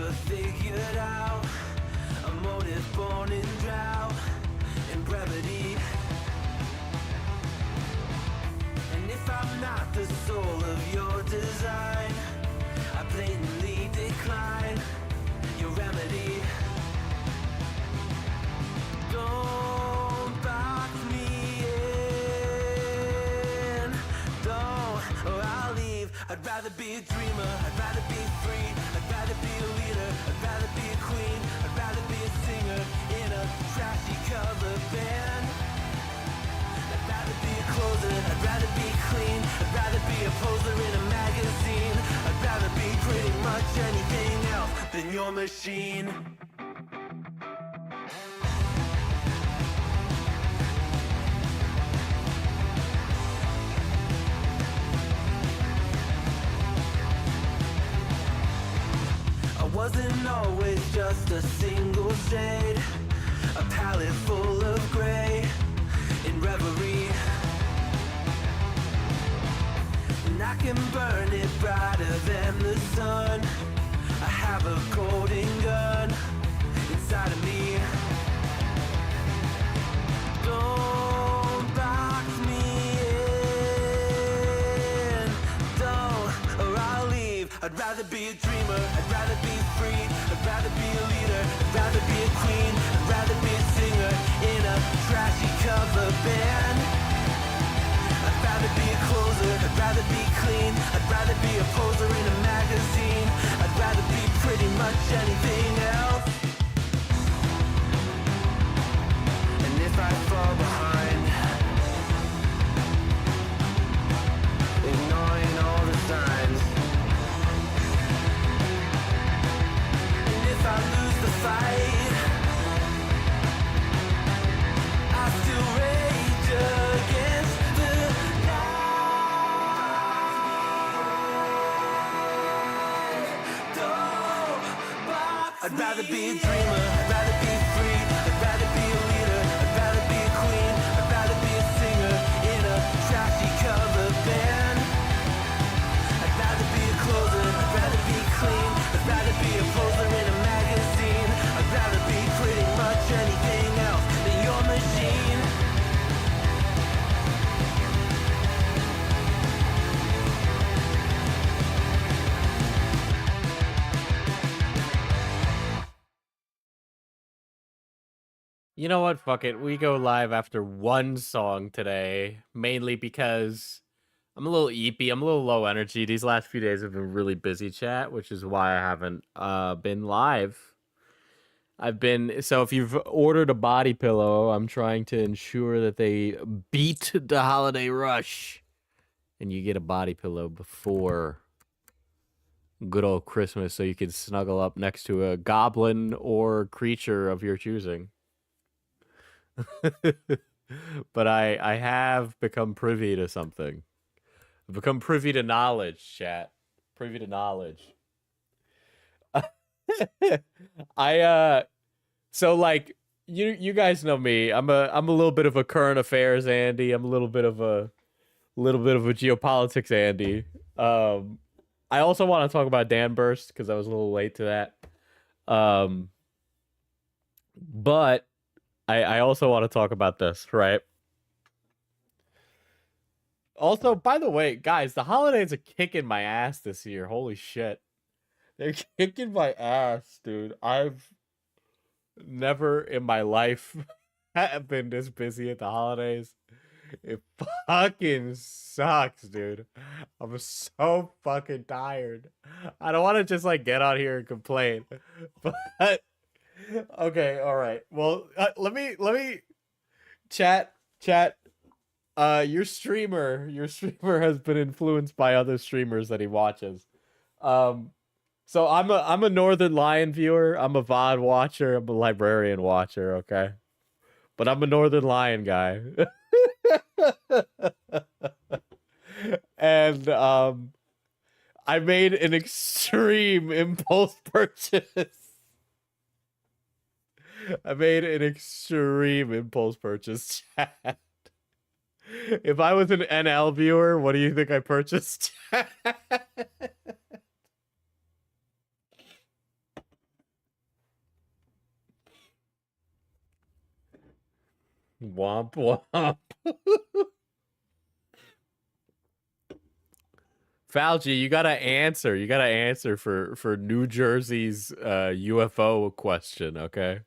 never figured out a motive born in drought and brevity. And if I'm not the soul of your design, I blatantly decline your remedy. Don't box me in, don't, or I'll leave. I'd rather be a dreamer, I'd rather be free, I'd rather be a leader, I'd rather be a queen, I'd rather be a singer in a trashy cover band. I'd rather be a closer, I'd rather be clean, I'd rather be a poser in a magazine, I'd rather be pretty much anything else than your machine. Wasn't always just a single shade, a palette full of gray in reverie. And I can burn it brighter than the sun. I have a golden gun inside of me. Don't box me in, don't, or I'll leave. I'd rather be a dreamer, I'd rather be free, I'd rather be a leader, I'd rather be a queen, I'd rather be a singer in a trashy cover band. I'd rather be a closer, I'd rather be clean, I'd rather be a poser in a magazine, I'd rather be pretty much anything else. And if I fall behind, ignoring all the signs, if I lose the fight, I still rage against the night. Don't box I'd rather be a dreamer, I'd rather be free, I'd rather be a leader, I'd rather be a queen, I'd rather be a singer in a trashy cover band. I'd rather be a closer, I'd rather be clean, I'd rather be a poser in a magazine, I'd rather be pretty much anything else than your machine. You know what? Fuck it. We go live after one song today, mainly because I'm a little eepy. I'm a little low energy. These last few days have been really busy, chat, which is why I haven't been live. So if you've ordered a body pillow, I'm trying to ensure that they beat the holiday rush and you get a body pillow before good old Christmas so you can snuggle up next to a goblin or creature of your choosing. But I have become privy to something. I've become privy to knowledge, chat. Privy to knowledge. So like you guys know me. I'm a little bit of a current affairs Andy. I'm a little bit of a geopolitics Andy. I also want to talk about Dan Burst because I was a little late to that. But I also want to talk about this, right? Also, by the way, guys, the holidays are kicking my ass this year. Holy shit. They're kicking my ass, dude. I've never in my life been this busy at the holidays. It fucking sucks, dude. I'm so fucking tired. I don't want to just like get on here and complain. But okay, all right. Well, let me chat. Your streamer has been influenced by other streamers that he watches. So I'm a Northern Lion viewer. I'm a VOD watcher. I'm a librarian watcher. Okay, but I'm a Northern Lion guy. And I made an extreme impulse purchase. I made an extreme impulse purchase, chat. If I was an NL viewer, what do you think I purchased? Womp womp. Fauci, you gotta answer. You gotta answer for New Jersey's UFO question, okay?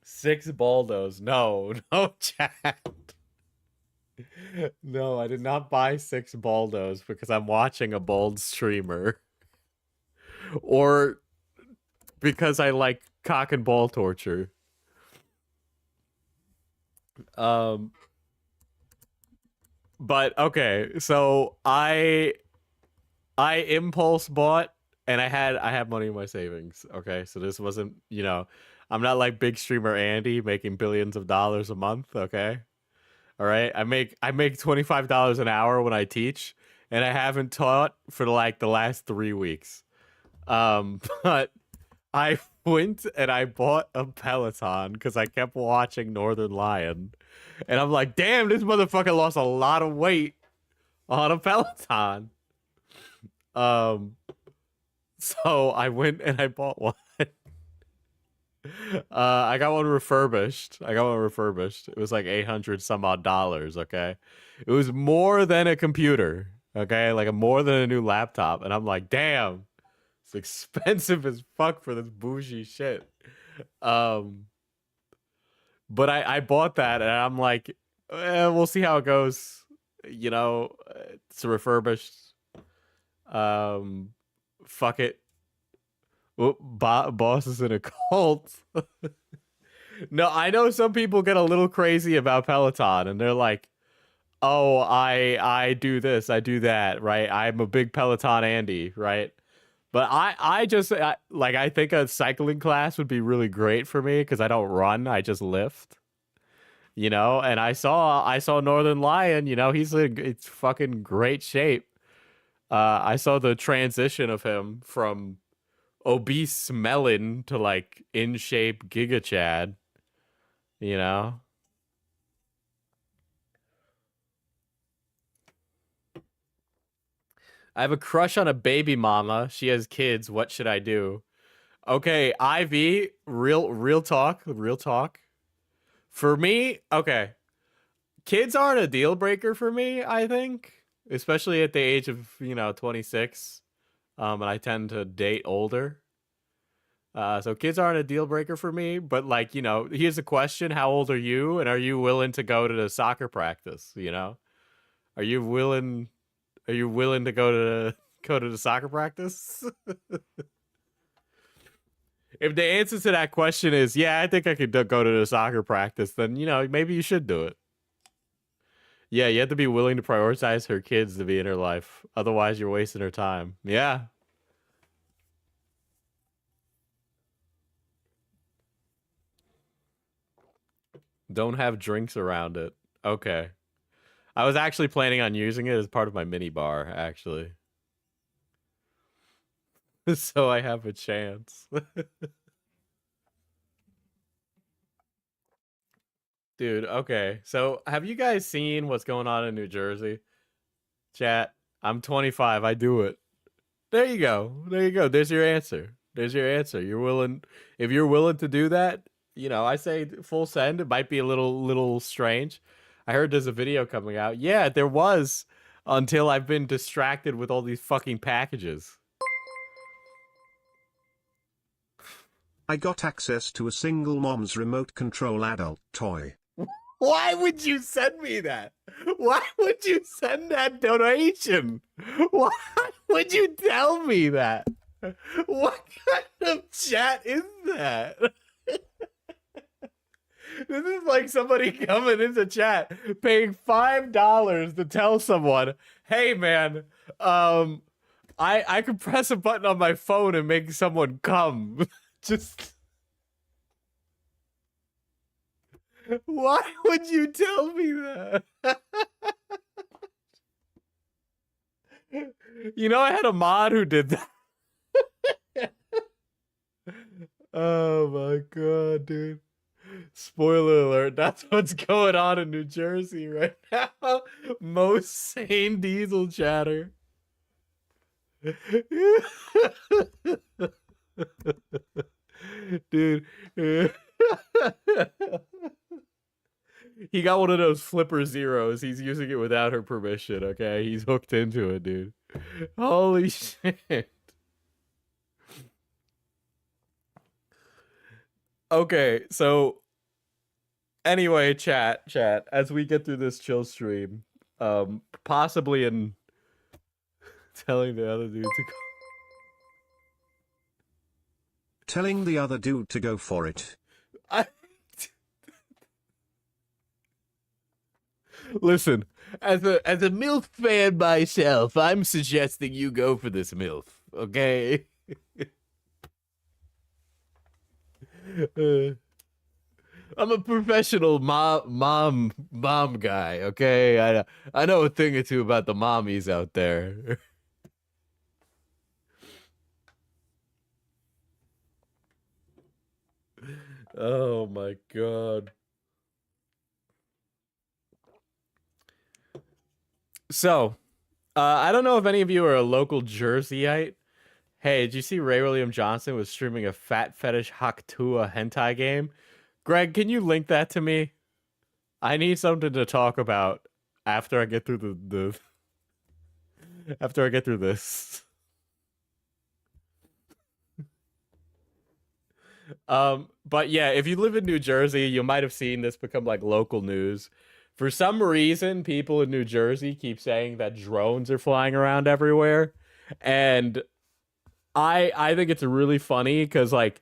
6 Baldos. No, no, chat. No, I did not buy 6 Baldos because I'm watching a bald streamer. Or because I like cock and ball torture. But okay, so I impulse bought and I had money in my savings. Okay, so this wasn't, you know, I'm not like big streamer Andy making billions of dollars a month, okay? All right? I make $25 an hour when I teach, and I haven't taught for like the last 3 weeks. But I went and I bought a Peloton because I kept watching Northern Lion. And I'm like, damn, this motherfucker lost a lot of weight on a Peloton. So I went and I bought one. I got one refurbished. It was like 800 some odd dollars, okay? It was more than a computer, okay? Like more than a new laptop. And I'm like, damn, it's expensive as fuck for this bougie shit. But I bought that and I'm like, we'll see how it goes. You know, it's refurbished. Fuck it. Boss is in a cult. No, I know some people get a little crazy about Peloton and they're like, oh, I do this, I do that, right? I'm a big Peloton Andy, right? But I just I think a cycling class would be really great for me because I don't run, I just lift. You know, and I saw Northern Lion, you know, it's fucking great shape. I saw the transition of him from obese melon to like in shape Giga Chad, you know. I have a crush on a baby mama. She has kids. What should I do? Okay, Ivy, real talk, real talk. For me, okay. Kids aren't a deal breaker for me, I think, especially at the age of, 26. And I tend to date older. So kids aren't a deal breaker for me, but like, here's a question. How old are you? And are you willing to go to the soccer practice? Are you willing to go to the soccer practice? If the answer to that question is, yeah, I think I could go to the soccer practice, then, maybe you should do it. Yeah, you have to be willing to prioritize her kids to be in her life. Otherwise, you're wasting her time. Yeah. Don't have drinks around it. Okay. I was actually planning on using it as part of my mini bar, actually. So I have a chance. Dude, okay. So have you guys seen what's going on in New Jersey? Chat, I'm 25. I do it. There you go. There you go. There's your answer. There's your answer. If you're willing to do that, I say full send. It might be a little strange. I heard there's a video coming out. Yeah, there was until I've been distracted with all these fucking packages. I got access to a single mom's remote control adult toy. Why would you send me that? Why would you send that donation? Why would you tell me that? What kind of chat is that? This is like somebody coming into chat paying $5 to tell someone, hey man, I could press a button on my phone and make someone come. Just why would you tell me that? I had a mod who did that. Oh my god, dude. Spoiler alert, that's what's going on in New Jersey right now. Most sane diesel chatter. Dude, He got one of those flipper zeros. He's using it without her permission, okay? He's hooked into it, dude. Holy shit. Okay, so anyway, chat, as we get through this chill stream, possibly in telling the other dude to go. Telling the other dude to go for it. Listen, as a MILF fan myself, I'm suggesting you go for this MILF, okay? I'm a professional mom guy, okay? I know a thing or two about the mommies out there. Oh my god. So, I don't know if any of you are a local Jerseyite. Hey, did you see Ray William Johnson was streaming a fat fetish Haktua hentai game? Greg, can you link that to me? I need something to talk about after I get through after I get through this. But yeah, if you live in New Jersey, you might have seen this become like local news. For some reason, people in New Jersey keep saying that drones are flying around everywhere. And I think it's really funny because like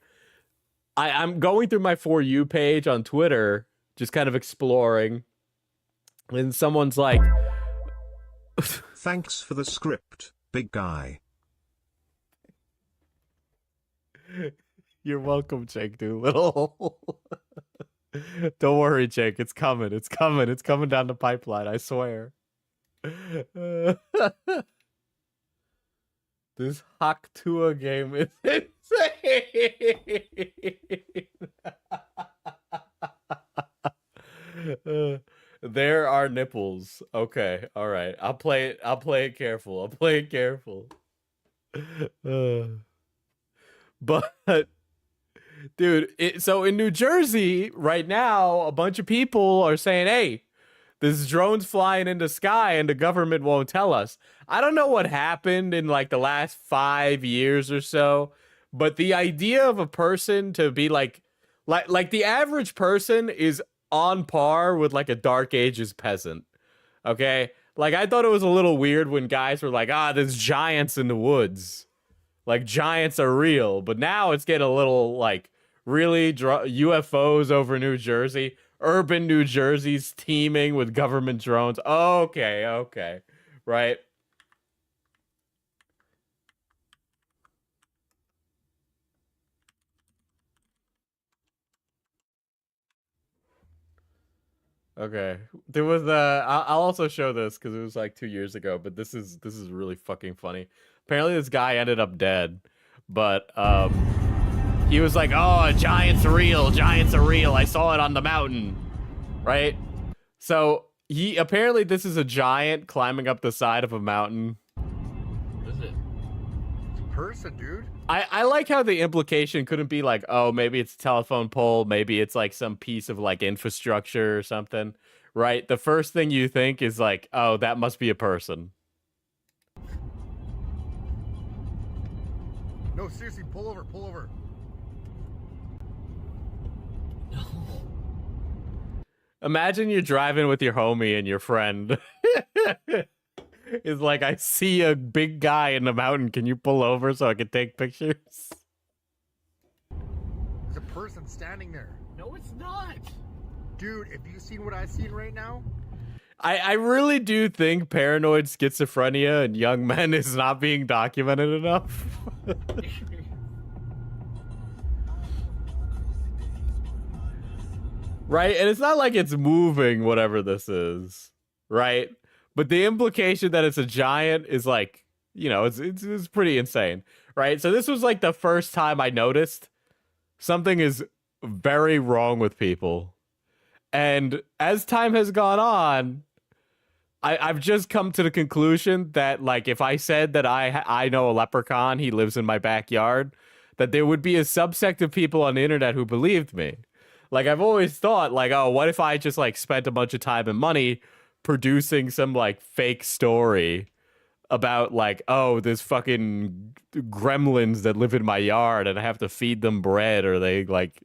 I'm going through my For You page on Twitter, just kind of exploring. And someone's like, Thanks for the script, big guy. You're welcome, Jake Doolittle. Don't worry, Jake. It's coming. It's coming. It's coming down the pipeline. I swear. This Haktua game is insane. There are nipples. Okay. All right. I'll play it. I'll play it careful. I'll play it careful. But dude, so in New Jersey right now, a bunch of people are saying, hey, this drone's flying in the sky and the government won't tell us. I don't know what happened in like the last 5 years or so, but the idea of a person to be like the average person is on par with like a Dark Ages peasant. Okay? Like I thought it was a little weird when guys were like, there's giants in the woods. Like giants are real, but now it's getting a little like really UFOs over New Jersey. Urban New Jersey's teeming with government drones. Okay. Right. Okay. There was I'll also show this because it was like 2 years ago, but this is really fucking funny. Apparently this guy ended up dead, but he was like, giants are real, I saw it on the mountain. Right? So apparently this is a giant climbing up the side of a mountain. What is it? It's a person, dude. I like how the implication couldn't be like, maybe it's a telephone pole, maybe it's like some piece of like infrastructure or something, right? The first thing you think is like, that must be a person. No, seriously, pull over. No. Imagine you're driving with your homie and your friend is like, I see a big guy in the mountain. Can you pull over so I can take pictures? There's a person standing there. No, it's not. Dude, have you seen what I've seen right now? I really do think paranoid schizophrenia in young men is not being documented enough. Right? And it's not like it's moving, whatever this is. Right? But the implication that it's a giant is like, it's pretty insane. Right? So this was like the first time I noticed something is very wrong with people. And as time has gone on, I've just come to the conclusion that, like, if I said that I know a leprechaun, he lives in my backyard, that there would be a subsect of people on the internet who believed me. Like, I've always thought, like, oh, what if I just, like, spent a bunch of time and money producing some, like, fake story about, like, oh, there's fucking gremlins that live in my yard and I have to feed them bread or they, like,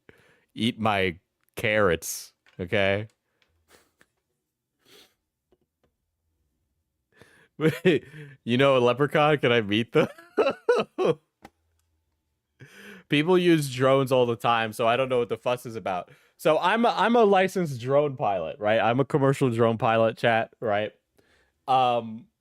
eat my carrots, okay? You know a leprechaun? Can I meet them? People use drones all the time, so I don't know what the fuss is about. So I'm a licensed drone pilot, right? I'm a commercial drone pilot, chat, right?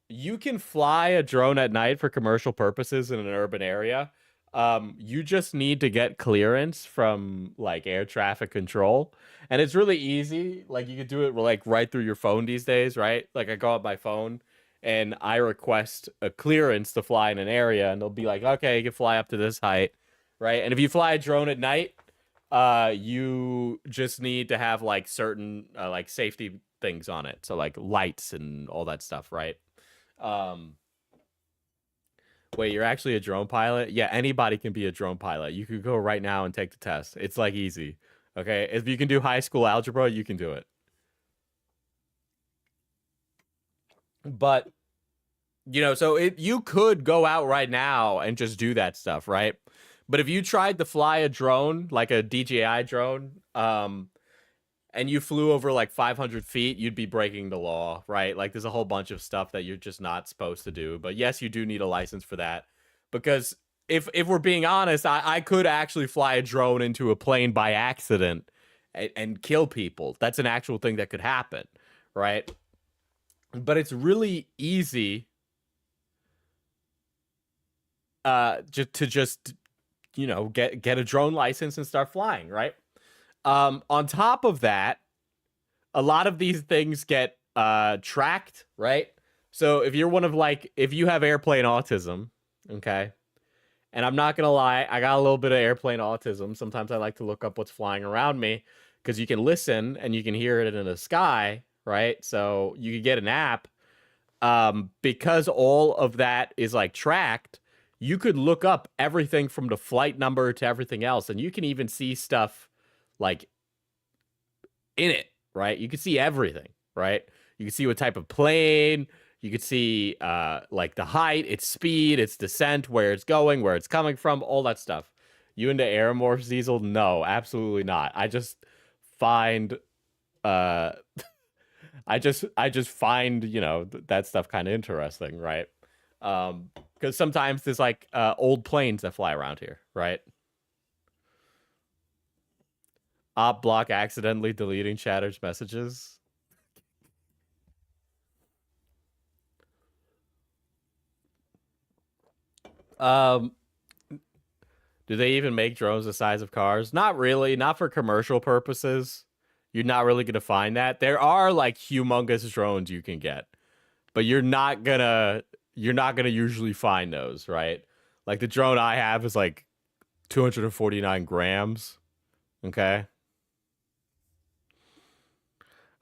You can fly a drone at night for commercial purposes in an urban area. You just need to get clearance from like air traffic control, and it's really easy. Like you could do it like right through your phone these days, right? Like I go on my phone and I request a clearance to fly in an area, and they'll be like, okay, you can fly up to this height, right? And if you fly a drone at night, you just need to have like certain like safety things on it, so like lights and all that stuff, right? Wait, you're actually a drone pilot? Yeah, anybody can be a drone pilot. You could go right now and take the test. It's like easy. Okay, if you can do high school algebra, you can do it. But you know, so you could go out right now and just do that stuff, right? But if you tried to fly a drone, like a DJI drone, and you flew over like 500 feet, you'd be breaking the law, right? Like there's a whole bunch of stuff that you're just not supposed to do. But yes, you do need a license for that. Because if we're being honest, I could actually fly a drone into a plane by accident and kill people. That's an actual thing that could happen, right? But it's really easy just you know, get a drone license and start flying, right? On top of that, a lot of these things get tracked, right? So if you're one of like, if you have airplane autism, okay, and I'm not gonna lie, I got a little bit of airplane autism. Sometimes I like to look up what's flying around me because you can listen and you can hear it in the sky, right? So you can get an app. Because all of that is like tracked, you could look up everything from the flight number to everything else, and you can even see stuff like in it, right? You can see everything, right? You can see what type of plane, you could see like the height, its speed, its descent, where it's going, where it's coming from, all that stuff. You into aeromorphs, Diesel? No, absolutely not. I just find I just find, you know, that stuff kind of interesting, right? Because sometimes there's like old planes that fly around here, right? Op block accidentally deleting Chatter's messages. Do they even make drones the size of cars? Not really, not for commercial purposes. You're not really gonna find that. There are like humongous drones you can get, but you're not gonna usually find those, right? Like the drone I have is like 249 grams. Okay.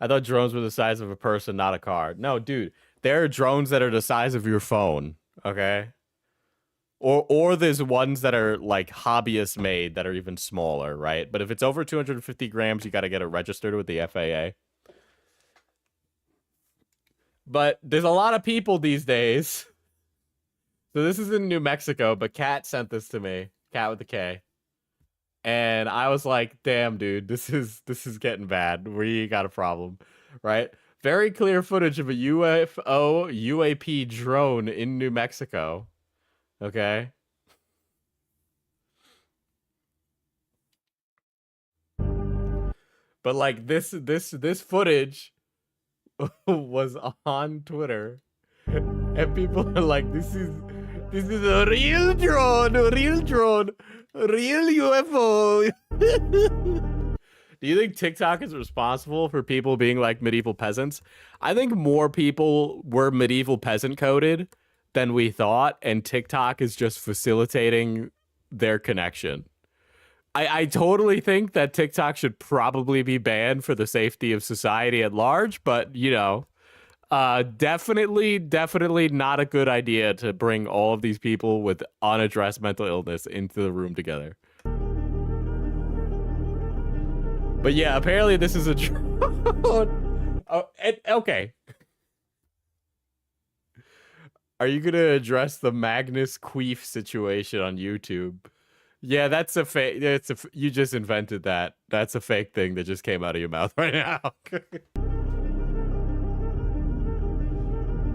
I thought drones were the size of a person, not a car. No, dude, there are drones that are the size of your phone. Okay. Or there's ones that are like hobbyist made that are even smaller, right? But if it's over 250 grams, you got to get it registered with the FAA. But there's a lot of people these days. So this is in New Mexico, but Kat sent this to me. Kat with a K. And I was like, damn, dude, this is getting bad. We got a problem, right? Very clear footage of a UFO UAP drone in New Mexico. Okay. But like this footage was on Twitter, and people are like, this is a real drone, real UFO. Do you think TikTok is responsible for people being like medieval peasants? I think more people were medieval peasant coded than we thought, and TikTok is just facilitating their connection. I totally think that TikTok should probably be banned for the safety of society at large, but you know, definitely not a good idea to bring all of these people with unaddressed mental illness into the room together. But yeah, apparently this is a drone. Oh, okay. Are you gonna address the Magnus Queef situation on YouTube? Yeah, that's a fake. You just invented that. That's a fake thing that just came out of your mouth right now.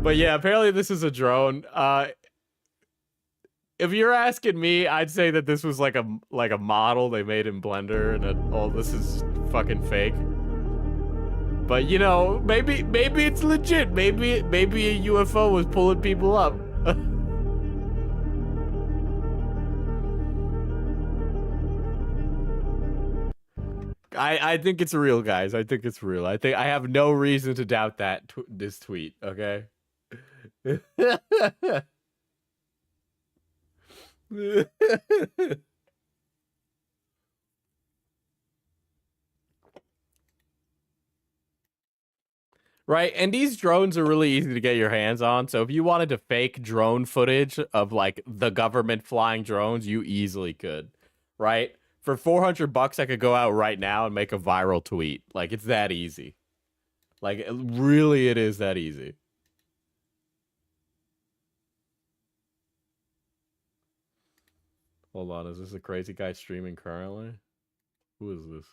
But yeah, apparently this is a drone. If you're asking me, I'd say that this was like a model they made in Blender, and that all this is fucking fake. But you know, maybe it's legit. Maybe a UFO was pulling people up. I think it's real, guys. I think it's real. I have no reason to doubt that this tweet. Okay. Right, and these drones are really easy to get your hands on. So if you wanted to fake drone footage of like the government flying drones, you easily could, right? For $400, I could go out right now and make a viral tweet. Like, it's that easy. Like, really, it is that easy. Hold on, is this a crazy guy streaming currently? Who is this?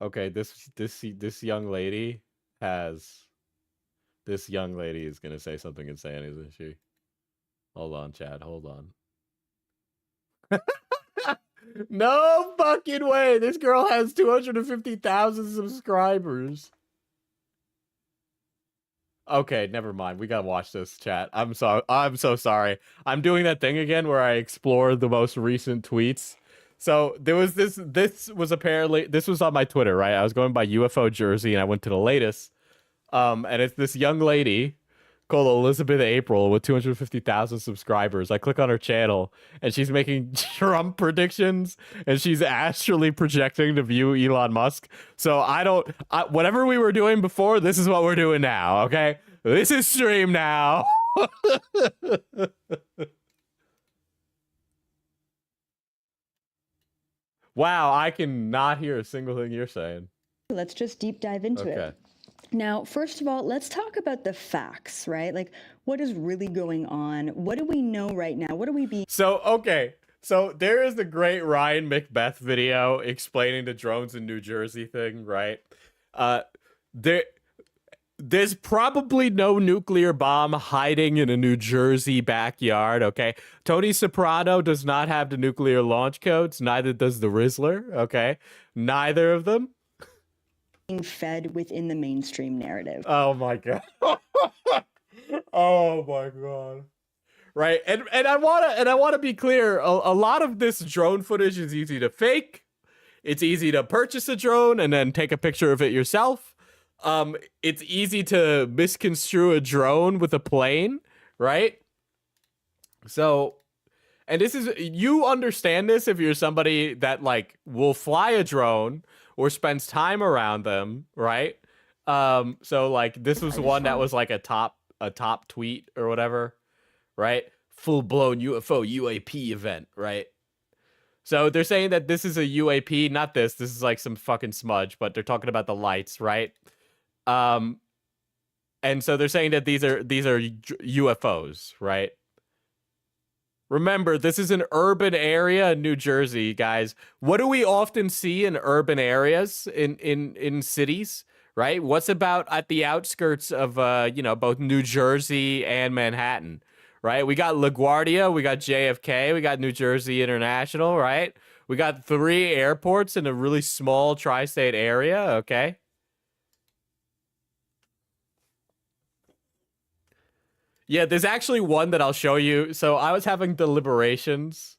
Okay, this young lady has... This young lady is gonna say something insane, isn't she? Hold on, Chad, hold on. No fucking way! This girl has 250,000 subscribers. Okay, never mind. We gotta watch this, chat. I'm so sorry. I'm doing that thing again where I explore the most recent tweets. So there was this was on my Twitter, right? I was going by UFO Jersey and I went to the latest. And it's this young lady called Elizabeth April with 250,000 subscribers. I click on her channel and she's making Trump predictions and she's astrally projecting to view Elon Musk. So whatever we were doing before, this is what we're doing now, okay? This is stream now. Wow, I can not hear a single thing you're saying. Let's just deep dive into it. Now, first of all, let's talk about the facts, right? Like, what is really going on? What do we know right now? What are we being... So, okay. So, there is the great Ryan Macbeth video explaining the drones in New Jersey thing, right? There's probably no nuclear bomb hiding in a New Jersey backyard, okay? Tony Soprano does not have the nuclear launch codes. Neither does the Rizzler, okay? Neither of them. Fed within the mainstream narrative. Oh my god. Oh my god. Right, and I wanna be clear. A lot of this drone footage is easy to fake. It's easy to purchase a drone and then take a picture of it yourself. It's easy to misconstrue a drone with a plane, right? So, and you understand this if you're somebody that like will fly a drone or spends time around them, right? So like this was one that was like a top tweet or whatever, right? Full-blown UFO UAP event, right? So they're saying that this is a UAP, not this. This is like some fucking smudge, but they're talking about the lights, right? And so they're saying that these are UFOs, right? Remember, this is an urban area in New Jersey, guys. What do we often see in urban areas in cities, right? What's about at the outskirts of both New Jersey and Manhattan, right? We got LaGuardia, we got JFK, we got New Jersey International, right? We got 3 airports in a really small tri-state area, okay? Yeah, there's actually one that I'll show you. So I was having deliberations.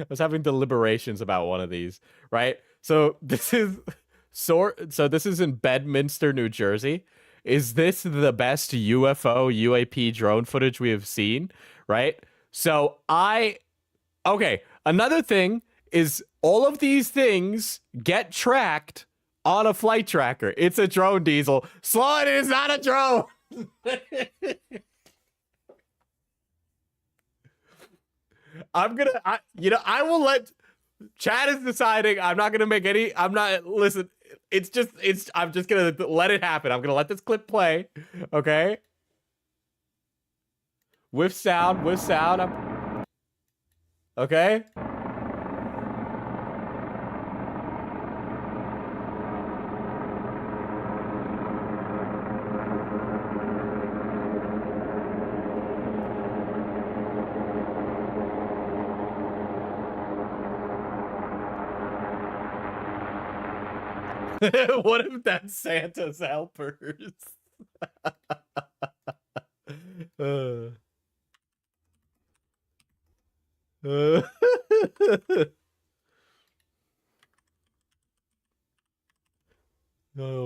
About one of these, right? So this is this is in Bedminster, New Jersey. Is this the best UFO UAP drone footage we have seen, right? So okay, another thing is all of these things get tracked on a flight tracker. It's a drone, Diesel. Sloan is not a drone. I will let Chad is deciding. I'm not gonna make any. I'm not. Listen. I'm just gonna let it happen. I'm gonna let this clip play. Okay. With sound. Okay. What if that's Santa's helpers? Oh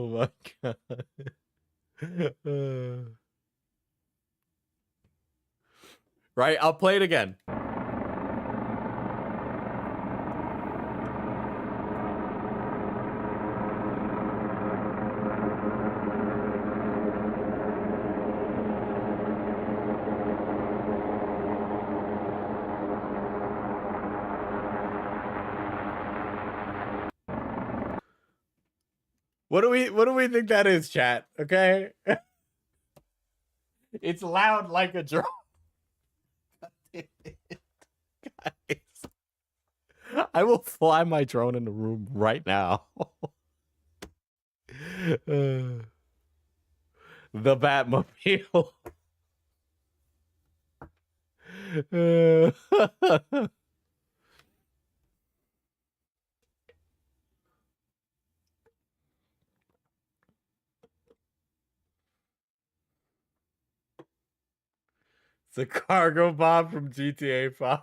my god. Right, I'll play it again. What do we think that is, chat? Okay? It's loud like a drone. Guys. I will fly my drone in the room right now. The Batmobile. It's a cargo bomb from GTA 5.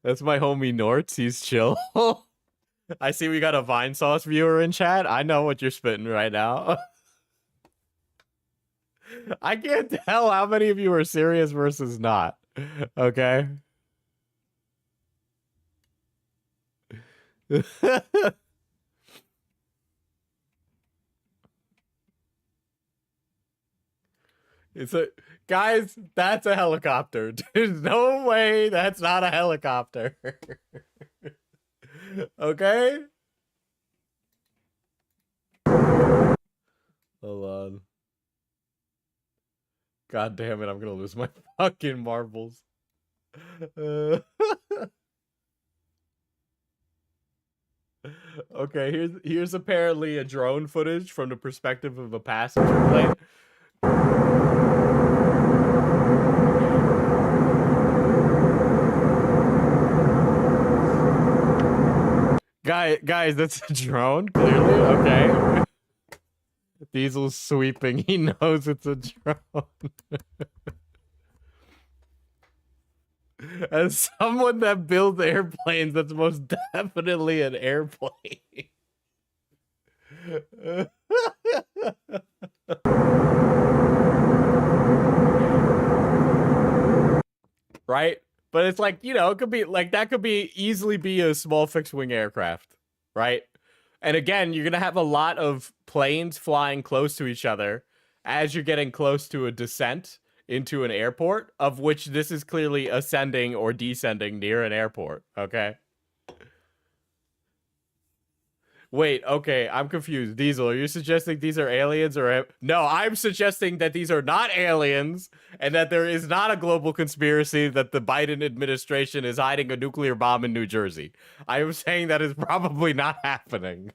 That's my homie Norts. He's chill. I see we got a Vine Sauce viewer in chat. I know what you're spitting right now. I can't tell how many of you are serious versus not. Okay. Guys, that's a helicopter. There's no way that's not a helicopter. Okay? Hold on. God damn it, I'm gonna lose my fucking marbles. Okay, here's apparently a drone footage from the perspective of a passenger plane. Guys, that's a drone, clearly. Okay. Diesel's sweeping. He knows it's a drone. As someone that builds airplanes, that's most definitely an airplane. Right? But it's like, you know, it could be like that could be easily be a small fixed wing aircraft, right? And again, you're going to have a lot of planes flying close to each other as you're getting close to a descent into an airport, of which this is clearly ascending or descending near an airport, okay? Wait, okay, I'm confused. Diesel, are you suggesting these are aliens or... No, I'm suggesting that these are not aliens and that there is not a global conspiracy that the Biden administration is hiding a nuclear bomb in New Jersey. I am saying that is probably not happening.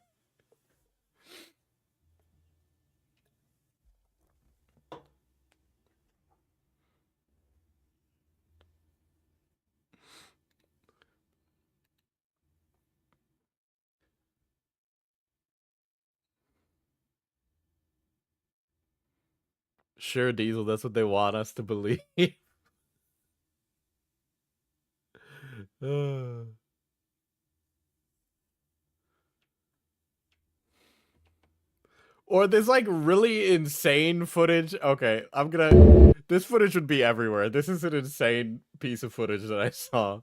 Sure, Diesel, that's what they want us to believe. Or this like really insane footage. Okay, this footage would be everywhere. This is an insane piece of footage that I saw.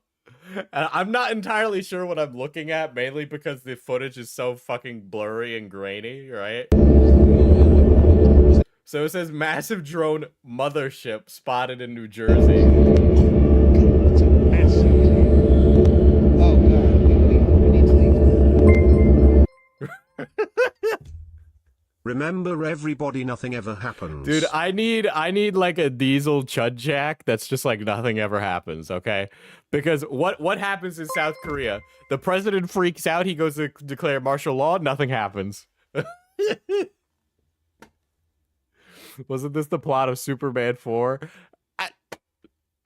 And I'm not entirely sure what I'm looking at, mainly because the footage is so fucking blurry and grainy, right? So it says massive drone mothership spotted in New Jersey. It's a massive. Oh god, we need to leave. Remember everybody, nothing ever happens. Dude, I need like a diesel chud jack that's just like nothing ever happens, okay? Because what happens in South Korea? The president freaks out, he goes to declare martial law, nothing happens. Wasn't this the plot of Superman 4?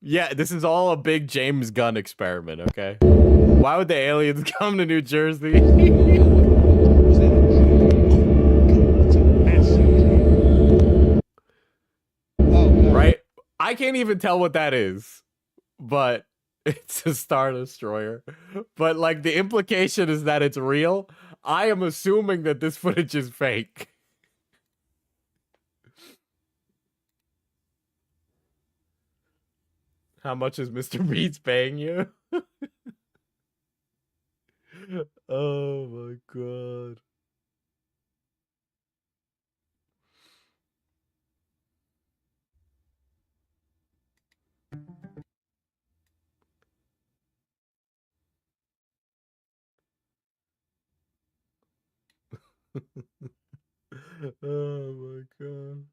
Yeah, this is all a big James Gunn experiment, okay? Why would the aliens come to New Jersey? Right? I can't even tell what that is, but it's a Star Destroyer. But like the implication is that it's real. I am assuming that this footage is fake. How much is Mr. Beats paying you? Oh my god. Oh my god.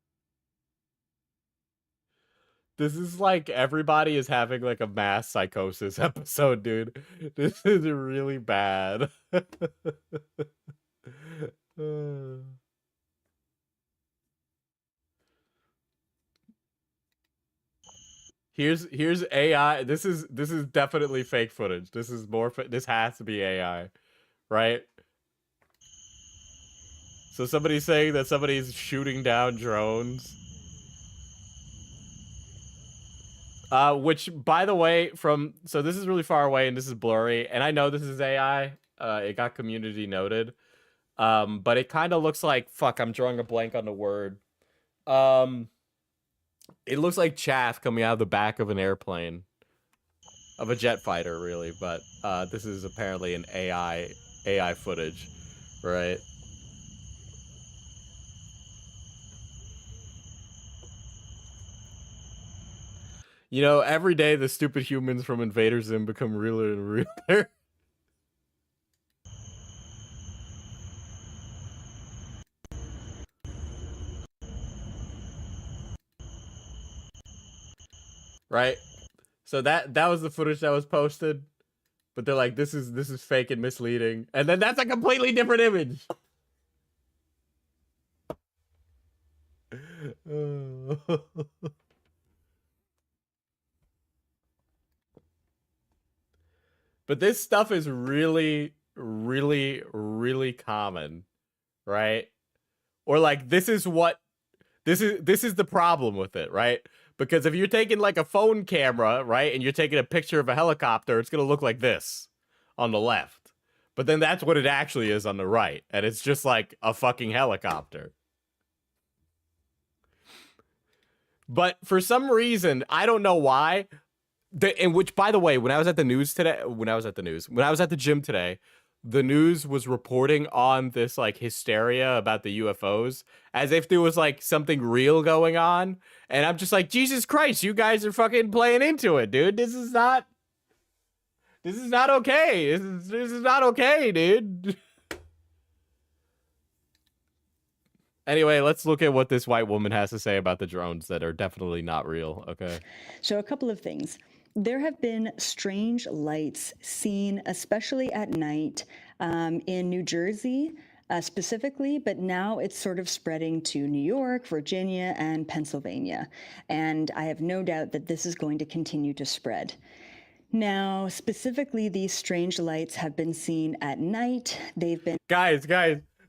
This is like everybody is having like a mass psychosis episode, dude. This is really bad. Here's AI. This is definitely fake footage. This is more this has to be AI, right? So somebody's saying that somebody's shooting down drones. Which, by the way, so this is really far away and this is blurry, and I know this is AI. It got community noted. But it kind of looks like, fuck, I'm drawing a blank on the word. It looks like chaff coming out of the back of an airplane. Of a jet fighter, really, but this is apparently an AI footage, right? You know, every day the stupid humans from Invader Zim become realer and realer. Right? So that was the footage that was posted, but they're like, this is fake and misleading, and then that's a completely different image. But this stuff is really, really, really common, right? Or like this is the problem with it, right? Because if you're taking like a phone camera, right, and you're taking a picture of a helicopter, it's gonna look like this on the left. But then that's what it actually is on the right, and it's just like a fucking helicopter. But for some reason, I don't know why, and which, by the way, when I was at the gym today, the news was reporting on this like hysteria about the UFOs as if there was like something real going on. And I'm just like, Jesus Christ, you guys are fucking playing into it, dude. This is not okay. This is not okay, dude. Anyway, let's look at what this white woman has to say about the drones that are definitely not real, okay? So a couple of things. There have been strange lights seen, especially at night, in New Jersey specifically, but now it's sort of spreading to New York, Virginia, and Pennsylvania. And I have no doubt that this is going to continue to spread. Now, specifically, these strange lights have been seen at night. They've been... Guys,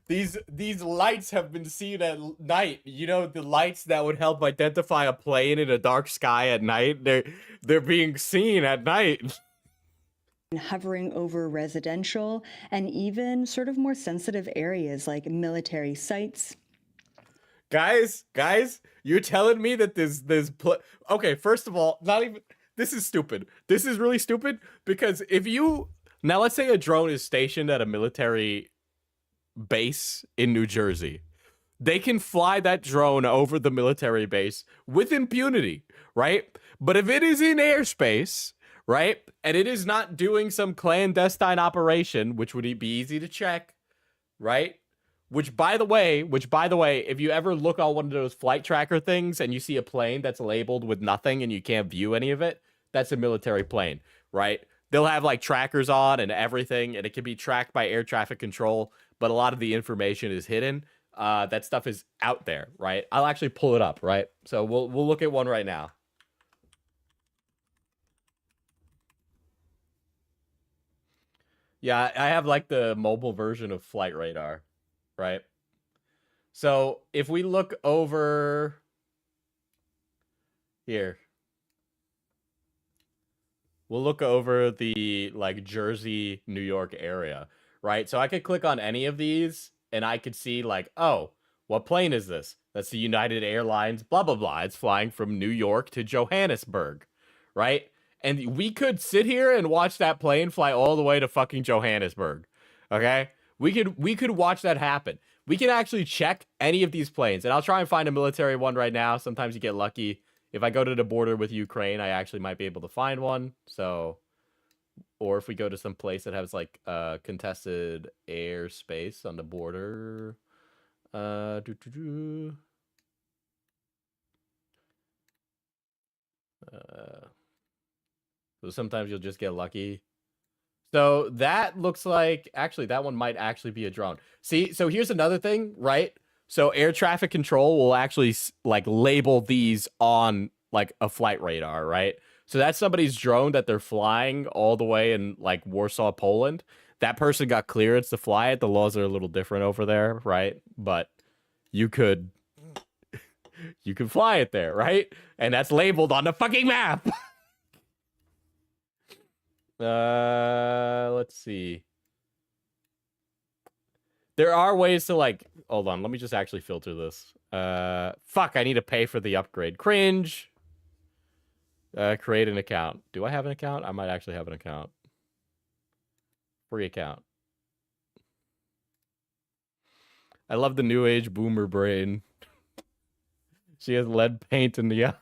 these lights have been seen at night. You know, the lights that would help identify a plane in a dark sky at night, they're being seen at night. Hovering over residential and even sort of more sensitive areas like military sites. Guys, you're telling me that okay, first of all, this is stupid. This is really stupid because now let's say a drone is stationed at a military base in New Jersey. they can fly that drone over the military base with impunity, right? But if it is in airspace, right, and it is not doing some clandestine operation, which would be easy to check, right? Which by the way, if you ever look on one of those flight tracker things and you see a plane that's labeled with nothing and you can't view any of it, that's a military plane, right? They'll have like trackers on and everything, and it can be tracked by air traffic control, but a lot of the information is hidden. That stuff is out there, right? I'll actually pull it up, right? So we'll look at one right now. Yeah, I have like the mobile version of Flight Radar, right? So if we look over here, we'll look over the like Jersey, New York area, right? So I could click on any of these and I could see like, oh, what plane is this? That's the United Airlines, blah, blah, blah. It's flying from New York to Johannesburg, right? And we could sit here and watch that plane fly all the way to fucking Johannesburg, okay? We could watch that happen. We can actually check any of these planes, and I'll try and find a military one right now. Sometimes you get lucky. If I go to the border with Ukraine, I actually might be able to find one. So, or if we go to some place that has like contested airspace on the border, so sometimes you'll just get lucky. So that looks like, actually, that one might actually be a drone. See, so here's another thing, right? So air traffic control will actually like label these on like a flight radar, right? So that's somebody's drone that they're flying all the way in like Warsaw, Poland. That person got clearance to fly it. The laws are a little different over there, right? But you could fly it there, right? And that's labeled on the fucking map. Let's see. There are ways to like, hold on, let me just actually filter this. Fuck, I need to pay for the upgrade. Cringe. Create an account. Do I have an account? I might actually have an account. Free account. I love the new age boomer brain. She has lead paint in the eyes.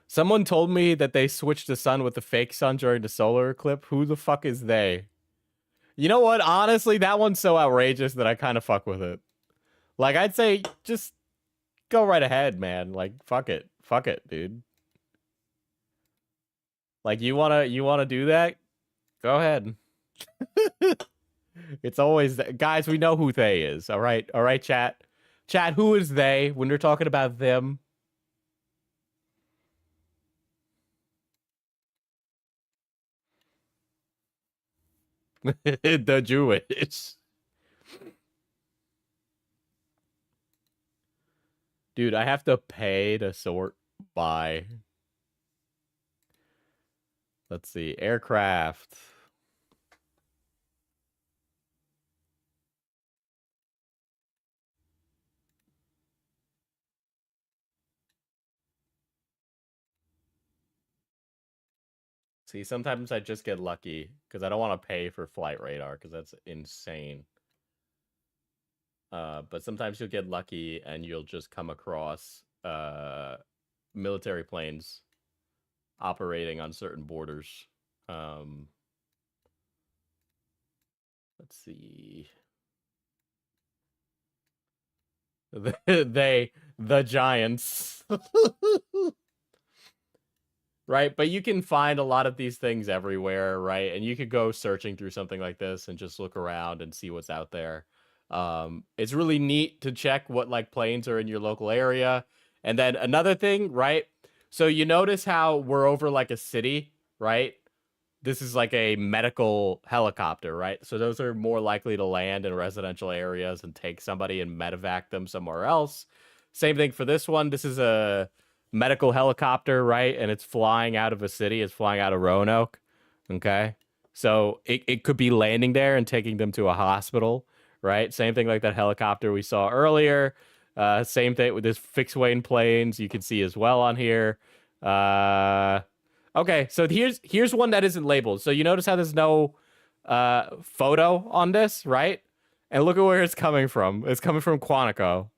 Someone told me that they switched the sun with the fake sun during the solar eclipse. Who the fuck is they? You know what? Honestly, that one's so outrageous that I kind of fuck with it. Like, I'd say just go right ahead, man. Like, fuck it. Fuck it, dude. Like, you wanna do that? Go ahead. It's always guys, we know who they is. All right, chat. Chat, who is they when you're talking about them? The Jewish. Dude, I have to pay to sort by. Let's see, aircraft. See, sometimes I just get lucky because I don't want to pay for flight radar because that's insane. But sometimes you'll get lucky and you'll just come across military planes operating on certain borders. Let's see. The giants. Right, but you can find a lot of these things everywhere, right? And you could go searching through something like this and just look around and see what's out there. It's really neat to check what like planes are in your local area. And then another thing, right? So you notice how we're over like a city, right? This is like a medical helicopter, right? So those are more likely to land in residential areas and take somebody and medevac them somewhere else. Same thing for this one. This is a medical helicopter, right? And it's flying out of a city. It's flying out of Roanoke. Okay. So it could be landing there and taking them to a hospital, right? Same thing like that helicopter we saw earlier. Same thing with this fixed wing planes you can see as well on here. Okay, so here's one that isn't labeled. So you notice how there's no photo on this, right? And look at where it's coming from. It's coming from Quantico,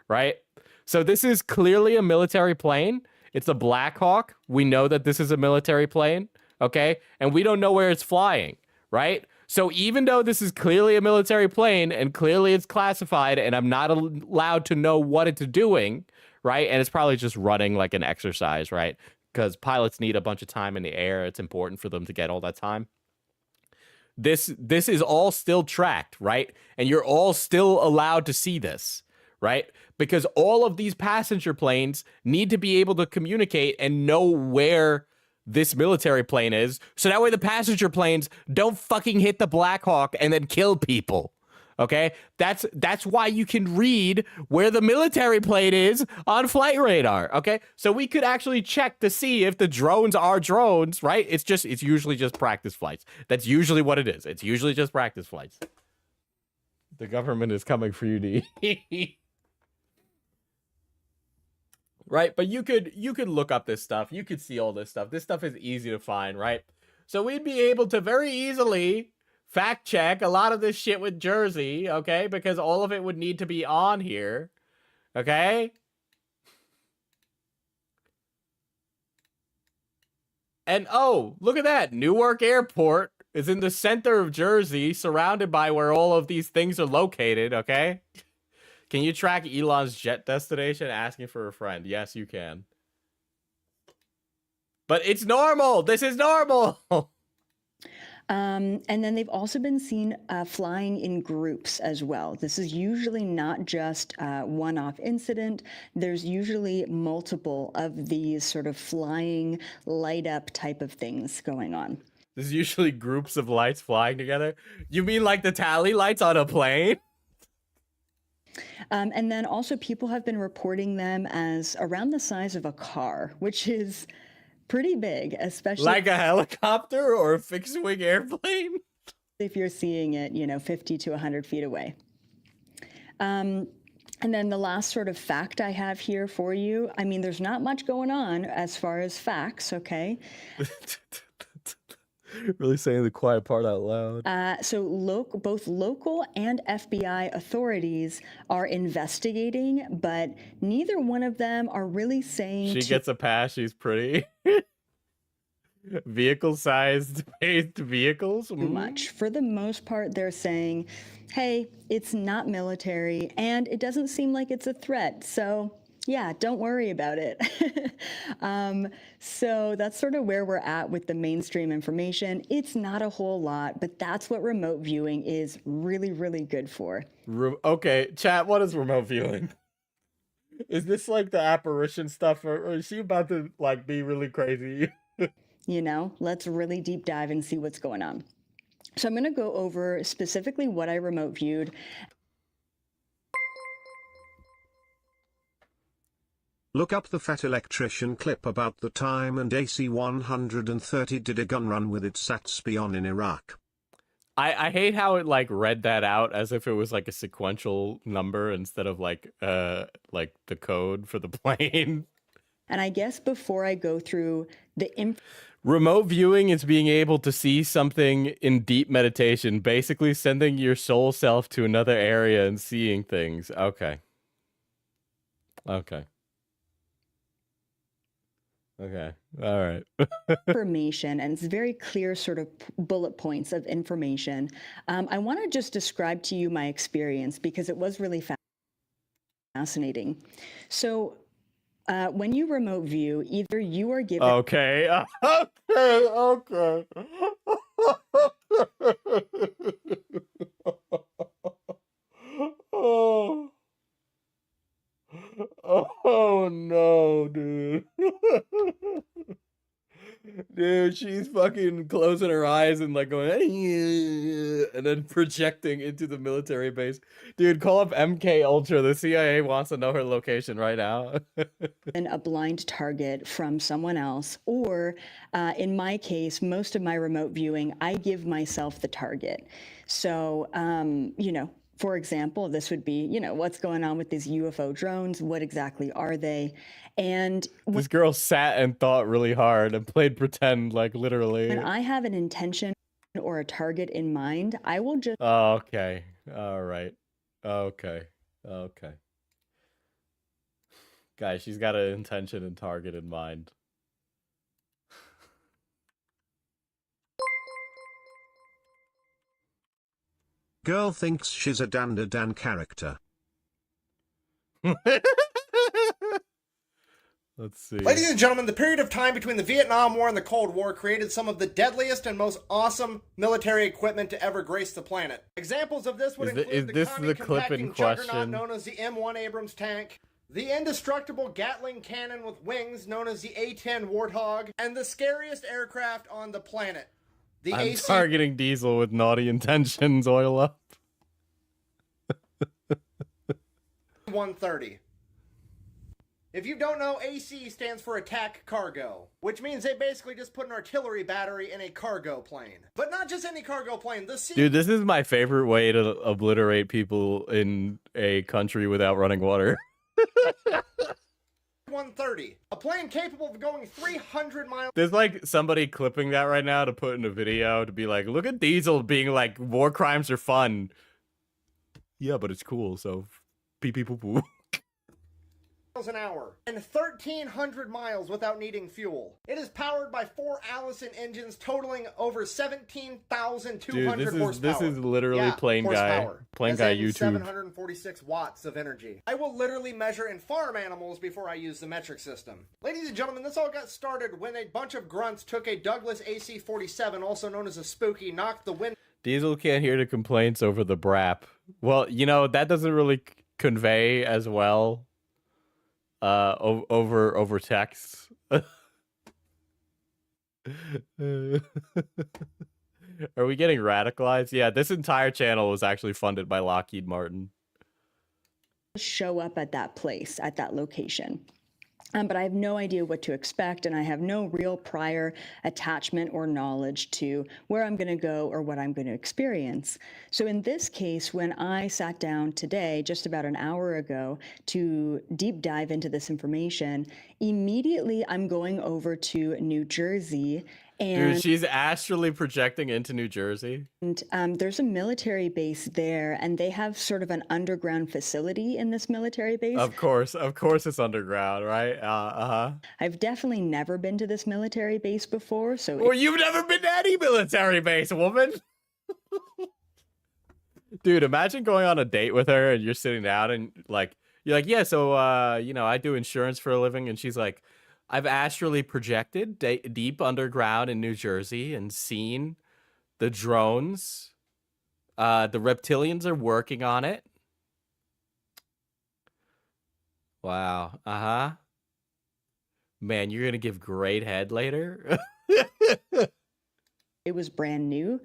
right? So this is clearly a military plane. It's a Black Hawk. We know that this is a military plane, okay? And we don't know where it's flying, right? So even though this is clearly a military plane and clearly it's classified and I'm not allowed to know what it's doing, right? And it's probably just running like an exercise, right? Because pilots need a bunch of time in the air. It's important for them to get all that time. This is all still tracked, right? And you're all still allowed to see this, right? Because all of these passenger planes need to be able to communicate and know where this military plane is, so that way the passenger planes don't fucking hit the Black Hawk and then kill people. Okay? That's why you can read where the military plane is on flight radar. Okay? So we could actually check to see if the drones are drones, right? It's usually just practice flights. That's usually what it is. It's usually just practice flights. The government is coming for you to eat. Right? But you could look up this stuff. You could see all this stuff. This stuff is easy to find, right? So we'd be able to very easily fact check a lot of this shit with Jersey, okay? Because all of it would need to be on here, okay? And oh, look at that. Newark Airport is in the center of Jersey, surrounded by where all of these things are located, okay? Can you track Elon's jet destination? Asking for a friend. Yes, you can. But it's normal. This is normal. And then they've also been seen flying in groups as well. This is usually not just a one-off incident. There's usually multiple of these sort of flying light-up type of things going on. There's usually groups of lights flying together. You mean like the tally lights on a plane? And then also people have been reporting them as around the size of a car, which is pretty big, especially like a helicopter or a fixed-wing airplane? If you're seeing it, 50 to 100 feet away. And then the last sort of fact I have here for you, I mean, there's not much going on as far as facts, okay? Really saying the quiet part out loud. So both local and FBI authorities are investigating, but neither one of them are really saying she gets a pass. She's pretty. Vehicle-sized vehicles? Too much. For the most part, they're saying, hey, it's not military, and it doesn't seem like it's a threat, so yeah, don't worry about it. So that's sort of where we're at with the mainstream information. It's not a whole lot, but that's what remote viewing is really, really good for. Okay, chat, what is remote viewing? Is this like the apparition stuff, or is she about to like be really crazy? Let's really deep dive and see what's going on. So I'm going to go over specifically what I remote viewed. Look up the fat electrician clip about the time and AC-130 did a gun run with its SAT-SPI on in Iraq. I hate how it like read that out as if it was like a sequential number instead of like the code for the plane. And I guess before I go through the remote viewing is being able to see something in deep meditation, basically sending your soul self to another area and seeing things. Okay. Okay. All right. information, and it's very clear sort of bullet points of information. I want to just describe to you my experience because it was really fascinating. So when you remote view, either you are given... Okay. Oh no, dude. Dude, she's fucking closing her eyes and like going and then projecting into the military base. Dude, call up MK Ultra. The CIA wants to know her location right now. And a blind target from someone else, or in my case, most of my remote viewing, I give myself the target. So, for example, this would be, what's going on with these UFO drones? What exactly are they? And this girl sat and thought really hard and played pretend, like literally. when I have an intention or a target in mind, I will just Oh, okay. All right. Okay. Okay. Guys, she's got an intention and target in mind. Girl thinks she's a Dan character. Let's see. Ladies and gentlemen, the period of time between the Vietnam War and the Cold War created some of the deadliest and most awesome military equipment to ever grace the planet. Examples of this would include is the this Commie the clip in compacting juggernaut question? known as the M1 Abrams tank, the indestructible Gatling cannon with wings known as the A-10 Warthog, and the scariest aircraft on the planet, the I'm AC targeting Diesel with naughty intentions. Oil up. 130. If you don't know, AC stands for attack cargo, which means they basically just put an artillery battery in a cargo plane. But not just any cargo plane, the C- Dude, this is my favorite way to obliterate people in a country without running water. 130, a plane capable of going 300 miles There's like somebody clipping that right now to put in a video to be like, look at Diesel being like, war crimes are fun. Yeah, but it's cool, so pee pee poo poo. an hour and 1,300 miles without needing fuel. It is powered by 4 Allison engines totaling over 17,200 Dude, horsepower. this is literally plane guy YouTube. 746 watts of energy. I will literally measure and farm animals before I use the metric system. Ladies and gentlemen, this all got started when a bunch of grunts took a Douglas AC-47, also known as a Spooky, knocked the wind. Diesel can't hear the complaints over the brap. Well, you know, that doesn't really convey as well over text. Are we getting radicalized? Yeah, this entire channel was actually funded by Lockheed Martin. show up at that place, at that location. But I have no idea what to expect, and I have no real prior attachment or knowledge to where I'm going to go or what I'm going to experience. So in this case, when I sat down today, just about an hour ago, to deep dive into this information, immediately I'm going over to New Jersey. And Dude, she's astrally projecting into New Jersey. there's a military base there, and they have sort of an underground facility in this military base. Of course it's underground, right? I've definitely never been to this military base before, so Well, you've never been to any military base, woman. Dude, imagine going on a date with her and you're sitting down and you're like, yeah, so you know, I do insurance for a living, and she's like, I've astrally projected deep underground in New Jersey and seen the drones. The reptilians are working on it. Wow. Man, you're going to give great head later. it was brand new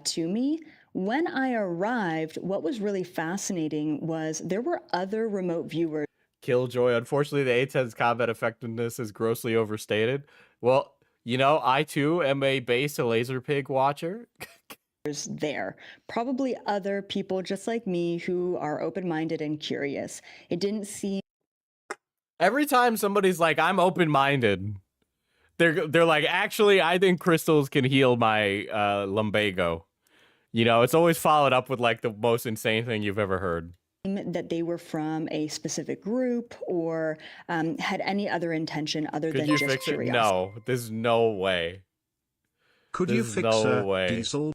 to me. When I arrived, what was really fascinating was there were other remote viewers Killjoy. Unfortunately, the A-10's combat effectiveness is grossly overstated. Well, you know, I too am a base laser pig watcher. there. Probably other people just like me who are open-minded and curious. It didn't seem Every time somebody's like, I'm open-minded, they're like, actually, I think crystals can heal my lumbago. You know, it's always followed up with like the most insane thing you've ever heard. that they were from a specific group or had any other intention other Could than you just fix it? curiosity. No, there's no way. Could you There's fix no a way. Diesel?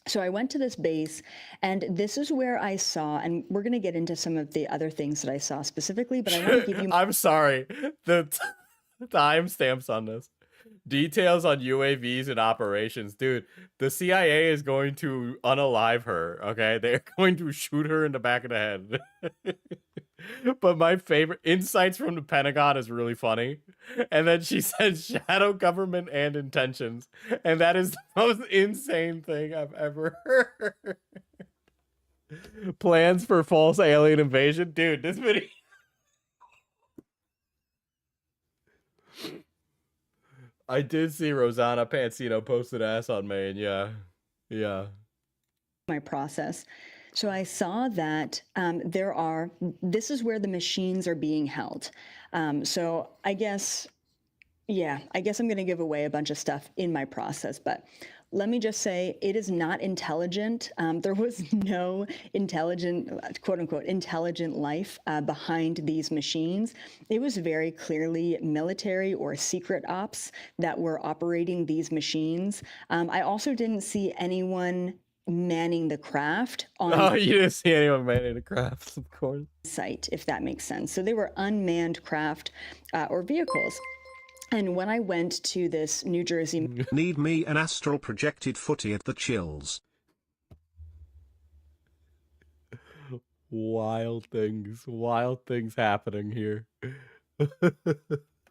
So I went to this base, and this is where I saw, and we're going to get into some of the other things that I saw specifically, but I want to give you I'm sorry. The timestamps on this. Details on UAVs and operations. Dude, the CIA is going to unalive her, okay? They're going to shoot her in the back of the head. But my favorite, insights from the Pentagon is really funny. And then she said shadow government and intentions. And that is the most insane thing I've ever heard. Plans for false alien invasion. Dude, this video... I did see Rosanna Pansino posted ass on me, and yeah. my process. So I saw that this is where the machines are being held. So I guess Yeah, I guess I'm going to give away a bunch of stuff in my process, but let me just say it is not intelligent. There was no intelligent, quote unquote, intelligent life behind these machines. It was very clearly military or secret ops that were operating these machines. I also didn't see anyone manning the craft on Oh, you didn't see anyone manning the crafts, of course. site, if that makes sense. So they were unmanned craft or vehicles. And when I went to this New Jersey Need me an astral projected footy at the chills. Wild things happening here.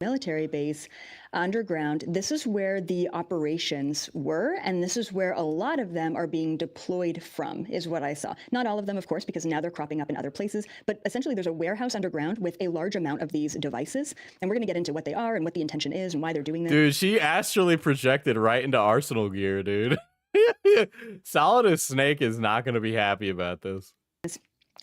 military base underground, this is where the operations were, and this is where a lot of them are being deployed from, is what I saw. Not all of them, of course, because now they're cropping up in other places, but essentially there's a warehouse underground with a large amount of these devices, and we're going to get into what they are and what the intention is and why they're doing this. Dude, she astrally projected right into Arsenal gear, dude. Solid as Snake is not going to be happy about this.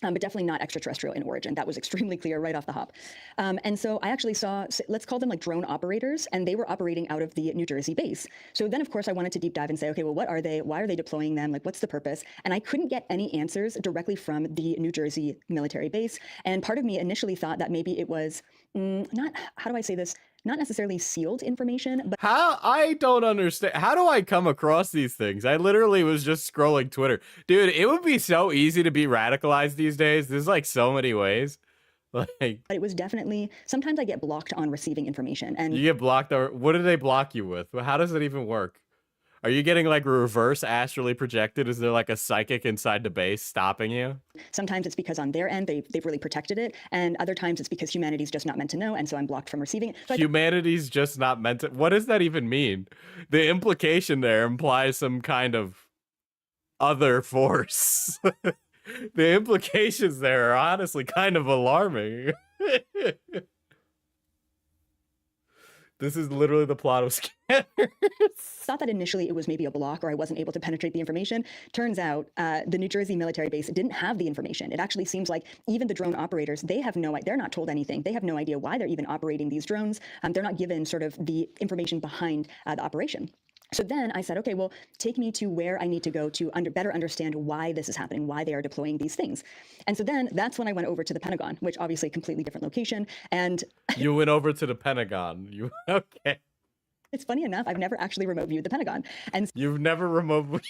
But definitely not extraterrestrial in origin. That was extremely clear right off the hop. And so I actually saw, let's call them like drone operators, and they were operating out of the New Jersey base. So then, of course, I wanted to deep dive and say, okay, well, what are they? Why are they deploying them? Like, what's the purpose? And I couldn't get any answers directly from the New Jersey military base. And part of me initially thought that maybe it was not, how do I say this? Not necessarily sealed information, but How? I don't understand. How do I come across these things? I literally was just scrolling Twitter. Dude, it would be so easy to be radicalized these days. There's like so many ways. Like, it was definitely, sometimes I get blocked on receiving information. And you get blocked, or what do they block you with? How does it even work? Are you getting like reverse astrally projected? Is there like a psychic inside the base stopping you? sometimes it's because on their end, they've really protected it. And other times it's because humanity's just not meant to know. And so I'm blocked from receiving it. So Humanity's just not meant to. What does that even mean? The implication there implies some kind of other force. The implications there are honestly kind of alarming. This is literally the plot of Scanners. thought that initially it was maybe a block or I wasn't able to penetrate the information. Turns out the New Jersey military base didn't have the information. It actually seems like even the drone operators, they have no, they're not told anything. They have no idea why they're even operating these drones. They're not given sort of the information behind the operation. So then I said, okay, well, take me to where I need to go to better understand why this is happening, why they are deploying these things. And so then that's when I went over to the Pentagon, which obviously a completely different location. And You went over to the Pentagon. You okay? it's funny enough, I've never actually remote viewed the Pentagon. And You've never remote.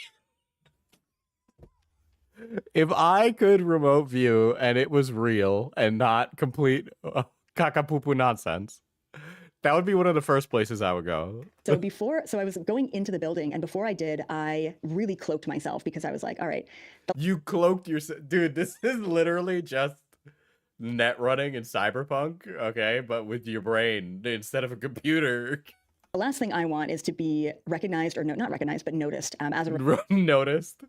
If I could remote view and it was real and not complete kakapupu nonsense, that would be one of the first places I would go. so I was going into the building, and before I did, I really cloaked myself because I was like, all right, You cloaked yourself. Dude, this is literally just net running in Cyberpunk, okay? But with your brain instead of a computer. the last thing I want is to be recognized, or no, not recognized, but noticed as a Noticed?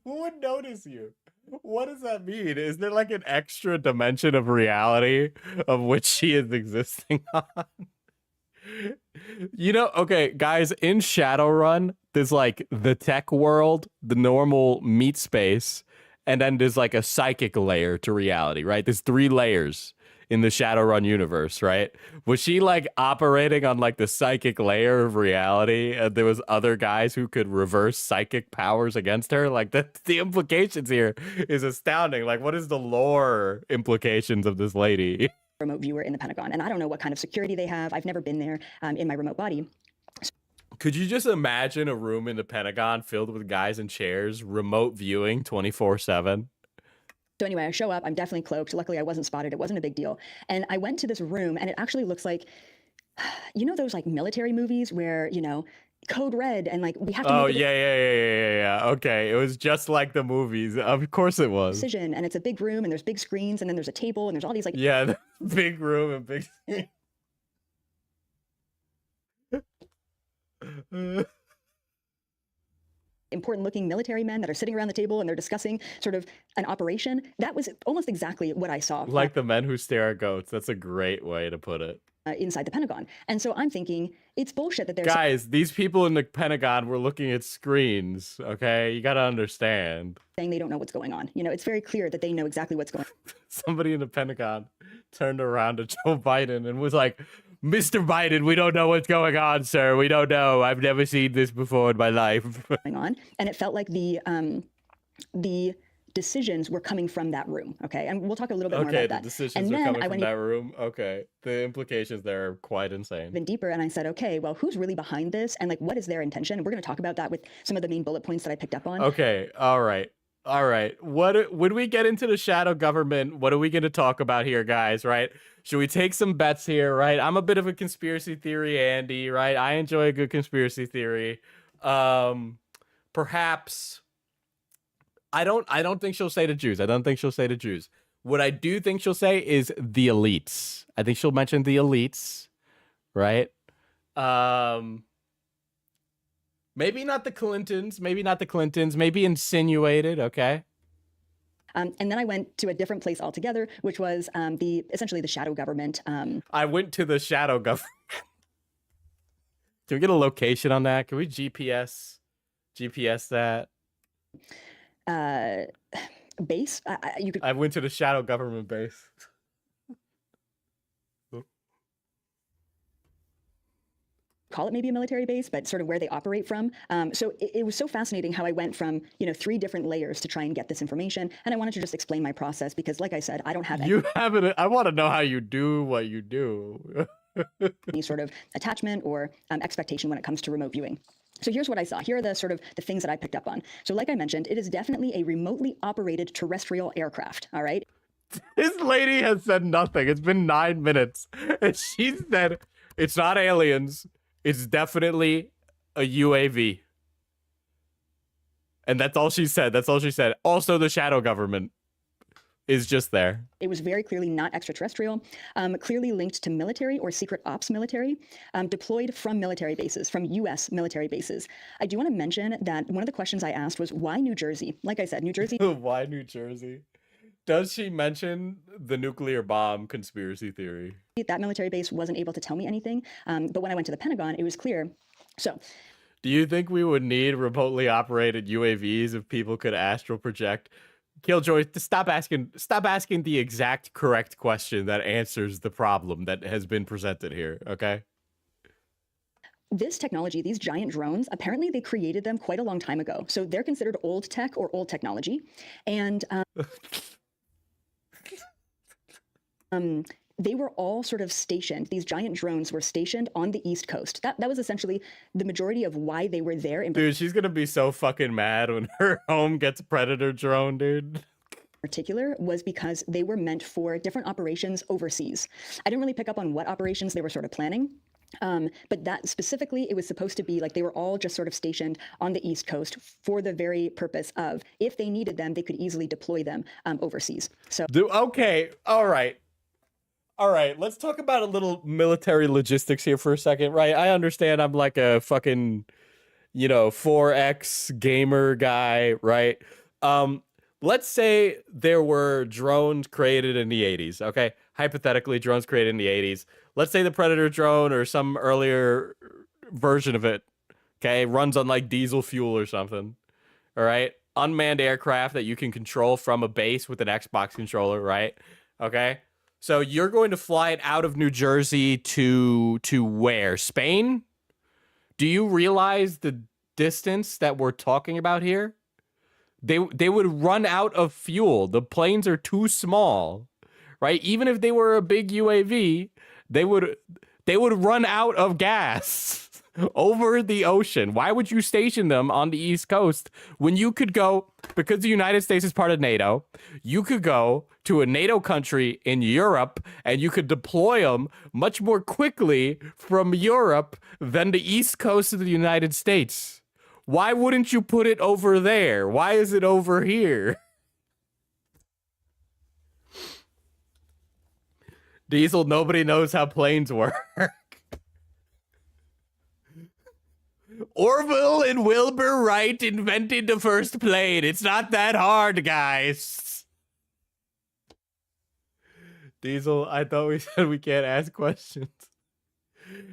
Who would notice you? What does that mean? Is there like an extra dimension of reality of which she is existing on? You know, okay, guys, in Shadowrun, there's like the tech world, the normal meat space, and then there's like a psychic layer to reality, right? There's 3 layers in the Shadowrun universe, right? Was she like operating on like the psychic layer of reality, and there was other guys who could reverse psychic powers against her? Like the implications here is astounding. Like, what is the lore implications of this lady? remote viewer in the Pentagon. And I don't know what kind of security they have. I've never been there in my remote body. Could you just imagine a room in the Pentagon filled with guys in chairs, remote viewing 24/7? So anyway, I show up, I'm definitely cloaked. Luckily, I wasn't spotted. It wasn't a big deal. And I went to this room, and it actually looks like, you know, those like military movies where, you know, code red and like we have to Oh, make a yeah. Okay, it was just like the movies. Of course it was. decision, and it's a big room, and there's big screens, and then there's a table, and there's all these like Yeah, the big room and big. important looking military men that are sitting around the table and they're discussing sort of an operation. That was almost exactly what I saw Like the men who stare at goats. That's a great way to put it. Inside the Pentagon. And so I'm thinking it's bullshit that they're Guys, these people in the Pentagon were looking at screens, okay? You gotta understand. saying they don't know what's going on. You know, it's very clear that they know exactly what's going on. Somebody in the Pentagon turned around to Joe Biden and was like, Mr. Biden, we don't know what's going on, sir. We don't know. I've never seen this before in my life. going on, and it felt like the decisions were coming from that room. Okay, and we'll talk a little bit more Okay, about the that. decisions And are then coming I from went that room. Okay, the implications there are quite insane. even deeper, and I said, okay, well, who's really behind this, and like, what is their intention? And we're going to talk about that with some of the main bullet points that I picked up on. Okay, all right. All right. When we get into the shadow government, what are we going to talk about here, guys, right? Should we take some bets here, right? I'm a bit of a conspiracy theory Andy, right? I enjoy a good conspiracy theory. Perhaps I don't think she'll say the Jews. I don't think she'll say the Jews. What I do think she'll say is the elites. I think she'll mention the elites, right? Maybe not the Clintons. Maybe not the Clintons. Maybe insinuated. Okay. And then I went to a different place altogether, which was essentially the shadow government. I went to the shadow government. Can we get a location on that? Can we GPS that? Base. You could I went to the shadow government base. call it maybe a military base, but sort of where they operate from. So it was so fascinating how I went from, 3 different layers to try and get this information. And I wanted to just explain my process because, like I said, I don't have You haven't. I want to know how you do what you do. any sort of attachment or expectation when it comes to remote viewing. So here's what I saw. Here are the things that I picked up on. So like I mentioned, it is definitely a remotely operated terrestrial aircraft. All right. This lady has said nothing. It's been 9 minutes. And she said it's not aliens. It's definitely a UAV. And that's all she said. That's all she said. Also, the shadow government is just there. It was very clearly not extraterrestrial, clearly linked to military or secret ops military, deployed from military bases, from U.S. military bases. I do want to mention that one of the questions I asked was, why New Jersey? Like I said, New Jersey. Why New Jersey? Does she mention the nuclear bomb conspiracy theory? That military base wasn't able to tell me anything. But when I went to the Pentagon, it was clear. So do you think we would need remotely operated UAVs if people could astral project? Killjoy, stop asking the exact correct question that answers the problem that has been presented here, okay? this technology, these giant drones, apparently they created them quite a long time ago. So they're considered old tech or old technology. And they were all sort of stationed. These giant drones were stationed on the East Coast. That was essentially the majority of why they were there. Dude, she's going to be so fucking mad when her home gets Predator drone, dude. Particular was because they were meant for different operations overseas. I didn't really pick up on what operations they were sort of planning. But that specifically, it was supposed to be like they were all just sort of stationed on the East Coast for the very purpose of, if they needed them, they could easily deploy them overseas. So, okay, all right. All right, let's talk about a little military logistics here for a second, right? I understand I'm like a fucking, 4X gamer guy, right? Let's say there were drones created in the 80s, okay? Hypothetically, drones created in the 80s. Let's say the Predator drone or some earlier version of it, okay, runs on like diesel fuel or something, all right? Unmanned aircraft that you can control from a base with an Xbox controller, right? Okay? So you're going to fly it out of New Jersey to where? Spain? Do you realize the distance that we're talking about here? They would run out of fuel. The planes are too small, right? Even if they were a big UAV, they would run out of gas over the ocean. Why would you station them on the East Coast when you could go, because the United States is part of NATO, you could go to a NATO country in Europe and you could deploy them much more quickly from Europe than the East Coast of the United States? Why wouldn't you put it over there? Why is it over here? Diesel, nobody knows how planes work. Orville and Wilbur Wright invented the first plane. It's not that hard, guys. Diesel, I thought we said we can't ask questions.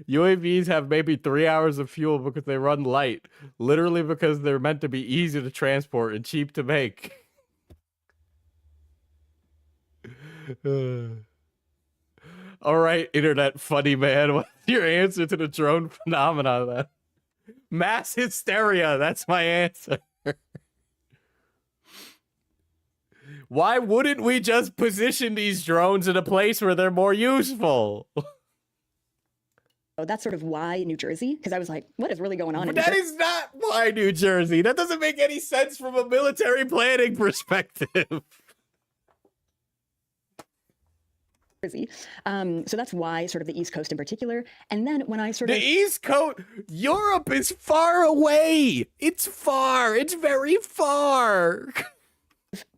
UAVs have maybe 3 hours of fuel because they run light. Literally because they're meant to be easy to transport and cheap to make. All right, internet funny man, what's your answer to the drone phenomenon then? Mass hysteria, that's my answer. Why wouldn't we just position these drones in a place where they're more useful? So that's sort of why New Jersey, because I was like, what is really going on in New That is not why New Jersey. That doesn't make any sense from a military planning perspective. Jersey? So that's why sort of the East Coast in particular. And then when I sort The of East Coast, Europe is far away. It's far. It's very far.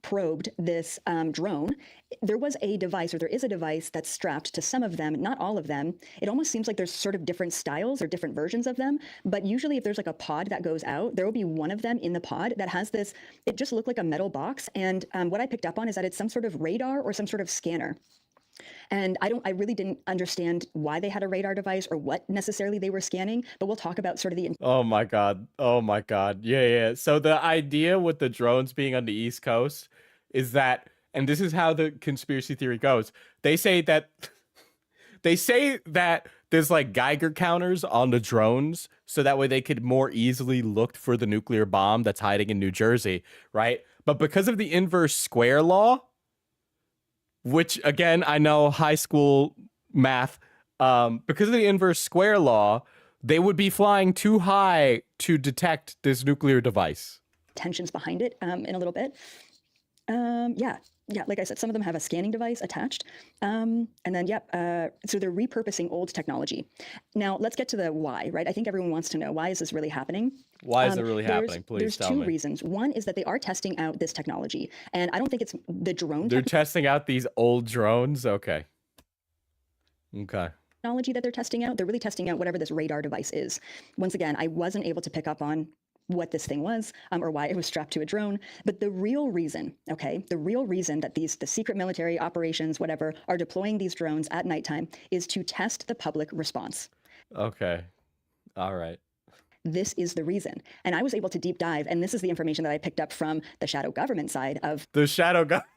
probed this drone, there was a device, or there is a device that's strapped to some of them, not all of them. It almost seems like there's sort of different styles or different versions of them. But usually if there's like a pod that goes out, there will be one of them in the pod that has this, it just looked like a metal box. And what I picked up on is that it's some sort of radar or some sort of scanner. And I really didn't understand why they had a radar device or what necessarily they were scanning, but we'll talk about sort of the... Oh my God. Oh my God. Yeah. So the idea with the drones being on the East Coast is that, and this is how the conspiracy theory goes, they say that there's like Geiger counters on the drones so that way they could more easily look for the nuclear bomb that's hiding in New Jersey, right? But because of the inverse square law, which again, I know high school math, because of the inverse square law, they would be flying too high to detect this nuclear device. Tensions behind it in a little bit. Yeah, like I said, some of them have a scanning device attached. And then, so they're repurposing old technology. Now, let's get to the why, right? I think everyone wants to know, why is this really happening? Why is it really happening? Please tell me. There's two reasons. One is that they are testing out this technology. And I don't think it's the drone They're testing out these old drones? Okay. Technology that they're testing out. They're really testing out whatever this radar device is. Once again, I wasn't able to pick up on what this thing was or why it was strapped to a drone. But the real reason, the real reason that the secret military operations, whatever, are deploying these drones at nighttime is to test the public response. Okay. All right. This is the reason. And I was able to deep dive, and this is the information that I picked up from the shadow government side of... The shadow government.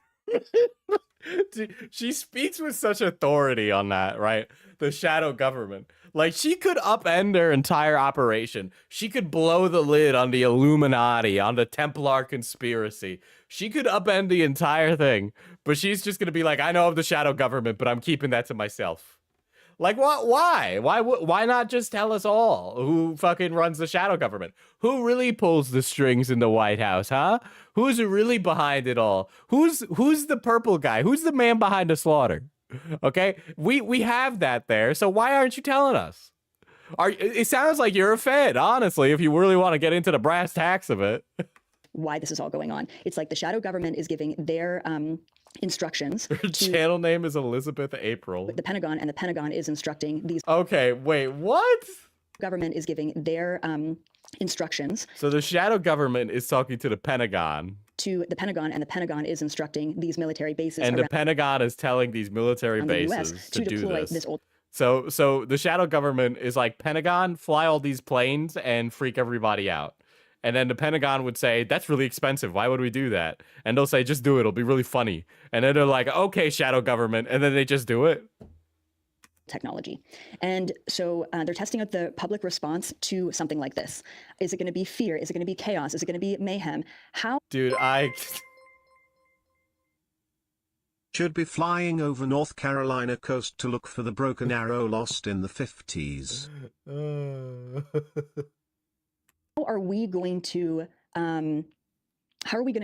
She speaks with such authority on that, right? The shadow government. Like, she could upend their entire operation. She could blow the lid on the Illuminati, on the Templar conspiracy. She could upend the entire thing. But she's just going to be like, I know of the shadow government, but I'm keeping that to myself. Like, what? Why? Why not just tell us all who fucking runs the shadow government? Who really pulls the strings in the White House, huh? Who's really behind it all? Who's the purple guy? Who's the man behind the slaughter? Okay, we have that there. So why aren't you telling us? It sounds like you're a Fed, honestly, if you really want to get into the brass tacks of it. Why this is all going on. It's like the shadow government is giving their instructions. Her channel name is Elizabeth April. The Pentagon, and the Pentagon is instructing these... Okay, wait, what? Government is giving their instructions. So the shadow government is talking to the Pentagon. To the Pentagon, and the Pentagon is instructing these military bases. And the Pentagon is telling these military bases to do this. So the shadow government is like, Pentagon, fly all these planes and freak everybody out. And then the Pentagon would say, that's really expensive. Why would we do that? And they'll say, just do it. It'll be really funny. And then they're like, okay, shadow government. And then they just do it. Technology. And so they're testing out the public response to something like this. Is it going to be fear? Is it going to be chaos? Is it going to be mayhem? How? Dude, Should be flying over North Carolina coast to look for the broken arrow lost in the 50s. How are we going to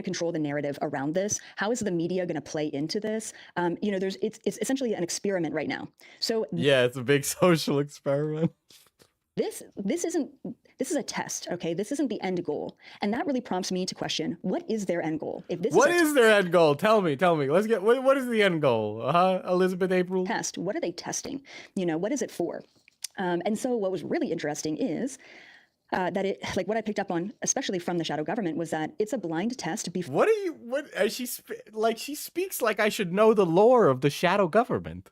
control the narrative around this? How is the media going to play into this? It's essentially an experiment right now. So yeah, it's a big social experiment. This is a test, okay? This isn't the end goal. And that really prompts me to question, what is their end goal? If this What is their end goal? Tell me. Let's get, what is the end goal? Elizabeth April? Test. What are they testing? What is it for? And so what was really interesting is that it, like what I picked up on, especially from the shadow government, was that it's a blind test before... She speaks like I should know the lore of the shadow government.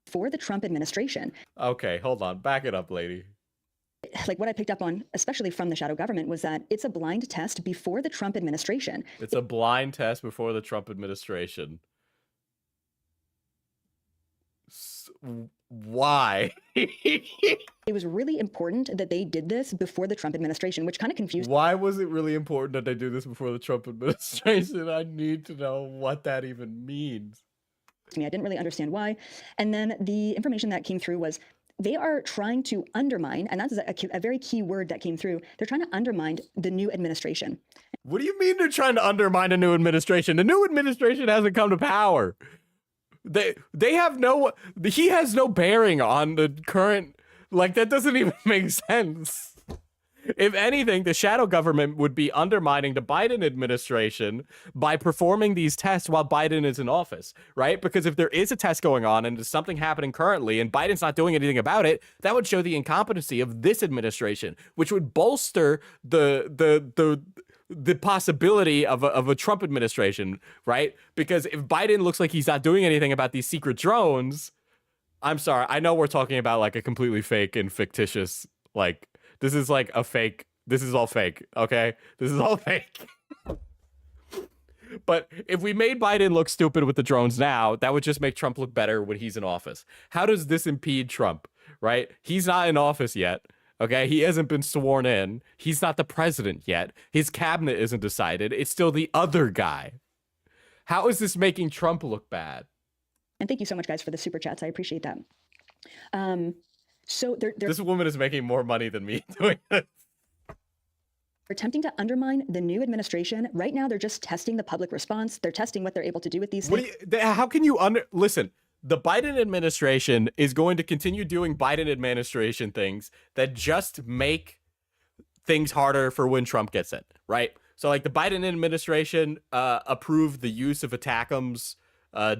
For the Trump administration. Okay, hold on. Back it up, lady. Like what I picked up on, especially from the shadow government, was that it's a blind test before the Trump administration. It's a blind test before the Trump administration. Why? It was really important that they did this before the Trump administration, which kind of confused Why was it really important that they do this before the Trump administration? I need to know what that even means. me. I didn't really understand why. And then the information that came through was they are trying to undermine, and that's a very key word that came through. They're trying to undermine the new administration. What do you mean they're trying to undermine a new administration? The new administration hasn't come to power. They have no, he has no bearing on the current, like, that doesn't even make sense. If anything, the shadow government would be undermining the Biden administration by performing these tests while Biden is in office, right? Because if there is a test going on and there's something happening currently and Biden's not doing anything about it, that would show the incompetency of this administration, which would bolster the possibility of a Trump administration, right? Because if Biden looks like he's not doing anything about these secret drones, I'm sorry, I know we're talking about like a completely fake and fictitious, like, this is like a fake, this is all fake, okay? This is all fake. But if we made Biden look stupid with the drones now, that would just make Trump look better when he's in office. How does this impede Trump, right? He's not in office yet. Okay, he hasn't been sworn in. He's not the president yet. His cabinet isn't decided. It's still the other guy. How is this making Trump look bad? And thank you so much, guys, for the super chats. I appreciate that. So they're This woman is making more money than me doing this. attempting to undermine the new administration. Right now, they're just testing the public response. They're testing what they're able to do with these things. How can you listen? The Biden administration is going to continue doing Biden administration things that just make things harder for when Trump gets in, right? So like the Biden administration approved the use of ATACMS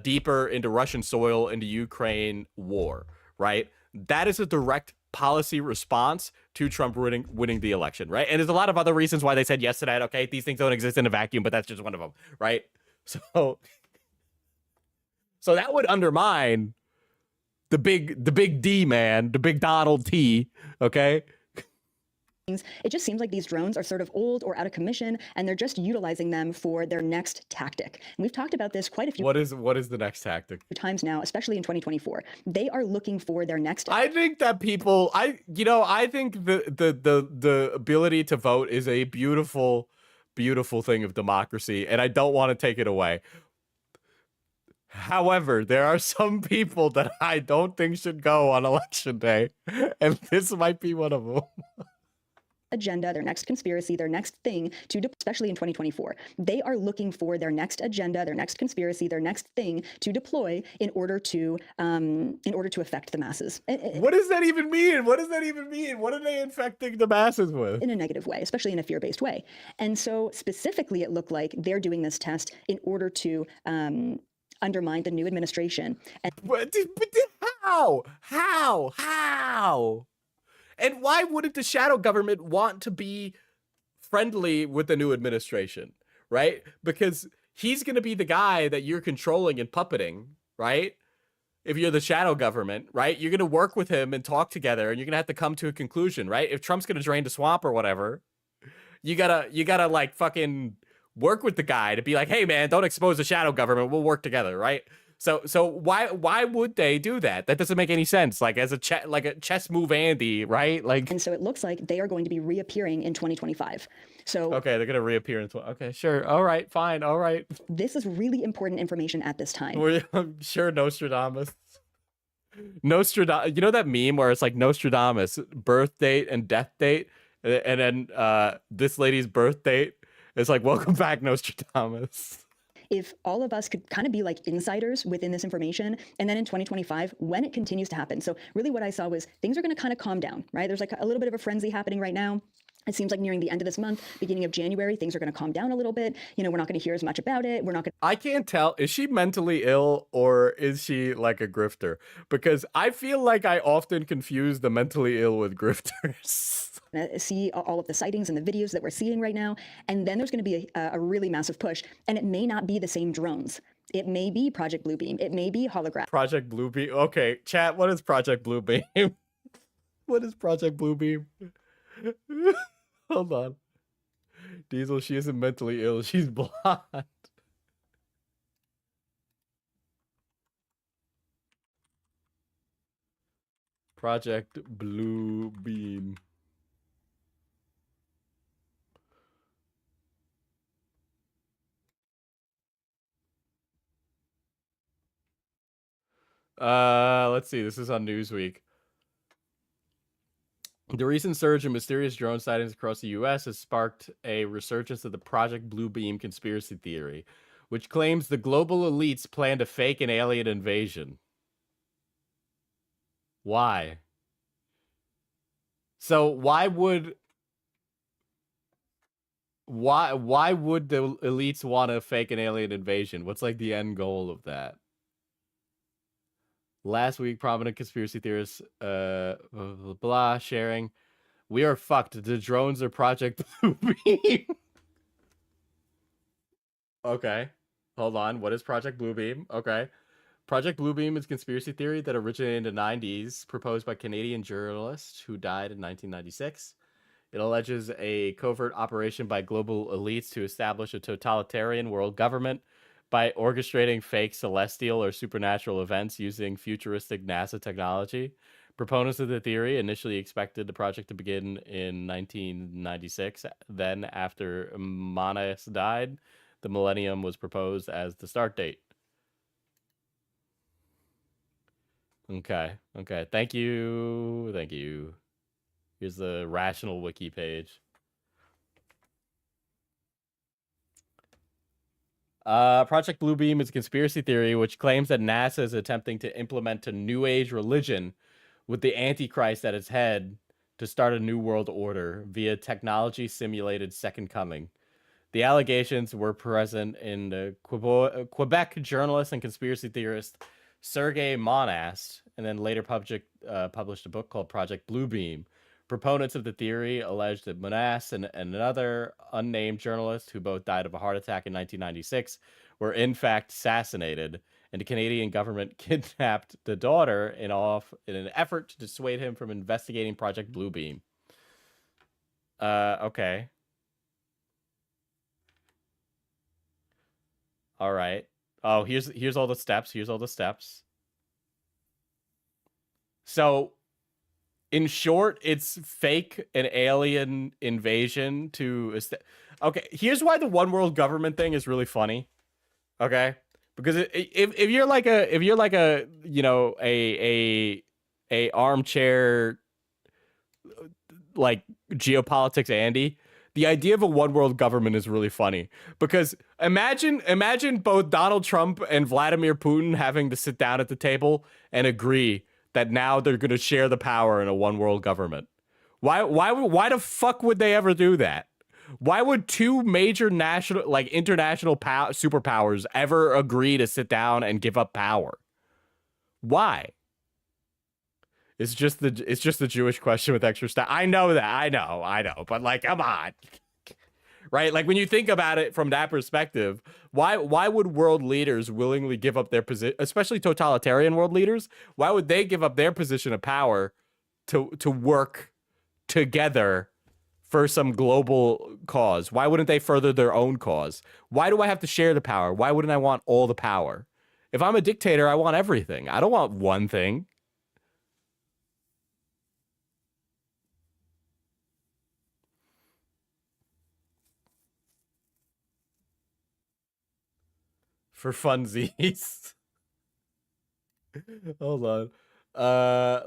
deeper into Russian soil in the Ukraine war, right? That is a direct policy response to Trump winning the election, right? And there's a lot of other reasons why they said yes to that. Okay, these things don't exist in a vacuum, but that's just one of them, right? So that would undermine the big D man, the big Donald T, okay? It just seems like these drones are sort of old or out of commission, and they're just utilizing them for their next tactic. And we've talked about this quite a few What is the next tactic? times now, especially in 2024. They are looking for their next. I think that people, I think the ability to vote is a beautiful, beautiful thing of democracy, and I don't want to take it away. However, there are some people that I don't think should go on election day, and this might be one of them. Agenda, their next conspiracy, their next thing to, especially in 2024, they are looking for their next agenda, their next conspiracy, their next thing to deploy in order to affect the masses. What does that even mean? What does that even mean? What are they infecting the masses with? In a negative way, especially in a fear-based way. And so specifically, it looked like they're doing this test in order to undermine the new administration. And But how? And why wouldn't the shadow government want to be friendly with the new administration, right? Because he's going to be the guy that you're controlling and puppeting, right? If you're the shadow government, right? You're going to work with him and talk together, and you're going to have to come to a conclusion, right? If Trump's going to drain the swamp or whatever, you gotta like fucking work with the guy to be like, hey man, don't expose the shadow government. We'll work together, right? So why would they do that? That doesn't make any sense. Like as a chess move, Andy, right? Like, and so it looks like they are going to be reappearing in 2025. So okay, they're gonna reappear in. Okay, sure. All right, fine. All right. This is really important information at this time. I'm sure Nostradamus. You know that meme where it's like Nostradamus birth date and death date, and then this lady's birth date. It's like, welcome back, Nostradamus. If all of us could kind of be like insiders within this information, and then in 2025, when it continues to happen. So really what I saw was things are going to kind of calm down, right? There's like a little bit of a frenzy happening right now. It seems like nearing the end of this month, beginning of January, things are going to calm down a little bit. You know, we're not going to hear as much about it. We're not going to. I can't tell. Is she mentally ill or is she like a grifter? Because I feel like I often confuse the mentally ill with grifters. See all of the sightings and the videos that we're seeing right now. And then there's going to be a really massive push. And it may not be the same drones. It may be Project Bluebeam. It may be holographic. Project Bluebeam. Okay, chat, what is Project Bluebeam? What is Project Bluebeam? Hold on. Diesel, she isn't mentally ill. She's blonde. Project Blue Beam. Let's see. This is on Newsweek. The recent surge in mysterious drone sightings across the U.S. has sparked a resurgence of the Project Blue Beam conspiracy theory, which claims the global elites plan to fake an alien invasion. Why? So why would the elites want to fake an alien invasion? What's like the end goal of that? Last week, prominent conspiracy theorists, blah, sharing, we are fucked. The drones are Project Blue Beam. Okay, hold on. What is Project Blue Beam? Okay. Project Blue Beam is a conspiracy theory that originated in the 90s, proposed by Canadian journalists who died in 1996. It alleges a covert operation by global elites to establish a totalitarian world government by orchestrating fake celestial or supernatural events using futuristic NASA technology. Proponents of the theory initially expected the project to begin in 1996. Then, after Manas died, the millennium was proposed as the start date. Okay. Thank you. Here's the Rational Wiki page. Project Blue Beam is a conspiracy theory which claims that NASA is attempting to implement a New Age religion with the Antichrist at its head to start a new world order via technology-simulated Second Coming. The allegations were present in the Quebec journalist and conspiracy theorist Sergei Monast, and then later published a book called Project Blue Beam. Proponents of the theory alleged that Monast and another unnamed journalist, who both died of a heart attack in 1996, were in fact assassinated, and the Canadian government kidnapped the daughter in an effort to dissuade him from investigating Project Blue Beam. Okay. All right. Oh, here's all the steps. So, in short, it's fake an alien invasion to... Okay, here's why the one world government thing is really funny. Okay? Because if you're like a you know, a armchair like geopolitics Andy, the idea of a one world government is really funny. Because imagine both Donald Trump and Vladimir Putin having to sit down at the table and agree that now they're going to share the power in a one world government. Why the fuck would they ever do that? Why would two major international superpowers ever agree to sit down and give up power? Why? It's just the Jewish question with extra stuff. I know that. I know. But like, come on. Right? Like when you think about it from that perspective, why would world leaders willingly give up their position, especially totalitarian world leaders? Why would they give up their position of power to work together for some global cause? Why wouldn't they further their own cause? Why do I have to share the power? Why wouldn't I want all the power? If I'm a dictator, I want everything. I don't want one thing. For funsies. Hold on.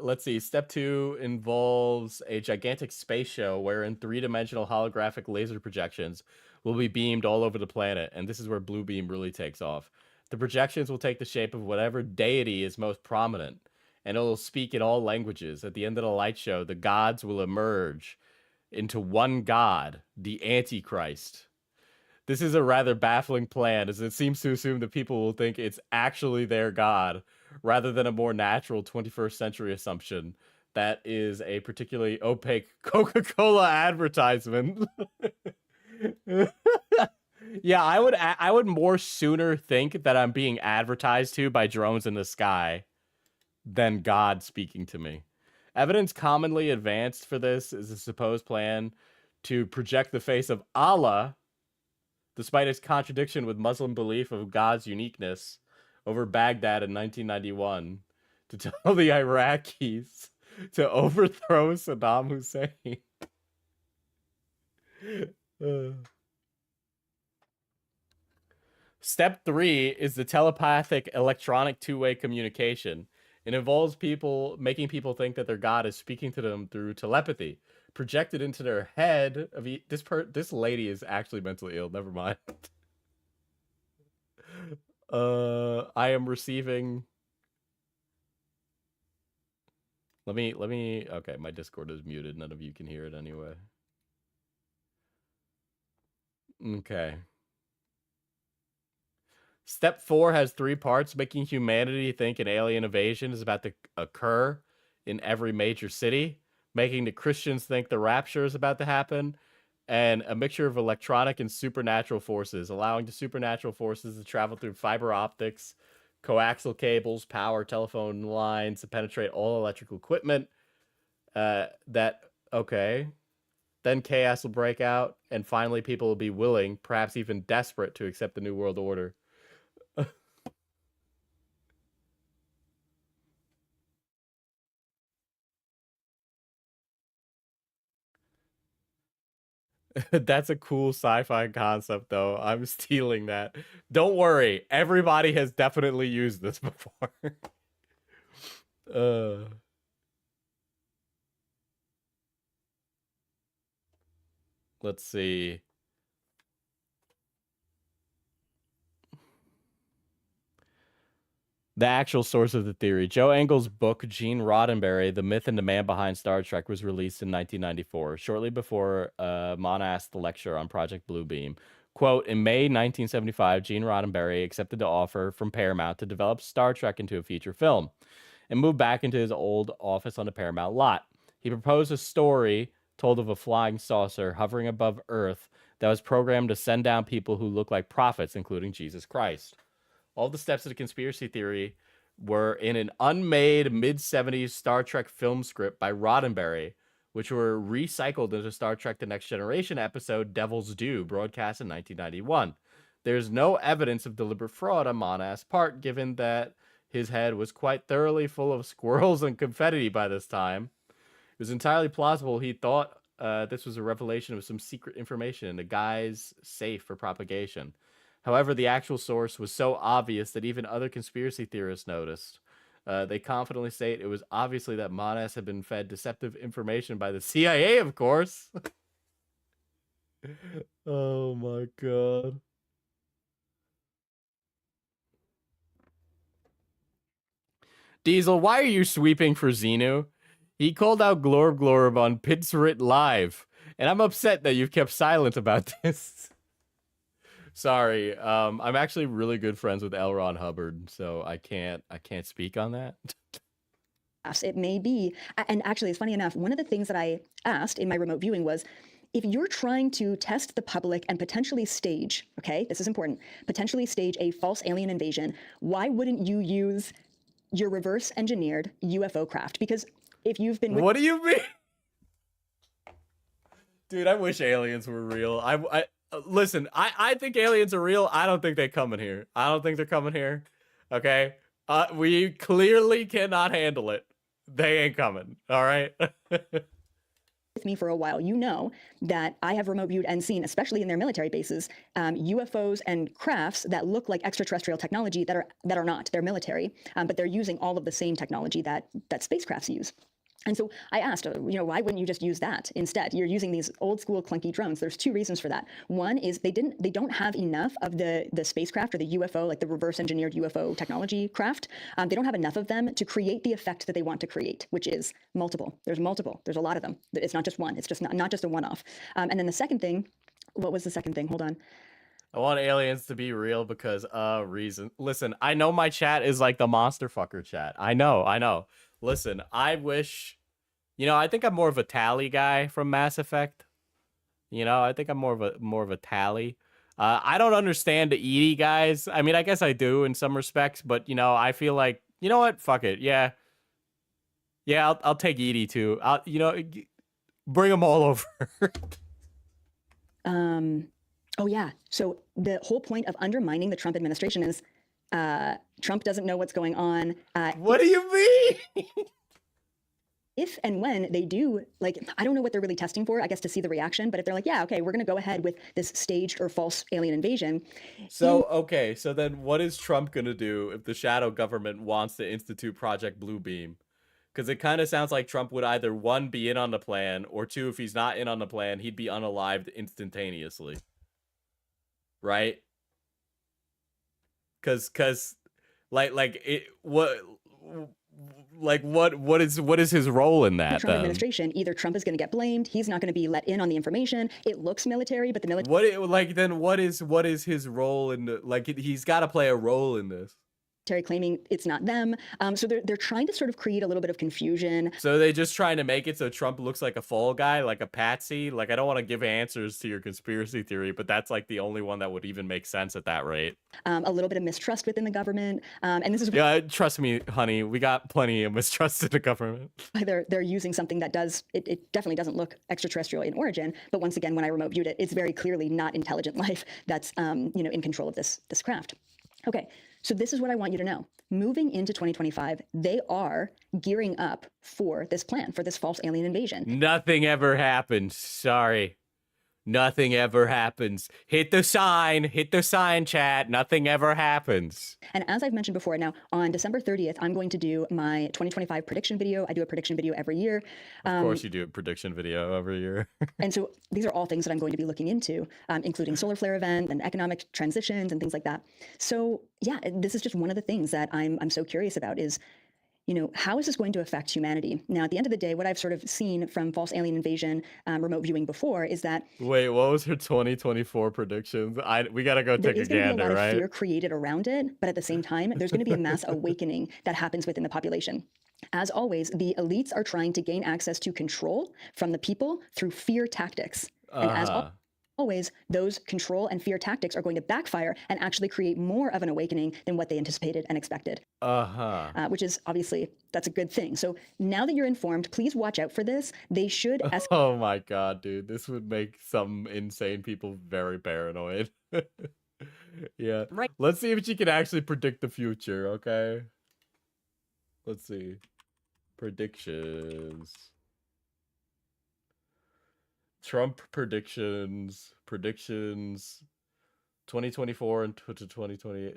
Let's see. Step 2 involves a gigantic space show wherein three-dimensional holographic laser projections will be beamed all over the planet, and this is where Blue Beam really takes off. The projections will take the shape of whatever deity is most prominent, and it will speak in all languages. At the end of the light show, the gods will emerge into one god, the Antichrist. This is a rather baffling plan, as it seems to assume that people will think it's actually their god, rather than a more natural 21st century assumption that is a particularly opaque Coca-Cola advertisement. Yeah, I would more sooner think that I'm being advertised to by drones in the sky than God speaking to me. Evidence commonly advanced for this is a supposed plan to project the face of Allah, despite its contradiction with Muslim belief of God's uniqueness, over Baghdad in 1991 to tell the Iraqis to overthrow Saddam Hussein. Step 3 is the telepathic electronic two-way communication. It involves making people think that their god is speaking to them through telepathy, projected into their head. This lady is actually mentally ill. Never mind. I am receiving. Let me. Okay, my Discord is muted. None of you can hear it anyway. Okay. Step 4 has 3 parts, making humanity think an alien invasion is about to occur in every major city, making the Christians think the rapture is about to happen, and a mixture of electronic and supernatural forces, allowing the supernatural forces to travel through fiber optics, coaxial cables, power telephone lines to penetrate all electrical equipment. Okay. Then chaos will break out, and finally people will be willing, perhaps even desperate, to accept the New World Order. That's a cool sci-fi concept, though. I'm stealing that. Don't worry. Everybody has definitely used this before. Let's see. The actual source of the theory. Joe Engle's book, Gene Roddenberry, The Myth and the Man Behind Star Trek, was released in 1994, shortly before Monast's lecture on Project Bluebeam. Quote, in May 1975, Gene Roddenberry accepted the offer from Paramount to develop Star Trek into a feature film and moved back into his old office on the Paramount lot. He proposed a story told of a flying saucer hovering above Earth that was programmed to send down people who look like prophets, including Jesus Christ. All the steps of the conspiracy theory were in an unmade mid-70s Star Trek film script by Roddenberry, which were recycled into Star Trek The Next Generation episode Devil's Due, broadcast in 1991. There's no evidence of deliberate fraud on Monast's part, given that his head was quite thoroughly full of squirrels and confetti by this time. It was entirely plausible he thought this was a revelation of some secret information in the guy's safe for propagation. However, the actual source was so obvious that even other conspiracy theorists noticed. They confidently state it was obviously that Monast had been fed deceptive information by the CIA, of course. Oh my god. Diesel, why are you sweeping for Xenu? He called out Glorb Glorb on Pitsrit Live, and I'm upset that you've kept silent about this. Sorry, I'm actually really good friends with L. Ron Hubbard, so I can't speak on that. It may be, and actually, it's funny enough, one of the things that I asked in my remote viewing was, if you're trying to test the public and potentially stage, okay, this is important, potentially stage a false alien invasion, why wouldn't you use your reverse engineered UFO craft? Because if you've been... What do you mean? Dude, I wish aliens were real. Listen, I think aliens are real. I don't think they're coming here. I don't think they're coming here. Okay? We clearly cannot handle it. They ain't coming. All right? With me for a while, you know that I have remote viewed and seen, especially in their military bases, UFOs and crafts that look like extraterrestrial technology that are not. They're military, but they're using all of the same technology that spacecrafts use. And so I asked, why wouldn't you just use that instead? You're using these old school clunky drones. There's 2 reasons for that. One is they don't have enough of the spacecraft or the UFO, like the reverse engineered UFO technology craft. They don't have enough of them to create the effect that they want to create, which is multiple. There's multiple. There's a lot of them. It's not just one. It's just not just a one-off. And then the second thing, what was the second thing? Hold on. I want aliens to be real because reason. Listen, I know my chat is like the monster fucker chat. I know. Listen, I wish, I think I'm more of a Tally guy from Mass Effect. I think I'm more of a Tally. I don't understand the Edie guys. I mean, I guess I do in some respects, but I feel like, you know what? Fuck it. Yeah, I'll take Edie too. Bring them all over. Oh yeah. So the whole point of undermining the Trump administration is Trump doesn't know what's going on. What do you mean? if and when they do, like, I don't know what they're really testing for, I guess, to see the reaction, but if they're like, yeah, okay, we're going to go ahead with this staged or false alien invasion. So, okay, so then what is Trump going to do if the shadow government wants to institute Project Bluebeam? Because it kind of sounds like Trump would either, one, be in on the plan, or two, if he's not in on the plan, he'd be unalived instantaneously. Right? Because like it, what is his role in that? The Trump administration, either Trump is going to get blamed, he's not going to be let in on the information. It looks military, but the military. What is his role in the, like, he's got to play a role in this? Claiming it's not them. So they're trying to sort of create a little bit of confusion. So they just trying to make it so Trump looks like a fall guy, like a patsy. Like, I don't want to give answers to your conspiracy theory, but that's like the only one that would even make sense at that rate. A little bit of mistrust within the government. And this is yeah, trust me, honey, we got plenty of mistrust in the government. why they're using something that does, it definitely doesn't look extraterrestrial in origin. But once again, when I remote viewed it, it's very clearly not intelligent life that's in control of this craft. Okay, so this is what I want you to know. Moving into 2025, they are gearing up for this plan, for this false alien invasion. Nothing ever happens. Sorry. Nothing ever happens. Hit the sign, chat. Nothing ever happens. And as I've mentioned before, now on December 30th, I'm going to do my 2025 prediction video. I do a prediction video every year. Of course you do a prediction video every year. And so these are all things that I'm going to be looking into, including solar flare event and economic transitions and things like that. So yeah, this is just one of the things that I'm so curious about is, how is this going to affect humanity? Now, at the end of the day, what I've sort of seen from false alien invasion remote viewing before is that... Wait, what was her 2024 predictions? We got to go take a gander, right? There's going to be a lot of fear created around it, but at the same time, there's going to be a mass awakening that happens within the population. As always, the elites are trying to gain access to control from the people through fear tactics. And as always, those control and fear tactics are going to backfire and actually create more of an awakening than what they anticipated and expected. Which is obviously, that's a good thing. So now that you're informed, please watch out for this. They should... Oh my God, dude. This would make some insane people very paranoid. Yeah. Right. Let's see if she can actually predict the future, okay? Let's see. Predictions. Trump predictions 2024 and to 2028.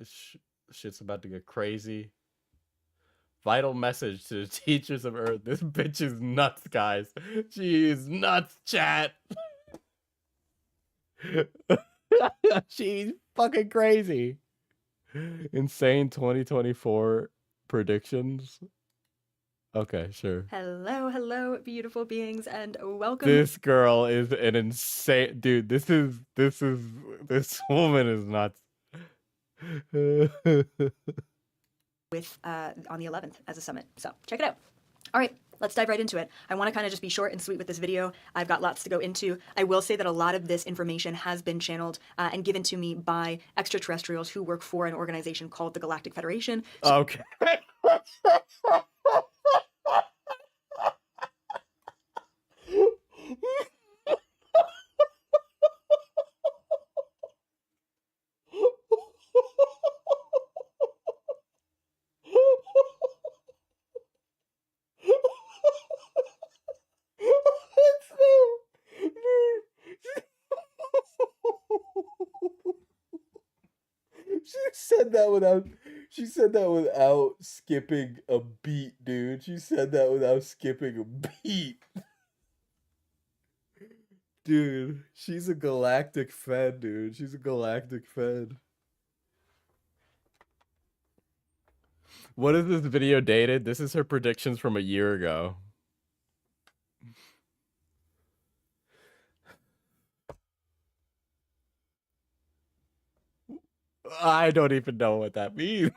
Shit's about to get crazy. Vital message to the teachers of Earth. This bitch is nuts, guys. She is nuts, chat. She's fucking crazy. Insane 2024 predictions. Okay, sure. Hello, beautiful beings, and welcome. This girl is an insane dude. This woman is nuts. With on the 11th as a summit. So check it out. All right, let's dive right into it. I want to kind of just be short and sweet with this video. I've got lots to go into. I will say that a lot of this information has been channeled and given to me by extraterrestrials who work for an organization called the Galactic Federation. Okay. She said that without skipping a beat, dude. She said that without skipping a beat. Dude, she's a galactic fed, dude. She's a galactic fed. What is this video dated? This is her predictions from a year ago. I don't even know what that means.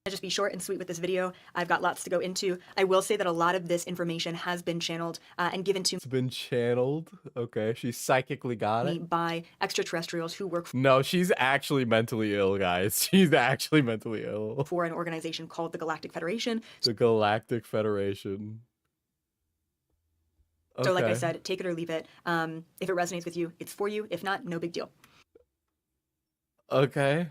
Just be short and sweet with this video. I've got lots to go into. I will say that a lot of this information has been channeled and given to... It's been channeled? Okay, she psychically got it? ...by extraterrestrials who work... No, she's actually mentally ill, guys. She's actually mentally ill. ...for an organization called the Galactic Federation. The Galactic Federation. Okay. So like I said, take it or leave it. If it resonates with you, it's for you. If not, no big deal. Okay.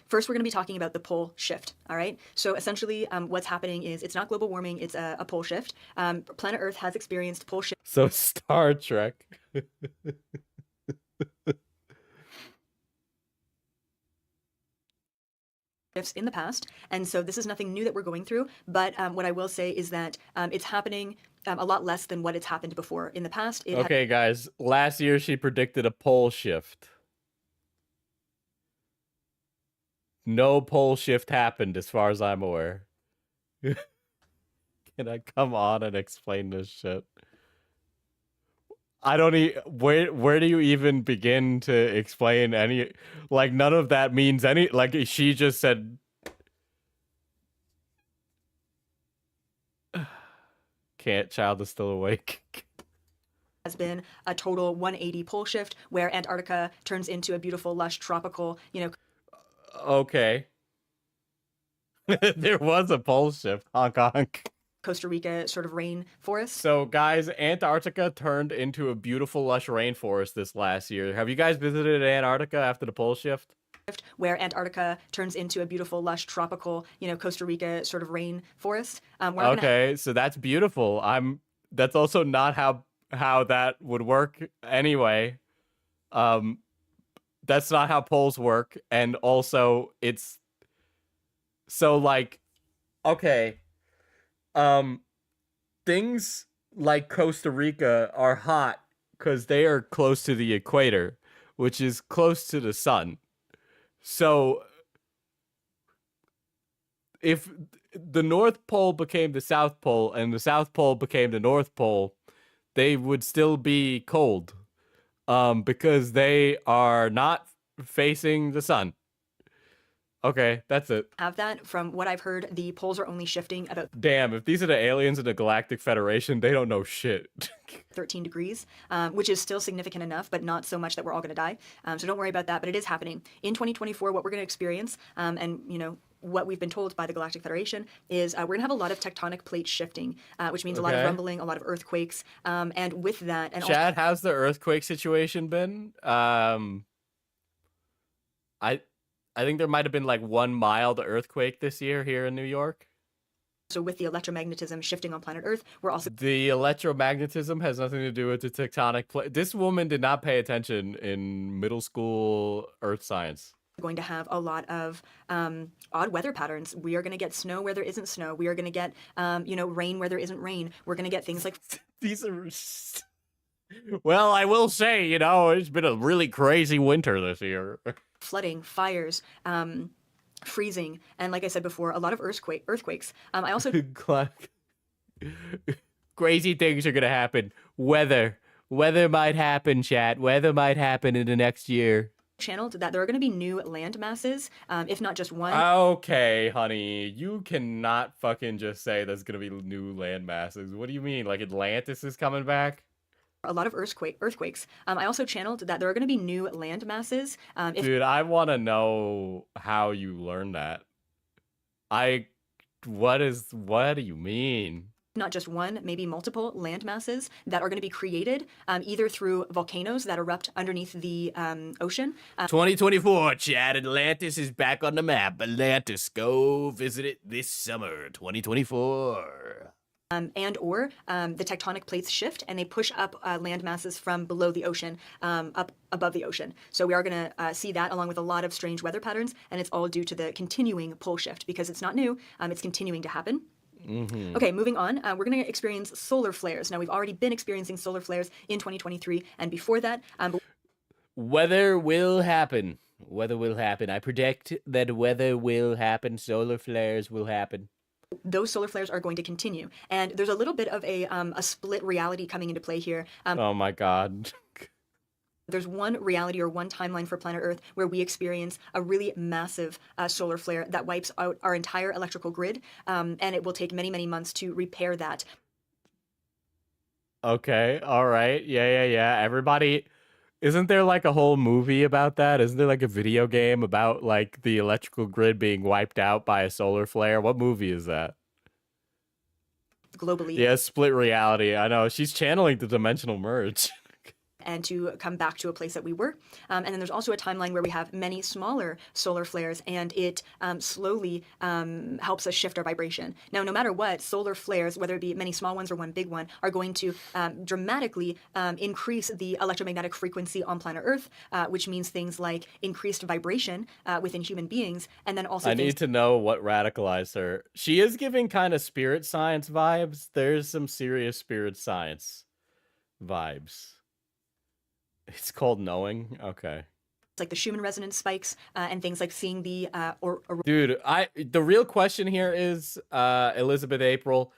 First, we're going to be talking about the pole shift. All right. So essentially, what's happening is it's not global warming; it's a pole shift. Planet Earth has experienced pole So Star Trek. shifts in the past, and so this is nothing new that we're going through. But what I will say is that it's happening a lot less than what it's happened before in the past. Okay, guys. Last year she predicted a pole shift. No pole shift happened, as far as I'm aware. Can I come on and explain this shit? I don't where do you even begin to explain any, like, none of that means any, like, she just said can't, child is still awake. Has been a total 180 pole shift where Antarctica turns into a beautiful, lush, tropical, Okay. There was a pole shift. Honk honk. Costa Rica sort of rainforest. So, guys, Antarctica turned into a beautiful, lush rainforest this last year. Have you guys visited Antarctica after the pole shift? Where Antarctica turns into a beautiful, lush, tropical, Costa Rica sort of rainforest. Okay, so that's beautiful. That's also not how that would work anyway. That's not how poles work, and also it's so, like, okay. Things like Costa Rica are hot because they are close to the equator, which is close to the sun. So if the North Pole became the South Pole and the South Pole became the North Pole, they would still be cold, because they are not facing the sun. Okay, that's it. Have that. From what I've heard, the poles are only shifting about Damn, if these are the aliens in the Galactic Federation, they don't know shit. 13 degrees, which is still significant enough, but not so much that we're all going to die. So don't worry about that, but it is happening. In 2024, what we're going to experience, and what we've been told by the Galactic Federation is we're going to have a lot of tectonic plate shifting, which means a lot of rumbling, a lot of earthquakes, and with that... and Chad, how's the earthquake situation been? I think there might have been like one mild earthquake this year here in New York. So with the electromagnetism shifting on planet Earth, we're also... The electromagnetism has nothing to do with the tectonic plate. This woman did not pay attention in middle school earth science. Going to have a lot of odd weather patterns. We are going to get snow where there isn't snow. We are going to get, rain where there isn't rain. We're going to get things like... These are... Well, I will say, it's been a really crazy winter this year. Flooding, fires, freezing, and like I said before, a lot of earthquakes. I also... Crazy things are going to happen. Weather might happen, chat. Weather might happen in the next year. Channeled that there are going to be new land masses, if not just one. Okay, honey, you cannot fucking just say there's going to be new land masses. What do you mean? Like Atlantis is coming back? A lot of earthquakes. I also channeled that there are going to be new land masses. Dude, I want to know how you learned that. What do you mean? Not just one, maybe multiple land masses that are going to be created either through volcanoes that erupt underneath the ocean. 2024, Chad. Atlantis is back on the map. Atlantis, go visit it this summer, 2024. And or the tectonic plates shift and they push up land masses from below the ocean up above the ocean. So we are going to see that along with a lot of strange weather patterns, and it's all due to the continuing pole shift because it's not new. It's continuing to happen. Mm-hmm. Okay, moving on. We're going to experience solar flares. Now, we've already been experiencing solar flares in 2023 and before that. Weather will happen. Weather will happen. I predict that weather will happen. Solar flares will happen. Those solar flares are going to continue. And there's a little bit of a split reality coming into play here. Oh my God. There's one reality or one timeline for planet Earth where we experience a really massive solar flare that wipes out our entire electrical grid. And it will take many, many months to repair that. Okay. All right. Yeah. Everybody... Isn't there like a whole movie about that? Isn't there like a video game about like the electrical grid being wiped out by a solar flare? What movie is that? Globally. Yeah, split reality. I know. She's channeling the dimensional merge. and to come back to a place that we were. And then there's also a timeline where we have many smaller solar flares, and it slowly helps us shift our vibration. Now, no matter what, solar flares, whether it be many small ones or one big one, are going to dramatically increase the electromagnetic frequency on planet Earth, which means things like increased vibration within human beings, and then also I need to know what radicalized her. She is giving kind of spirit science vibes. There's some serious spirit science vibes. It's called knowing. Okay. like the Schumann resonance spikes and things like seeing the Dude, the real question here is, Elizabeth April,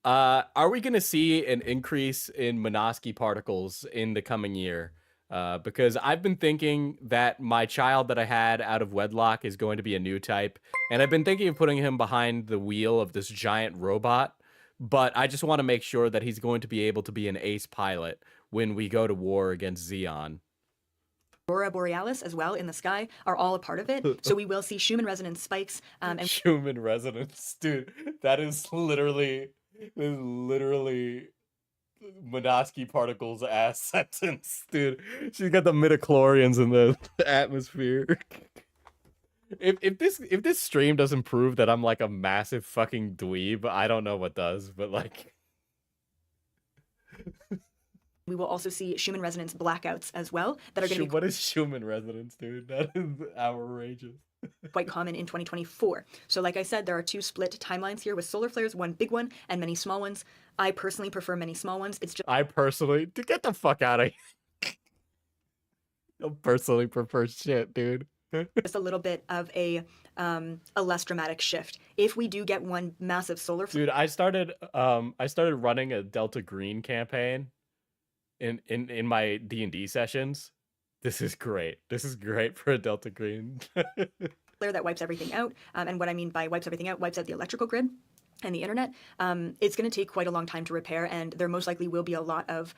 are we going to see an increase in Minovsky particles in the coming year? Because I've been thinking that my child that I had out of wedlock is going to be a new type, and I've been thinking of putting him behind the wheel of this giant robot, but I just want to make sure that he's going to be able to be an ace pilot when we go to war against Xeon. Aurora Borealis as well in the sky are all a part of it. So we will see Schumann resonance spikes. And Schumann resonance, dude, that is literally Minovsky particles ass sentence, dude. She's got the midichlorians in the atmosphere. If this stream doesn't prove that I'm like a massive fucking dweeb, I don't know what does, but like we will also see Schumann resonance blackouts as well that are going to be what is Schumann resonance, dude? That is outrageous. Quite common in 2024. So like I said, there are two split timelines here with solar flares, one big one and many small ones. I personally prefer many small ones. It's just I personally to get the fuck out of here. I personally prefer shit, dude. just a little bit of a less dramatic shift. If we do get one massive solar flare, Dude, I started running a Delta Green campaign in my D&D sessions. This is great. This is great for a Delta Green. flare that wipes everything out. And what I mean by wipes everything out, wipes out the electrical grid and the internet. It's going to take quite a long time to repair, and there most likely will be a lot of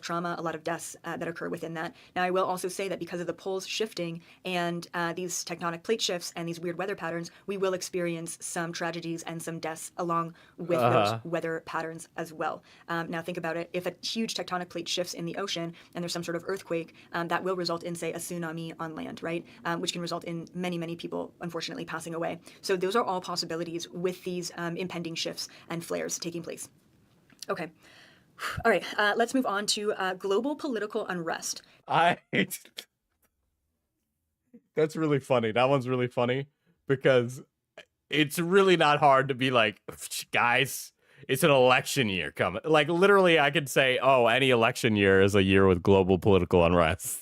trauma, a lot of deaths that occur within that. Now, I will also say that because of the poles shifting and these tectonic plate shifts and these weird weather patterns, we will experience some tragedies and some deaths along with those weather patterns as well. Now, think about it. If a huge tectonic plate shifts in the ocean and there's some sort of earthquake, that will result in, say, a tsunami on land, right? Which can result in many, many people, unfortunately, passing away. So those are all possibilities with these impending shifts and flares taking place. Okay. All right, let's move on to global political unrest. That's really funny. That one's really funny because it's really not hard to be like, guys, it's an election year coming. Like, literally, I could say, oh, any election year is a year with global political unrest.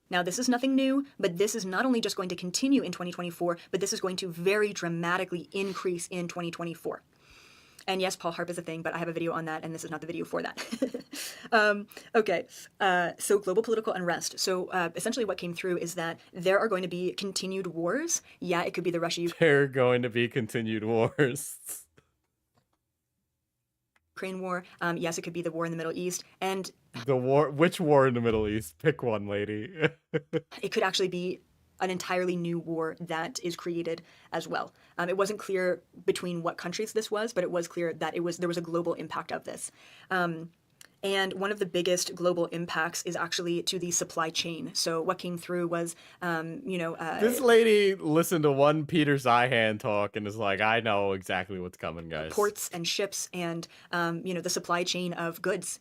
Now, this is nothing new, but this is not only just going to continue in 2024, but this is going to very dramatically increase in 2024. And yes, Paul Harp is a thing, but I have a video on that, and this is not the video for that. Okay, so global political unrest. So essentially what came through is that there are going to be continued wars. Yeah, it could be the Russia-Ukraine There are going to be continued wars. war. Yes, it could be the war in the Middle East. And The war? Which war in the Middle East? Pick one, lady. it could actually be an entirely new war that is created as well. It wasn't clear between what countries this was, but it was clear that there was a global impact of this. And one of the biggest global impacts is actually to the supply chain. So what came through was, This lady listened to one Peter Zeihan talk and is like, I know exactly what's coming, guys. ports and ships and, the supply chain of goods,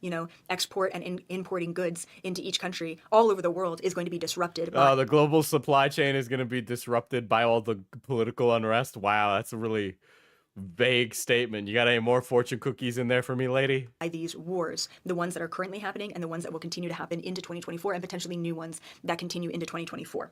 export and importing goods into each country all over the world is going to be disrupted. The global supply chain is going to be disrupted by all the political unrest. Wow, that's a really vague statement. You got any more fortune cookies in there for me, lady? By these wars, the ones that are currently happening and the ones that will continue to happen into 2024 and potentially new ones that continue into 2024.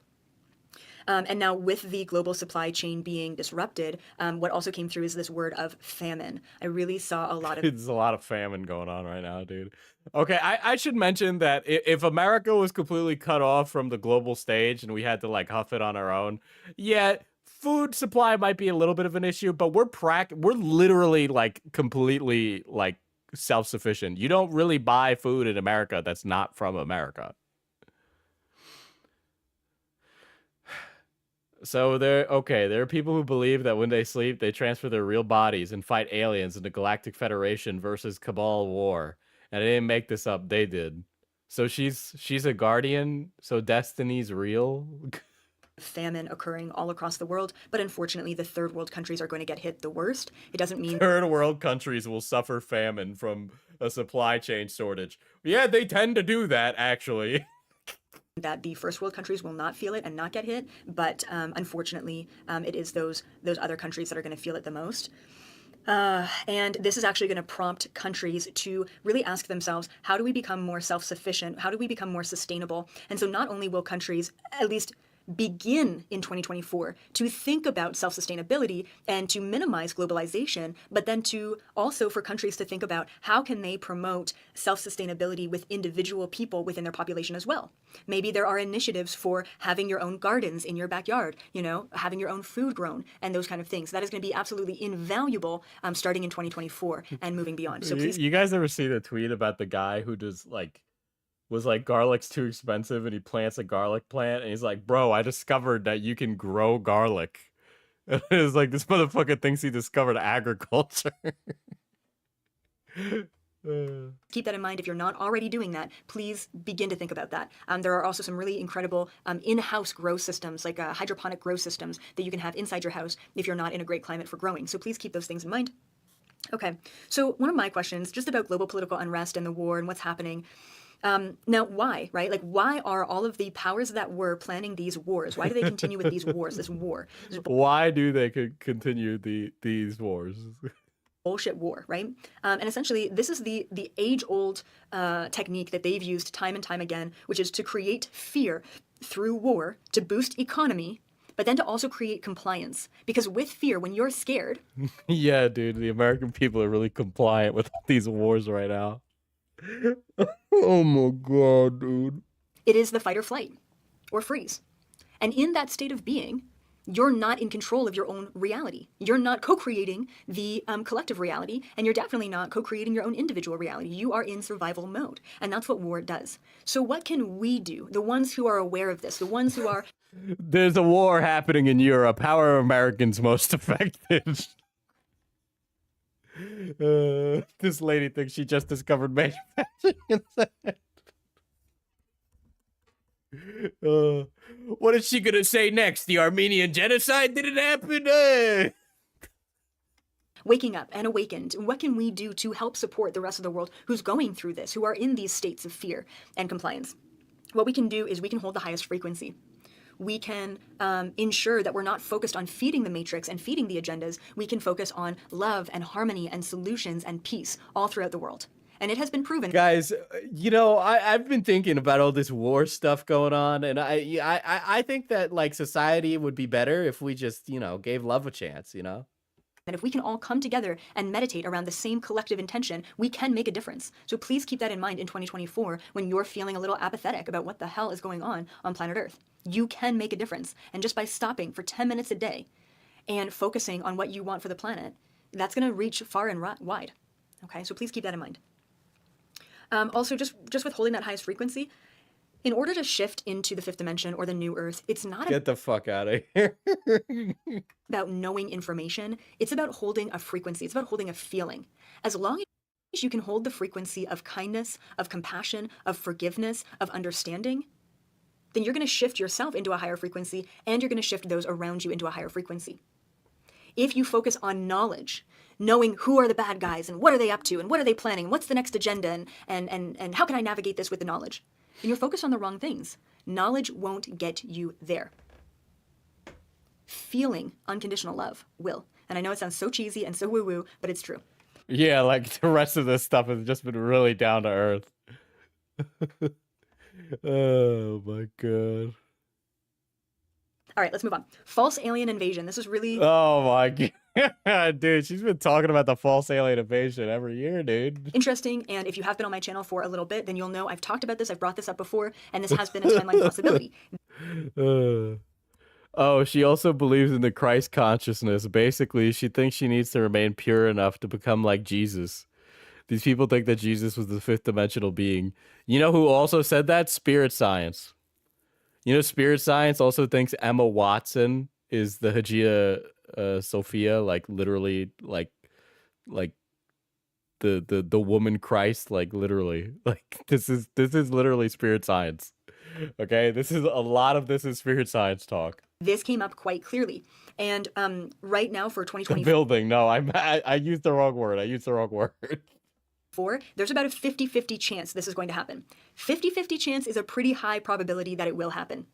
And now with the global supply chain being disrupted, what also came through is this word of famine. I really saw a lot of... There's a lot of famine going on right now, dude. Okay, I should mention that if America was completely cut off from the global stage and we had to like huff it on our own, yeah, food supply might be a little bit of an issue, but we're literally like completely like self-sufficient. You don't really buy food in America that's not from America. So there are people who believe that when they sleep, they transfer their real bodies and fight aliens in the Galactic Federation versus Cabal War. And I didn't make this up, they did. So she's a guardian. So destiny's real. famine occurring all across the world, but unfortunately the third world countries are going to get hit the worst. It doesn't mean Third world countries will suffer famine from a supply chain shortage. Yeah, they tend to do that, actually. that the first world countries will not feel it and not get hit, but unfortunately it is those other countries that are going to feel it the most. And this is actually going to prompt countries to really ask themselves, how do we become more self-sufficient? How do we become more sustainable? And so not only will countries at least begin in 2024 to think about self-sustainability and to minimize globalization, but then to also for countries to think about how can they promote self-sustainability with individual people within their population as well. Maybe there are initiatives for having your own gardens in your backyard, you know, having your own food grown and those kind of things. That is going to be absolutely invaluable starting in 2024 and moving beyond. So please. You guys ever see the tweet about the guy who does was like garlic's too expensive and he plants a garlic plant and he's like, bro, I discovered that you can grow garlic. And it's like, this motherfucker thinks he discovered agriculture. Keep that in mind. If you're not already doing that, please begin to think about that. There are also some really incredible in-house grow systems, like hydroponic grow systems that you can have inside your house if you're not in a great climate for growing. So please keep those things in mind. Okay, so one of my questions, just about global political unrest and the war and what's happening. Now, why, right? Like, why are all of the powers that were planning these wars? Why do they continue with these wars, this war? Why do they continue these wars? Bullshit war, right? And essentially, this is the age-old technique that they've used time and time again, which is to create fear through war to boost economy, but then to also create compliance. Because with fear, when you're scared... Yeah, dude, the American people are really compliant with these wars right now. Oh my god, dude. It is the fight or flight, or freeze. And in that state of being, you're not in control of your own reality. You're not co-creating the collective reality, and you're definitely not co-creating your own individual reality. You are in survival mode, and that's what war does. So what can we do? The ones who are aware of this, the ones who are... There's a war happening in Europe. How are Americans most affected? This lady thinks she just discovered manufacturing inside. What is she gonna say next? The Armenian genocide didn't happen? Waking up and awakened. What can we do to help support the rest of the world who's going through this, who are in these states of fear and compliance? What we can do is we can hold the highest frequency. We can ensure that we're not focused on feeding the matrix and feeding the agendas. We can focus on love and harmony and solutions and peace all throughout the world. And it has been proven. Guys, you know, I've been thinking about all this war stuff going on, and I think that, like, society would be better if we just, you know, gave love a chance, you know? And if we can all come together and meditate around the same collective intention, we can make a difference. So please keep that in mind in 2024 when you're feeling a little apathetic about what the hell is going on planet Earth. You can make a difference. And just by stopping for 10 minutes a day and focusing on what you want for the planet, that's going to reach far and wide. Okay, so please keep that in mind. Also, just with holding that highest frequency, in order to shift into the fifth dimension or the new Earth, it's not Get the fuck out of here. about knowing information. It's about holding a frequency. It's about holding a feeling. As long as you can hold the frequency of kindness, of compassion, of forgiveness, of understanding, then you're going to shift yourself into a higher frequency, and you're going to shift those around you into a higher frequency. If you focus on knowledge, knowing who are the bad guys and what are they up to and what are they planning, what's the next agenda, and how can I navigate this with the knowledge, then you're focused on the wrong things. Knowledge won't get you there. Feeling unconditional love will. And I know it sounds so cheesy and so woo-woo, but it's true. Yeah, like, the rest of this stuff has just been really down to earth. Oh my god. All right, let's move on. False alien invasion. This is really... Oh my god. Dude, she's been talking about the false alien invasion every year, dude. interesting, and if you have been on my channel for a little bit, then you'll know I've talked about this, I've brought this up before, and this has been a timeline possibility. Oh, she also believes in the Christ consciousness. Basically, she thinks she needs to remain pure enough to become like Jesus. These people think that Jesus was the fifth dimensional being. You know who also said that? Spirit science. You know, spirit science also thinks Emma Watson is the Hagia Sophia, like, literally, like the woman Christ, like literally. Like this is literally spirit science. Okay? This is a lot of this is spirit science talk. This came up quite clearly. And right now for The 2024, building. No, I used the wrong word. I used the wrong word. there's about a 50-50 chance this is going to happen. 50-50 chance is a pretty high probability that it will happen.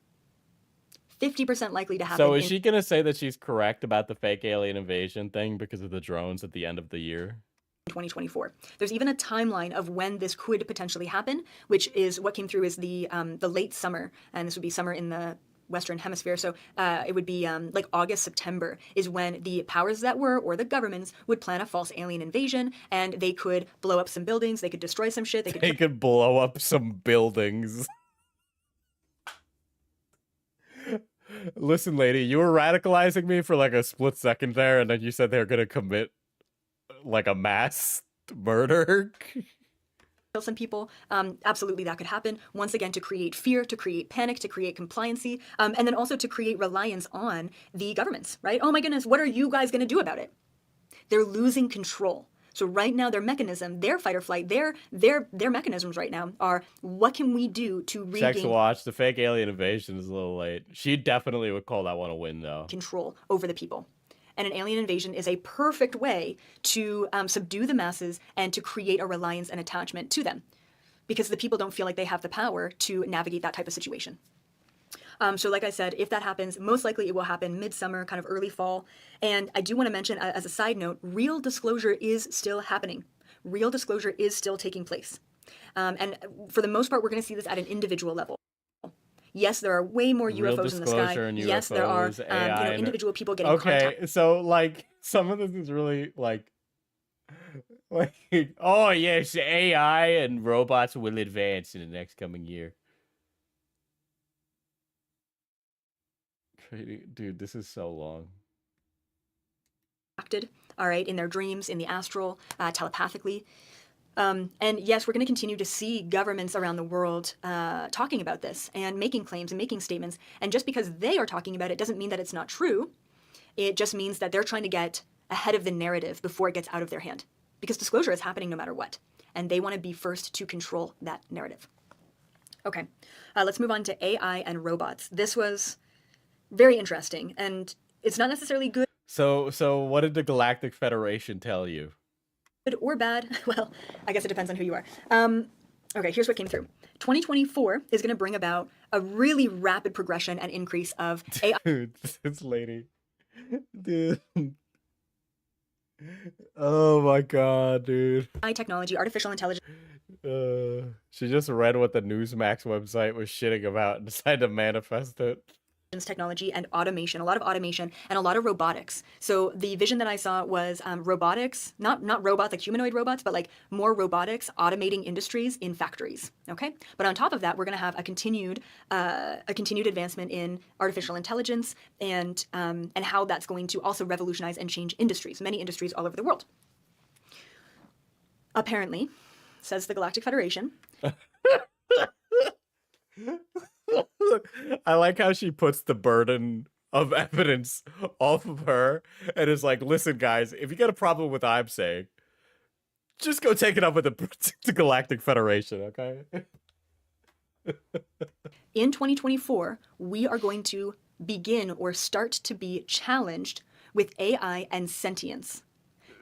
50% likely to happen. So is she gonna say that she's correct about the fake alien invasion thing because of the drones at the end of the year? 2024. There's even a timeline of when this could potentially happen, which is what came through is the late summer, and this would be summer in the Western Hemisphere. So it would be like August, September is when the powers that were, or the governments, would plan a false alien invasion, and they could blow up some buildings, they could destroy some shit, They could blow up some buildings. Listen, lady, you were radicalizing me for like a split second there, and then you said they were gonna commit like a mass murder. kill some people. Absolutely, that could happen. Once again, to create fear, to create panic, to create compliancy, and then also to create reliance on the governments, right? Oh my goodness, what are you guys going to do about it? They're losing control. So right now, their mechanism, their fight or flight, their mechanisms right now are, what can we do to regain Sex Watch, the fake alien invasion is a little late. She definitely would call that one a win, though. control over the people? And an alien invasion is a perfect way to subdue the masses and to create a reliance and attachment to them, because the people don't feel like they have the power to navigate that type of situation. So like I said, if that happens, most likely it will happen midsummer, kind of early fall. And I do want to mention, as a side note, real disclosure is still happening. Real disclosure is still taking place. And for the most part, we're going to see this at an individual level. Yes, there are way more Real UFOs in the sky. disclosure and Yes, there are UFOs, AI and- individual people getting Okay, contact. so like some of this is really like, oh yes, AI and robots will advance in the next coming year. Dude, this is so long. Acted, all right, in their dreams, in the astral, telepathically. And yes, we're going to continue to see governments around the world talking about this and making claims and making statements. And just because they are talking about it doesn't mean that it's not true. It just means that they're trying to get ahead of the narrative before it gets out of their hand. Because disclosure is happening no matter what. And they want to be first to control that narrative. Okay, let's move on to AI and robots. This was very interesting, and it's not necessarily good So what did the Galactic Federation tell you? or bad. Well, I guess it depends on who you are. Okay, here's what came through. 2024 is going to bring about a really rapid progression and increase of AI. Dude, this lady. Dude. Oh my god, dude. technology, artificial intelligence, She just read what the Newsmax website was shitting about and decided to manifest it. technology, and automation, a lot of automation, and a lot of robotics. So the vision that I saw was robotics, not robots like humanoid robots, but like more robotics automating industries in factories. Okay, but on top of that, we're going to have a continued advancement in artificial intelligence and how that's going to also revolutionize and change industries, many industries all over the world. Apparently, says the Galactic Federation. I like how she puts the burden of evidence off of her and is like, listen, guys, if you got a problem with what I'm saying, just go take it up with the Galactic Federation, okay? In 2024, we are going to begin or start to be challenged with AI and sentience.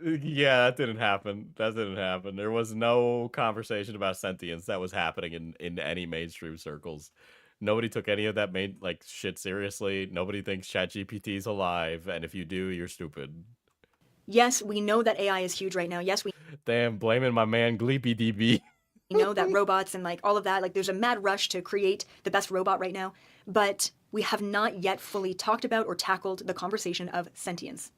Yeah, that didn't happen. That didn't happen. There was no conversation about sentience that was happening in any mainstream circles. Nobody took any of that shit seriously. Nobody thinks ChatGPT is alive, and if you do, you're stupid. Yes, we know that AI is huge right now. Yes, we Damn, blaming my man Gleepy DB. know that robots and like all of that, like there's a mad rush to create the best robot right now, but we have not yet fully talked about or tackled the conversation of sentience.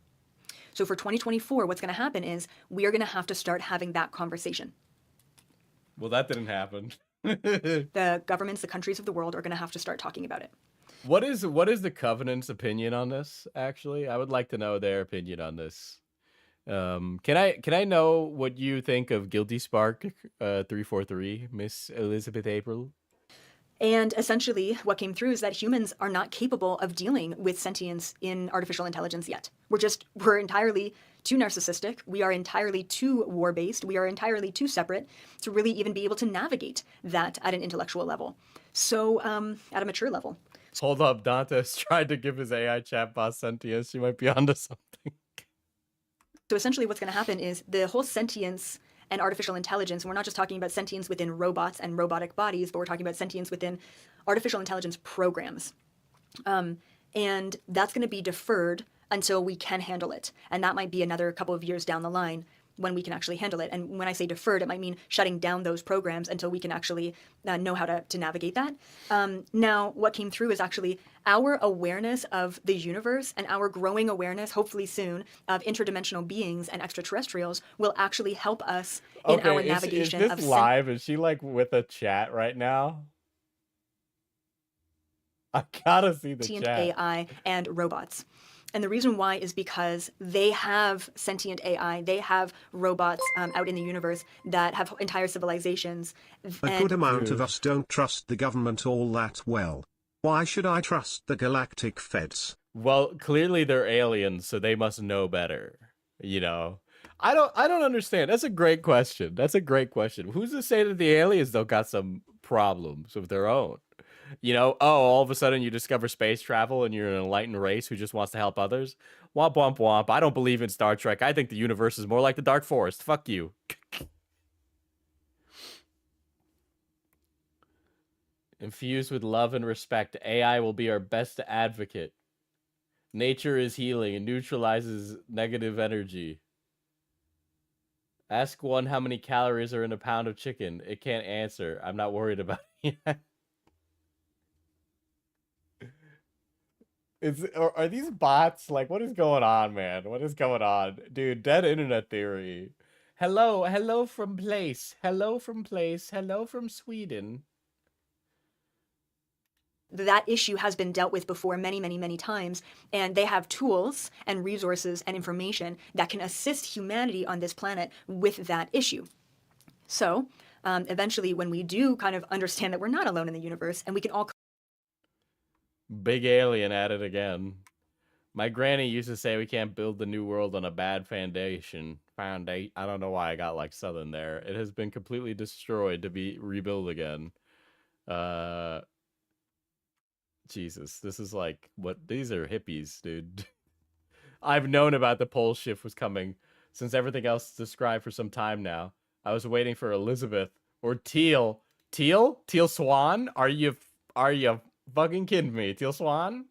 So for 2024, what's going to happen is we are going to have to start having that conversation. Well, that didn't happen. The governments, the countries of the world are going to have to start talking about it. What is the Covenant's opinion on this, actually? I would like to know their opinion on this. Can I know what you think of Guilty Spark 343, Miss Elizabeth April? And essentially, what came through is that humans are not capable of dealing with sentience in artificial intelligence yet. We're entirely too narcissistic. We are entirely too war-based. We are entirely too separate to really even be able to navigate that at an intellectual level. So at a mature level. Hold up, Dante's tried to give his AI chatbot sentience. You might be onto something. So essentially what's going to happen is the whole sentience and artificial intelligence, and we're not just talking about sentience within robots and robotic bodies, but we're talking about sentience within artificial intelligence programs. And that's going to be deferred until we can handle it. And that might be another couple of years down the line when we can actually handle it. And when I say deferred, it might mean shutting down those programs until we can actually know how to navigate that. Now, what came through is actually our awareness of the universe and our growing awareness, hopefully soon, of interdimensional beings and extraterrestrials will actually help us in our navigation is of this live? Is she like with a chat right now? I gotta see the sentient chat. AI and robots. And the reason why is because they have sentient AI, they have robots out in the universe that have entire civilizations. A good amount of us don't trust the government all that well. Why should I trust the galactic feds? Well, clearly they're aliens, so they must know better. You know, I don't understand. That's a great question. That's a great question. Who's to say that the aliens though got some problems of their own? You know, oh, all of a sudden you discover space travel and you're an enlightened race who just wants to help others. Womp womp womp. I don't believe in Star Trek. I think the universe is more like the Dark Forest. Fuck you. Infused with love and respect, AI will be our best advocate. Nature is healing and neutralizes negative energy. Ask one how many calories are in a pound of chicken. It can't answer. I'm not worried about it yet. Are these bots? Like, what is going on, man? What is going on? Dude, dead internet theory. Hello from place. Hello from place. Hello from Sweden. That issue has been dealt with before many, many, many times, and they have tools and resources and information that can assist humanity on this planet with that issue. So, eventually, when we do kind of understand that we're not alone in the universe, and we can all Big alien at it again. My granny used to say we can't build the new world on a bad foundation. I don't know why I got like Southern there. It has been completely destroyed to be rebuilt again. Jesus, this is like what these are hippies, dude. I've known about the pole shift was coming since everything else is described for some time now. I was waiting for Elizabeth or Teal. Teal Swan? Are you fucking kidding me? Teal Swan?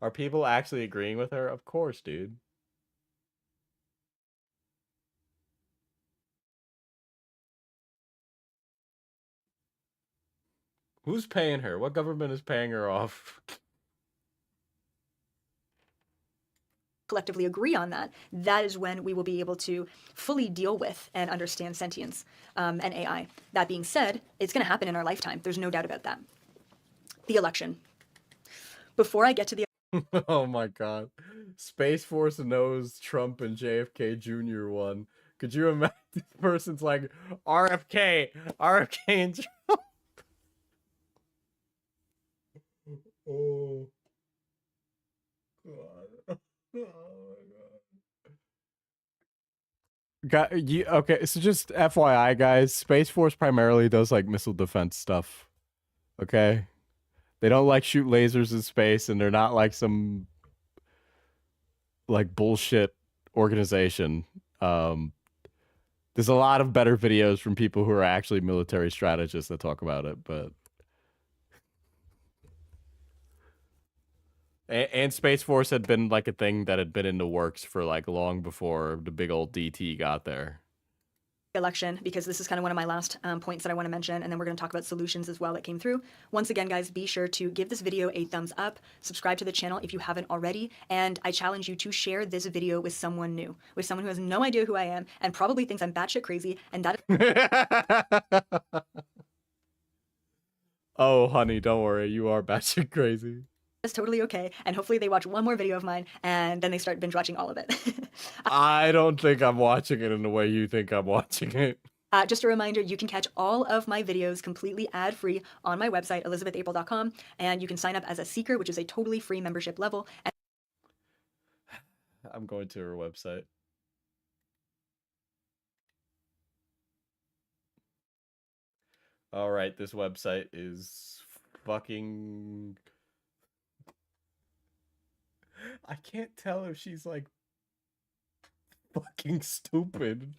Are people actually agreeing with her? Of course, dude. Who's paying her? What government is paying her off? collectively agree on that, that is when we will be able to fully deal with and understand sentience and AI. That being said, it's going to happen in our lifetime. There's no doubt about that. The election. Before I get to the Oh my god. Space Force knows Trump and JFK Jr. won. Could you imagine this person's like, RFK and Trump? Oh. God. Oh my god. Okay, so just FYI, guys, Space Force primarily does like missile defense stuff. Okay? They don't like shoot lasers in space, and they're not like some like bullshit organization. There's a lot of better videos from people who are actually military strategists that talk about it, but and Space Force had been like a thing that had been in the works for like long before the big old DT got there. election, because this is kind of one of my last points that I want to mention, and then we're going to talk about solutions as well that came through. Once again, guys, be sure to give this video a thumbs up, subscribe to the channel if you haven't already, and I challenge you to share this video with someone new, with someone who has no idea who I am and probably thinks I'm batshit crazy, and that Oh, honey, don't worry, you are batshit crazy. is totally okay, and hopefully they watch one more video of mine, and then they start binge watching all of it. I don't think I'm watching it in the way you think I'm watching it. Just a reminder, you can catch all of my videos completely ad-free on my website, elizabethapril.com, and you can sign up as a seeker, which is a totally free membership level. And I'm going to her website. All right, this website is fucking... I can't tell if she's like fucking stupid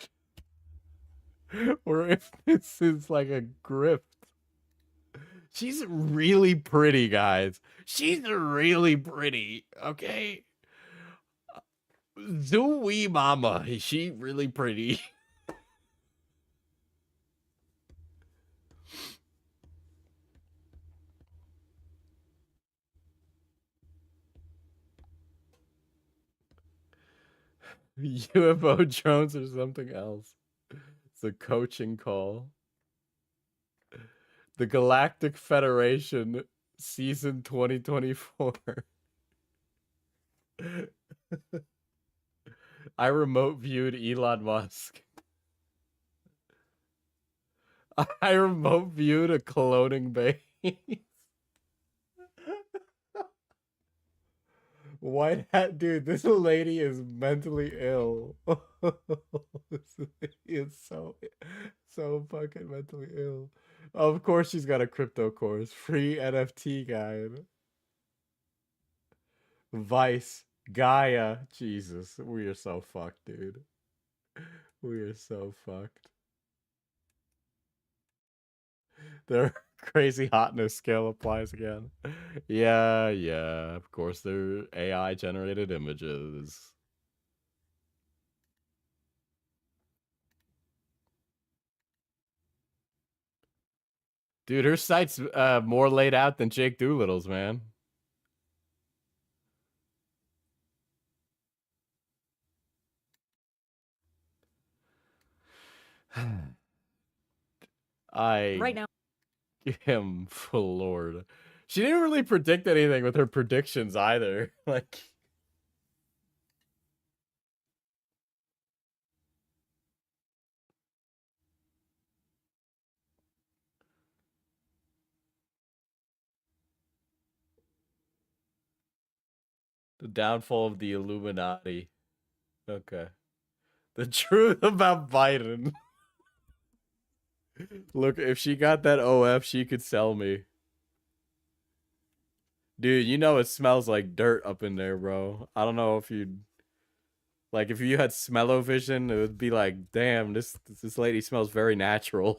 or if this is like a grift. She's really pretty, guys. She's really pretty, okay? Zooey mama, is she really pretty? UFO drones or something else. It's a coaching call. The Galactic Federation, season 2024. I remote viewed Elon Musk. I remote viewed a cloning base. White hat dude, this lady is mentally ill. This lady is so fucking mentally ill. Of course she's got a crypto course. Free NFT guide. Vice. Gaia. Jesus. We are so fucked, dude. We are so fucked. Their crazy hotness scale applies again. Yeah, of course they're AI generated images. Dude, her site's more laid out than Jake Doolittle's, man. right now, Him, Lord. She didn't really predict anything with her predictions either. Like, the downfall of the Illuminati. Okay. The truth about Biden. Look, if she got that OF, she could sell me. Dude, you know it smells like dirt up in there, bro. I don't know if you'd... Like, if you had smell-o-vision, it would be like, damn, this lady smells very natural.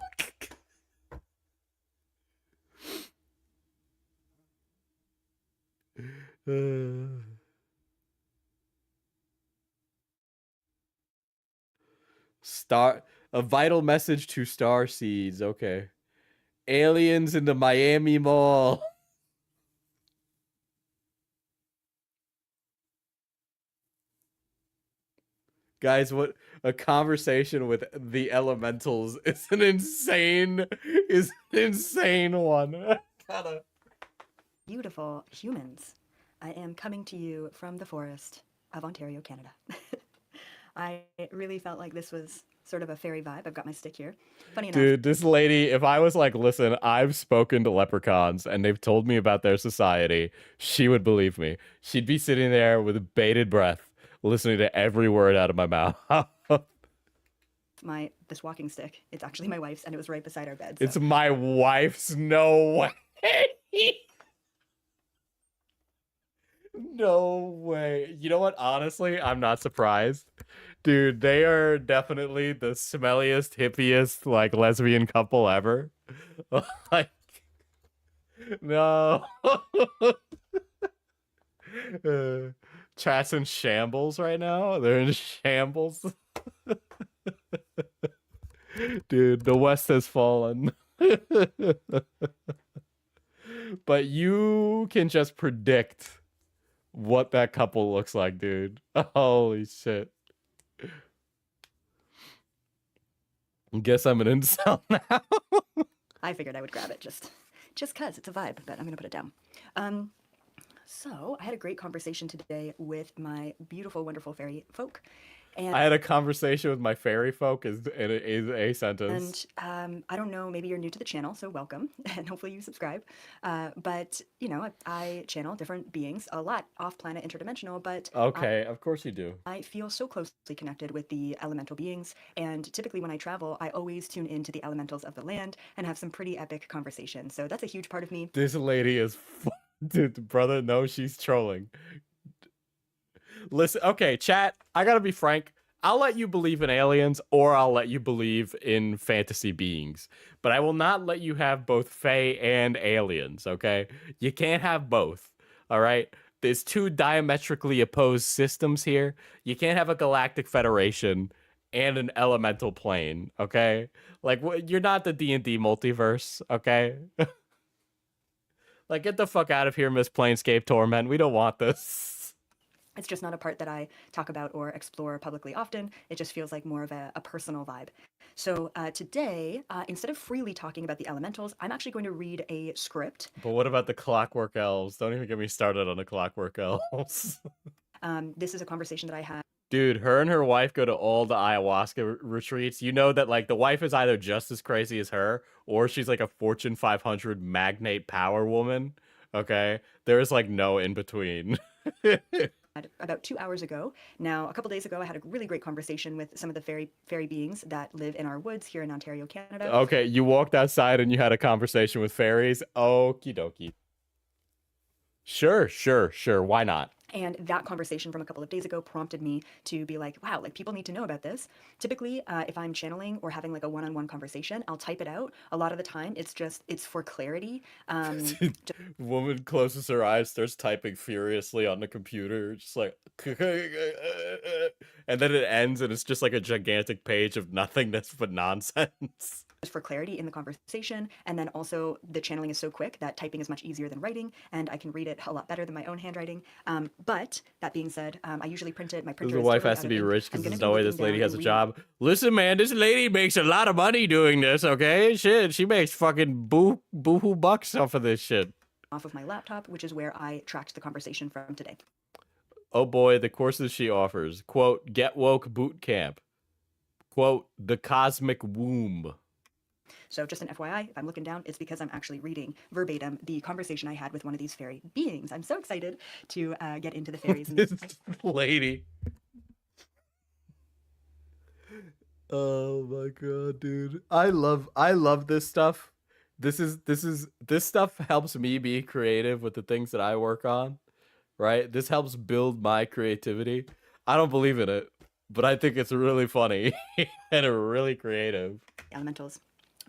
A vital message to star seeds. Okay. Aliens in the Miami Mall. Guys, what a conversation with the elementals is an insane one. Gotta. beautiful humans, I am coming to you from the forest of Ontario, Canada. I really felt like this was sort of a fairy vibe. I've got my stick here. Funny enough. Dude, this lady, if I was like, listen, I've spoken to leprechauns and they've told me about their society, she would believe me. She'd be sitting there with bated breath, listening to every word out of my mouth. This walking stick, it's actually my wife's, and it was right beside our bed. So. It's my wife's. No way. No way. You know what? Honestly, I'm not surprised. Dude, they are definitely the smelliest, hippiest, like, lesbian couple ever. Like, no. Chat's in shambles right now. They're in shambles. Dude, the West has fallen. But you can just predict what that couple looks like, dude. Holy shit. Guess I'm an incel now. I figured I would grab it just cause it's a vibe, but I'm gonna put it down. So I had a great conversation today with my beautiful, wonderful fairy folk. And I had a conversation with my fairy folk is a sentence. I don't know, maybe you're new to the channel, so welcome, and hopefully you subscribe. But, you know, I channel different beings a lot off-planet, interdimensional, but Okay, of course you do. I feel so closely connected with the elemental beings, and typically when I travel, I always tune into the elementals of the land and have some pretty epic conversations. So that's a huge part of me. This lady is, dude, brother. No, she's trolling. Listen, okay, chat. I gotta be frank. I'll let you believe in aliens, or I'll let you believe in fantasy beings, but I will not let you have both fae and aliens. Okay, you can't have both. All right. There's two diametrically opposed systems here. You can't have a galactic federation and an elemental plane. Okay, like you're not the D&D multiverse. Okay. Like, get the fuck out of here, Miss Planescape Torment. We don't want this. It's just not a part that I talk about or explore publicly often. It just feels like more of a personal vibe. So today, instead of freely talking about the elementals, I'm actually going to read a script. But what about the Clockwork Elves? Don't even get me started on the Clockwork Elves. This is a conversation that I had. Dude, her and her wife go to all the ayahuasca retreats. You know that, like, the wife is either just as crazy as her, or she's like a Fortune 500 magnate power woman. Okay? There's, like, no in between. About 2 hours ago. Now, a couple days ago, I had a really great conversation with some of the fairy beings that live in our woods here in Ontario, Canada. Okay, you walked outside and you had a conversation with fairies. Okie dokie. Sure. Why not? And that conversation from a couple of days ago prompted me to be like, wow, like people need to know about this. Typically, if I'm channeling or having like a one-on-one conversation, I'll type it out. A lot of the time, it's for clarity. Woman closes her eyes, starts typing furiously on the computer, just like, and then it ends, and it's just like a gigantic page of nothingness but nonsense. For clarity in the conversation, and then also the channeling is so quick that typing is much easier than writing, and I can read it a lot better than my own handwriting. But that being said, I usually print it. My printer. The wife has to be rich because there's no way this lady has a job. Listen, man, this lady makes a lot of money doing this. Okay, shit, she makes fucking boohoo bucks off of this shit. Off of my laptop, which is where I tracked the conversation from today. Oh boy, the courses she offers. Quote, Get Woke Boot Camp. Quote, The Cosmic Womb. So just an FYI, if I'm looking down, it's because I'm actually reading verbatim the conversation I had with one of these fairy beings. I'm so excited to get into the fairies. This lady. Oh my god, dude. I love this stuff. This stuff helps me be creative with the things that I work on, right? This helps build my creativity. I don't believe in it, but I think it's really funny and really creative. Elementals.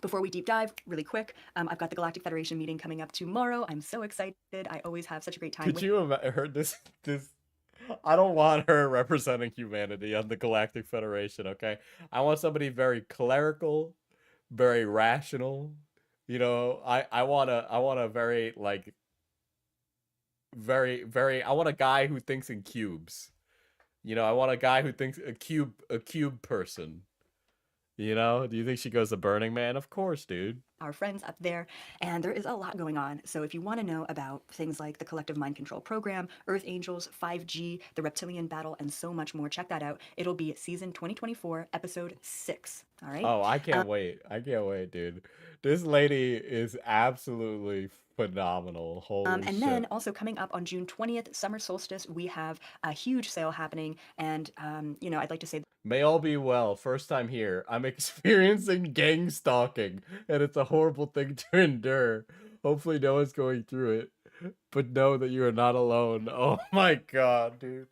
Before we deep dive, really quick, I've got the Galactic Federation meeting coming up tomorrow. I'm so excited. I always have such a great time. Could you have heard this? I don't want her representing humanity on the Galactic Federation, okay? I want somebody very clerical, very rational. You know, I want a very, like, very, I want a guy who thinks in cubes. You know, I want a guy who thinks a cube person. You know, do you think she goes to Burning Man? Of course, dude. Our friends up there, and there is a lot going on. So if you want to know about things like the Collective Mind Control Program, Earth Angels, 5G, the Reptilian Battle, and so much more, check that out. It'll be season 2024, episode 6. All right? Oh, I can't wait. I can't wait, dude. This lady is absolutely phenomenal. Holy shit. And then also coming up on June 20th, summer solstice, we have a huge sale happening. And, you know, I'd like to say... May all be well. First time here. I'm experiencing gang stalking, and it's a horrible thing to endure. Hopefully no one's going through it, but know that you are not alone. Oh my god, dude.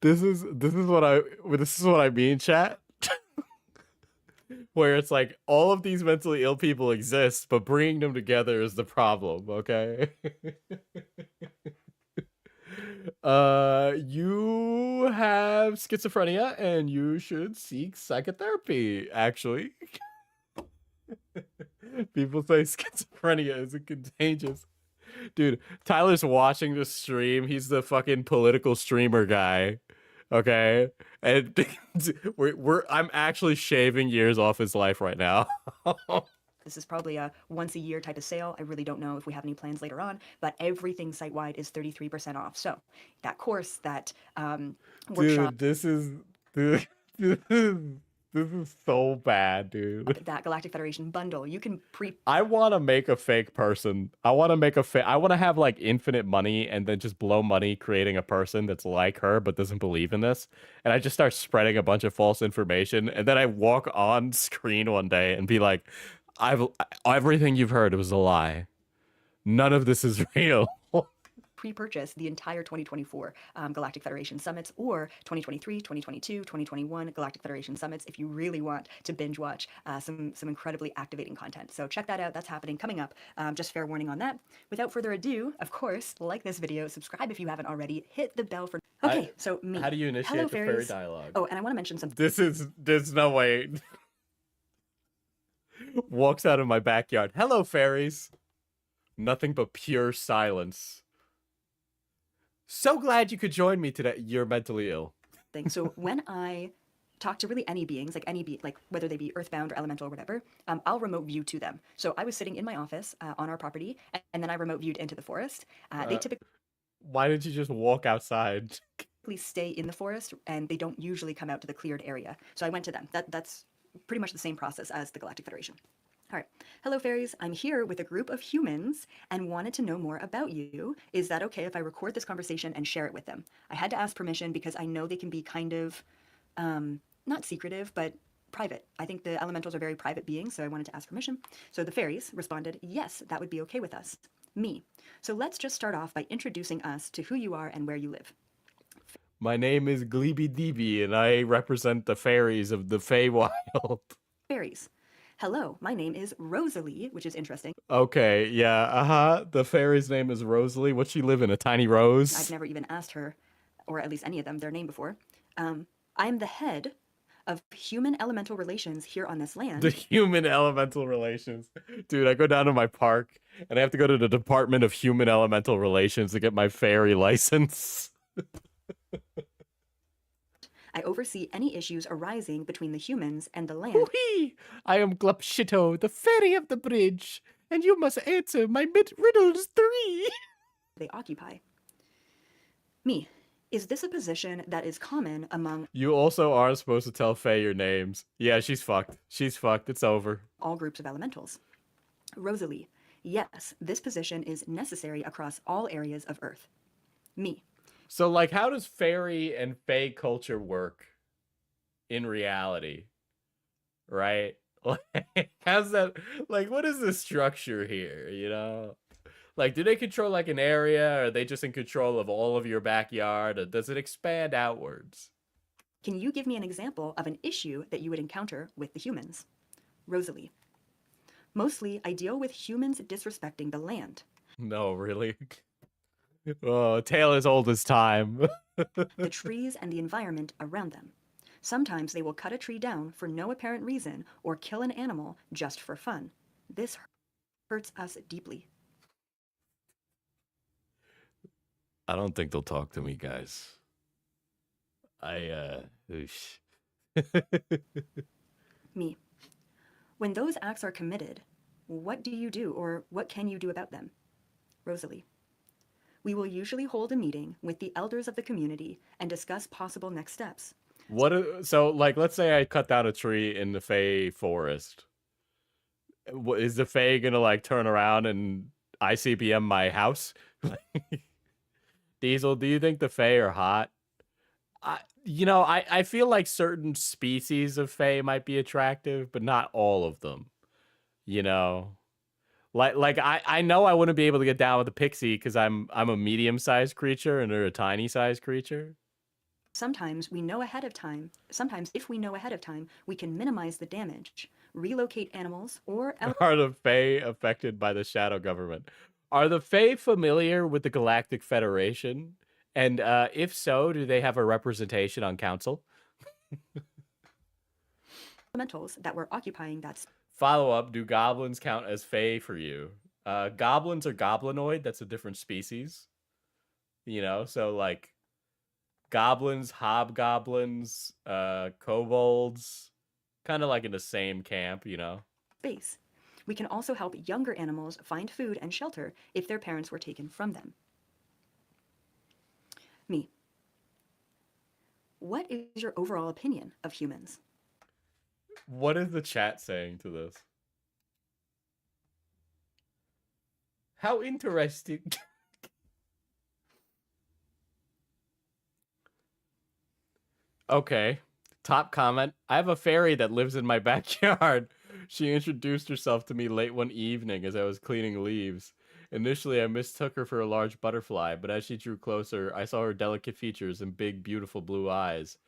This is what I mean, chat. Where it's like all of these mentally ill people exist, but bringing them together is the problem, okay? You have schizophrenia and you should seek psychotherapy, actually. People say schizophrenia isn't contagious. Dude, Tyler's watching the stream. He's the fucking political streamer guy. Okay? And I'm actually shaving years off his life right now. This is probably a once a year type of sale. I really don't know if we have any plans later on, but everything site-wide is 33% off. So that course, that workshop, Dude, this is dude, this is so bad, dude. that Galactic Federation bundle, you can I want to make a fake person. I want to make a fake. I want to have like infinite money and then just blow money creating a person that's like her but doesn't believe in this. And I just start spreading a bunch of false information. And then I walk on screen one day and be like, everything you've heard was a lie. None of this is real. pre-purchase the entire 2024 Galactic Federation Summits, or 2023, 2022, 2021 Galactic Federation Summits if you really want to binge watch some incredibly activating content. So check that out. That's happening, coming up. Just fair warning on that. Without further ado, of course, like this video, subscribe if you haven't already, hit the bell for... Okay, so me. How do you initiate Hello, the fairy fairies. dialogue? Oh, and I want to mention something. There's no way. Walks out of my backyard. Hello, fairies. Nothing but pure silence. So glad you could join me today. You're mentally ill. So when I talk to really any beings, like whether they be earthbound or elemental or whatever, I'll remote view to them. So I was sitting in my office on our property, and then I remote viewed into the forest. They typically Why didn't you just walk outside? stay in the forest, and they don't usually come out to the cleared area. So I went to them. That's pretty much the same process as the Galactic Federation. All right. Hello, fairies. I'm here with a group of humans and wanted to know more about you. Is that okay if I record this conversation and share it with them? I had to ask permission because I know they can be kind of, not secretive, but private. I think the elementals are very private beings, so I wanted to ask permission. So the fairies responded, yes, that would be okay with us. Me. So let's just start off by introducing us to who you are and where you live. My name is Gleeby Deeby, and I represent the fairies of the Feywild. Fairies. Hello, my name is Rosalie, which is interesting. Okay, yeah, The fairy's name is Rosalie. What's she live in? A tiny rose? I've never even asked her, or at least any of them, their name before. I am the head of human elemental relations here on this land. The human elemental relations. Dude, I go down to my park, and I have to go to the Department of Human Elemental Relations to get my fairy license. I oversee any issues arising between the humans and the land. Whee! I am Glupshito, the fairy of the bridge, and you must answer my riddles 3. They occupy. Me. Is this a position that is common among You also aren't supposed to tell Faye your names. Yeah, she's fucked. She's fucked. It's over. all groups of elementals? Rosalie. Yes, this position is necessary across all areas of Earth. Me. So, like, how does fairy and fae culture work in reality? Right? Like, how's that? Like, what is the structure here, you know? Like, do they control, like, an area? Or are they just in control of all of your backyard? Or does it expand outwards? Can you give me an example of an issue that you would encounter with the humans? Rosalie. Mostly, I deal with humans disrespecting the land. No, really? Oh, tale as old as time. The trees and the environment around them. Sometimes they will cut a tree down for no apparent reason or kill an animal just for fun. This hurts us deeply. I don't think they'll talk to me, guys. Oosh. Me. When those acts are committed, what do you do, or what can you do about them? Rosalie. We will usually hold a meeting with the elders of the community and discuss possible next steps. So, like, let's say I cut down a tree in the Fae forest. Is the Fae gonna, like, turn around and ICBM my house? Diesel, do you think the Fae are hot? I feel like certain species of Fae might be attractive, but not all of them. You know? Like I know I wouldn't be able to get down with a pixie because I'm a medium-sized creature and they're a tiny-sized creature. Sometimes we know ahead of time. Sometimes if we know ahead of time, we can minimize the damage, relocate animals, or... Are the Fae affected by the Shadow Government? Are the Fae familiar with the Galactic Federation? And if so, do they have a representation on council? elementals that were occupying that Follow up, do goblins count as Fae for you? Goblins are goblinoid, that's a different species. You know, so like goblins, hobgoblins, kobolds, kind of like in the same camp, you know? space. We can also help younger animals find food and shelter if their parents were taken from them. Me. What is your overall opinion of humans? What is the chat saying to this? How interesting. Okay. Top comment. I have a fairy that lives in my backyard. She introduced herself to me late one evening as I was cleaning leaves. Initially, I mistook her for a large butterfly, but as she drew closer, I saw her delicate features and big, beautiful blue eyes.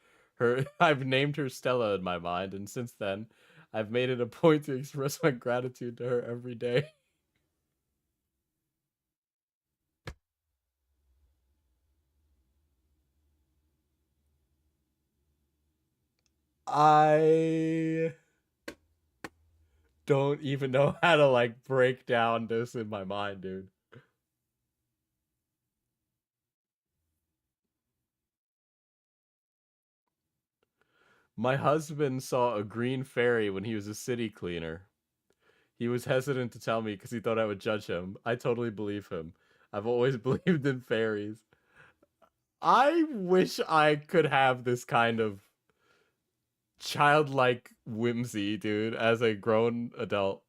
I've named her Stella in my mind, and since then, I've made it a point to express my gratitude to her every day. I don't even know how to like break down this in my mind, dude. My husband saw a green fairy when he was a city cleaner. He was hesitant to tell me because he thought I would judge him. I totally believe him. I've always believed in fairies. I wish I could have this kind of childlike whimsy, dude, as a grown adult.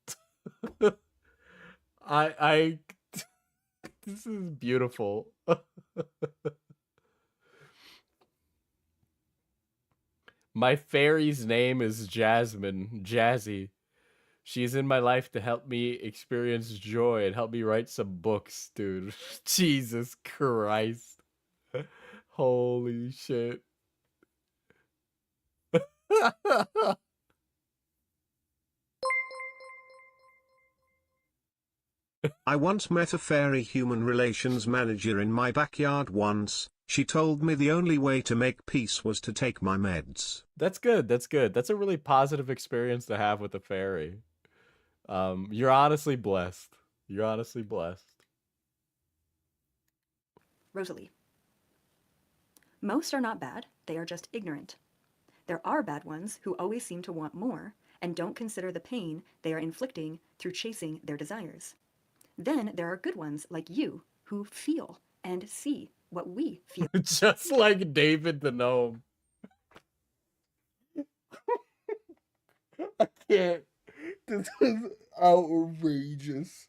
I this is beautiful. My fairy's name is Jasmine, Jazzy. She's in my life to help me experience joy and help me write some books, dude. Jesus Christ. Holy shit. I once met a fairy human relations manager in my backyard once. She told me the only way to make peace was to take my meds. That's good. That's good. That's a really positive experience to have with a fairy. You're honestly blessed. You're honestly blessed. Rosalie. Most are not bad, they are just ignorant. There are bad ones who always seem to want more and don't consider the pain they are inflicting through chasing their desires. Then there are good ones like you who feel and see what we feel. Just like David the Gnome. I can't. This is outrageous.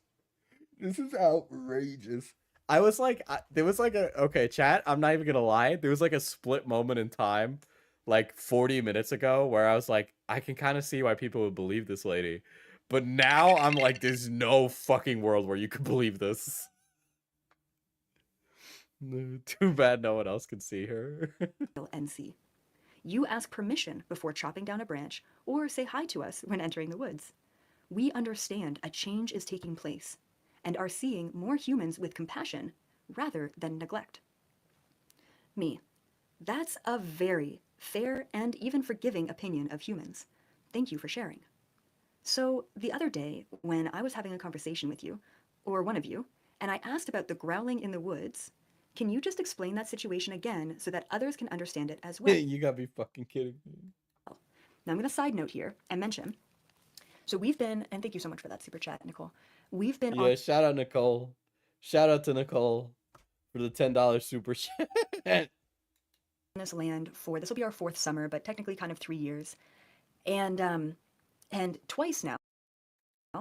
This is outrageous. I was like, there was like a, okay, chat, I'm not even gonna lie. There was like a split moment in time, like 40 minutes ago, where I was like, I can kind of see why people would believe this lady. But now I'm like, there's no fucking world where you could believe this. Too bad no one else can see her. And see. You ask permission before chopping down a branch or say hi to us when entering the woods. We understand a change is taking place and are seeing more humans with compassion rather than neglect. Me. That's a very fair and even forgiving opinion of humans. Thank you for sharing. So the other day when I was having a conversation with you, or one of you, and I asked about the growling in the woods, can you just explain that situation again so that others can understand it as well? You gotta be fucking kidding me. Now I'm going to side note here and mention. So we've been, and thank you so much for that super chat, Nicole. We've been Yeah, shout out Nicole. Shout out to Nicole for the $10 super chat. on this land for, this will be our 4th summer, but technically kind of 3 years. And twice now.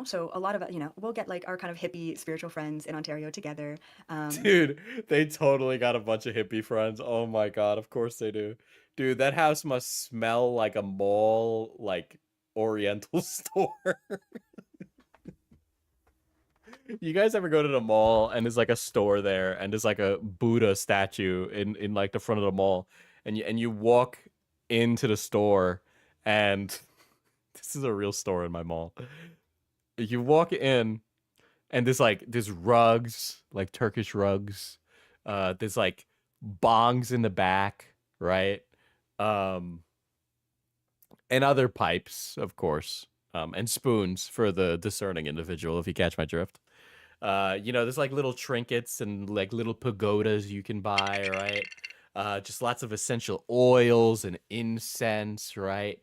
So a lot of, we'll get like our kind of hippie spiritual friends in Ontario together. Dude, they totally got a bunch of hippie friends. Oh my god, of course they do. Dude, that house must smell like a mall, like, oriental store. You guys ever go to the mall and there's like a store there and there's like a Buddha statue in like the front of the mall, and you walk into the store, and this is a real store in my mall. You walk in and there's rugs, like Turkish rugs. There's like bongs in the back, right? And other pipes, of course. And spoons for the discerning individual, if you catch my drift. There's like little trinkets and like little pagodas you can buy, right? Just lots of essential oils and incense, right?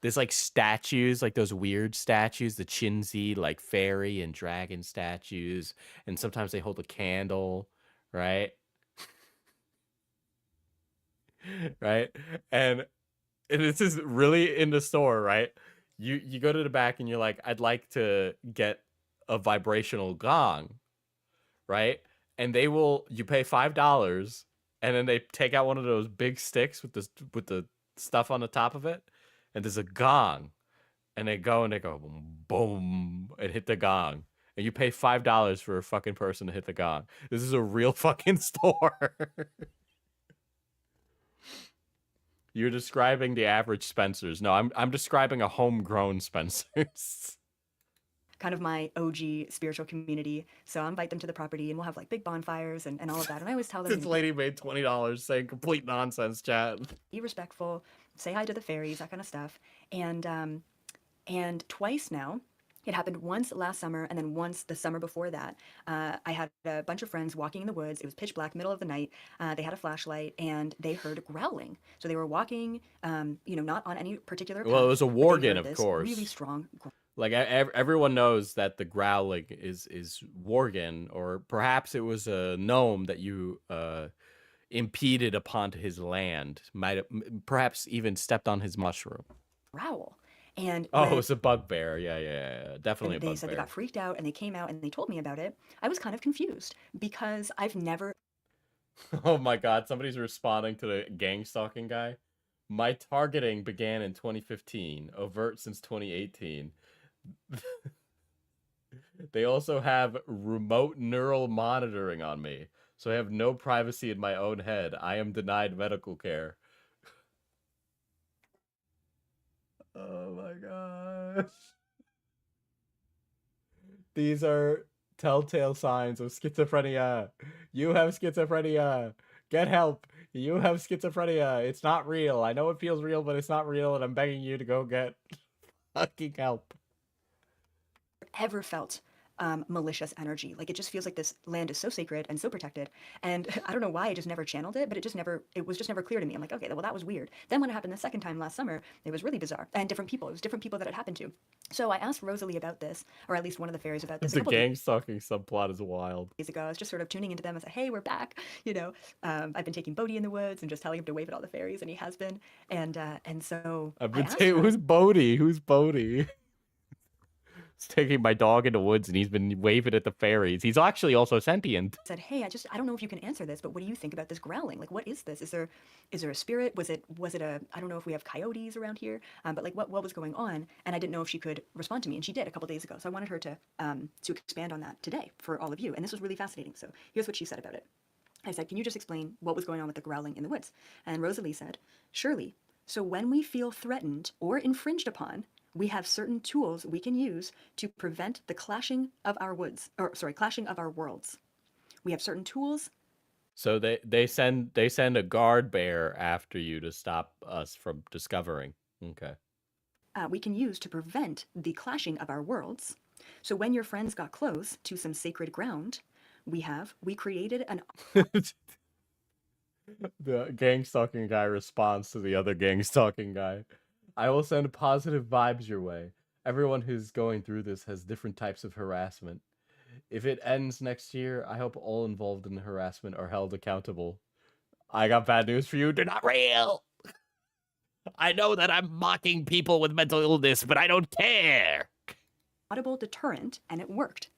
There's like statues, like those weird statues, the Chinzi, like fairy and dragon statues, and sometimes they hold a candle, right? Right? And this is really in the store, right? You go to the back and you're like, I'd like to get a vibrational gong, right? And you pay $5, and then they take out one of those big sticks with the stuff on the top of it, and there's a gong, and they go boom, boom, and hit the gong, and you pay $5 for a fucking person to hit the gong. This is a real fucking store. You're describing the average Spencer's. No, I'm describing a homegrown Spencer's. Kind of my OG spiritual community. So I'll invite them to the property and we'll have like big bonfires and all of that. And I always tell them, This lady made $20 saying complete nonsense, chat. be respectful, say hi to the fairies, that kind of stuff. And twice now, it happened once last summer and then once the summer before that. I had a bunch of friends walking in the woods. It was pitch black, middle of the night. They had a flashlight and they heard growling. So they were walking, not on any particular path. Well, it was a but they worgen, heard of this course. really strong Like everyone knows that the growling is worgen, or perhaps it was a gnome that you impeded upon to his land. Might have perhaps even stepped on his mushroom. growl. And Oh, when- it was a bugbear. Yeah. Definitely and a they said they bugbear. got freaked out and they came out and they told me about it. I was kind of confused because I've never Oh my god, somebody's responding to the gang stalking guy. My targeting began in 2015, overt since 2018. They also have remote neural monitoring on me, so I have no privacy in my own head. I am denied medical care. Oh my gosh. These are telltale signs of schizophrenia. You have schizophrenia. Get help. You have schizophrenia. It's not real. I know it feels real, but it's not real, and I'm begging you to go get fucking help. ever felt malicious energy. Like it just feels like this land is so sacred and so protected. And I don't know why I just never channeled it, but it was just never clear to me. I'm like, okay, well, that was weird. Then when it happened the second time last summer, it was really bizarre. And different people. It was different people that it happened to. So I asked Rosalie about this, or at least one of the fairies about this. The gang stalking subplot is wild. Days ago, I was just sort of tuning into them and said, hey, we're back. I've been taking Bodhi in the woods and just telling him to wave at all the fairies, and he has been. And so I've I been asked her- who's Bodhi? Who's Bodhi? He's taking my dog in the woods and he's been waving at the fairies. He's actually also sentient. said, hey, I don't know if you can answer this, but what do you think about this growling? Like, what is this? Is there a spirit? Was it I don't know if we have coyotes around here, but like what was going on? And I didn't know if she could respond to me, and she did a couple days ago. So I wanted her to expand on that today for all of you. And this was really fascinating. So here's what she said about it. I said, can you just explain what was going on with the growling in the woods? And Rosalie said, surely. So when we feel threatened or infringed upon, we have certain tools we can use to prevent the clashing of our worlds. We have certain tools. So they send a guard bear after you to stop us from discovering. Okay. We can use to prevent the clashing of our worlds. So when your friends got close to some sacred ground, we created an The gang stalking guy responds to the other gang stalking guy. I will send positive vibes your way. Everyone who's going through this has different types of harassment. If it ends next year, I hope all involved in the harassment are held accountable. I got bad news for you. They're not real. I know that I'm mocking people with mental illness, but I don't care. audible deterrent, and it worked.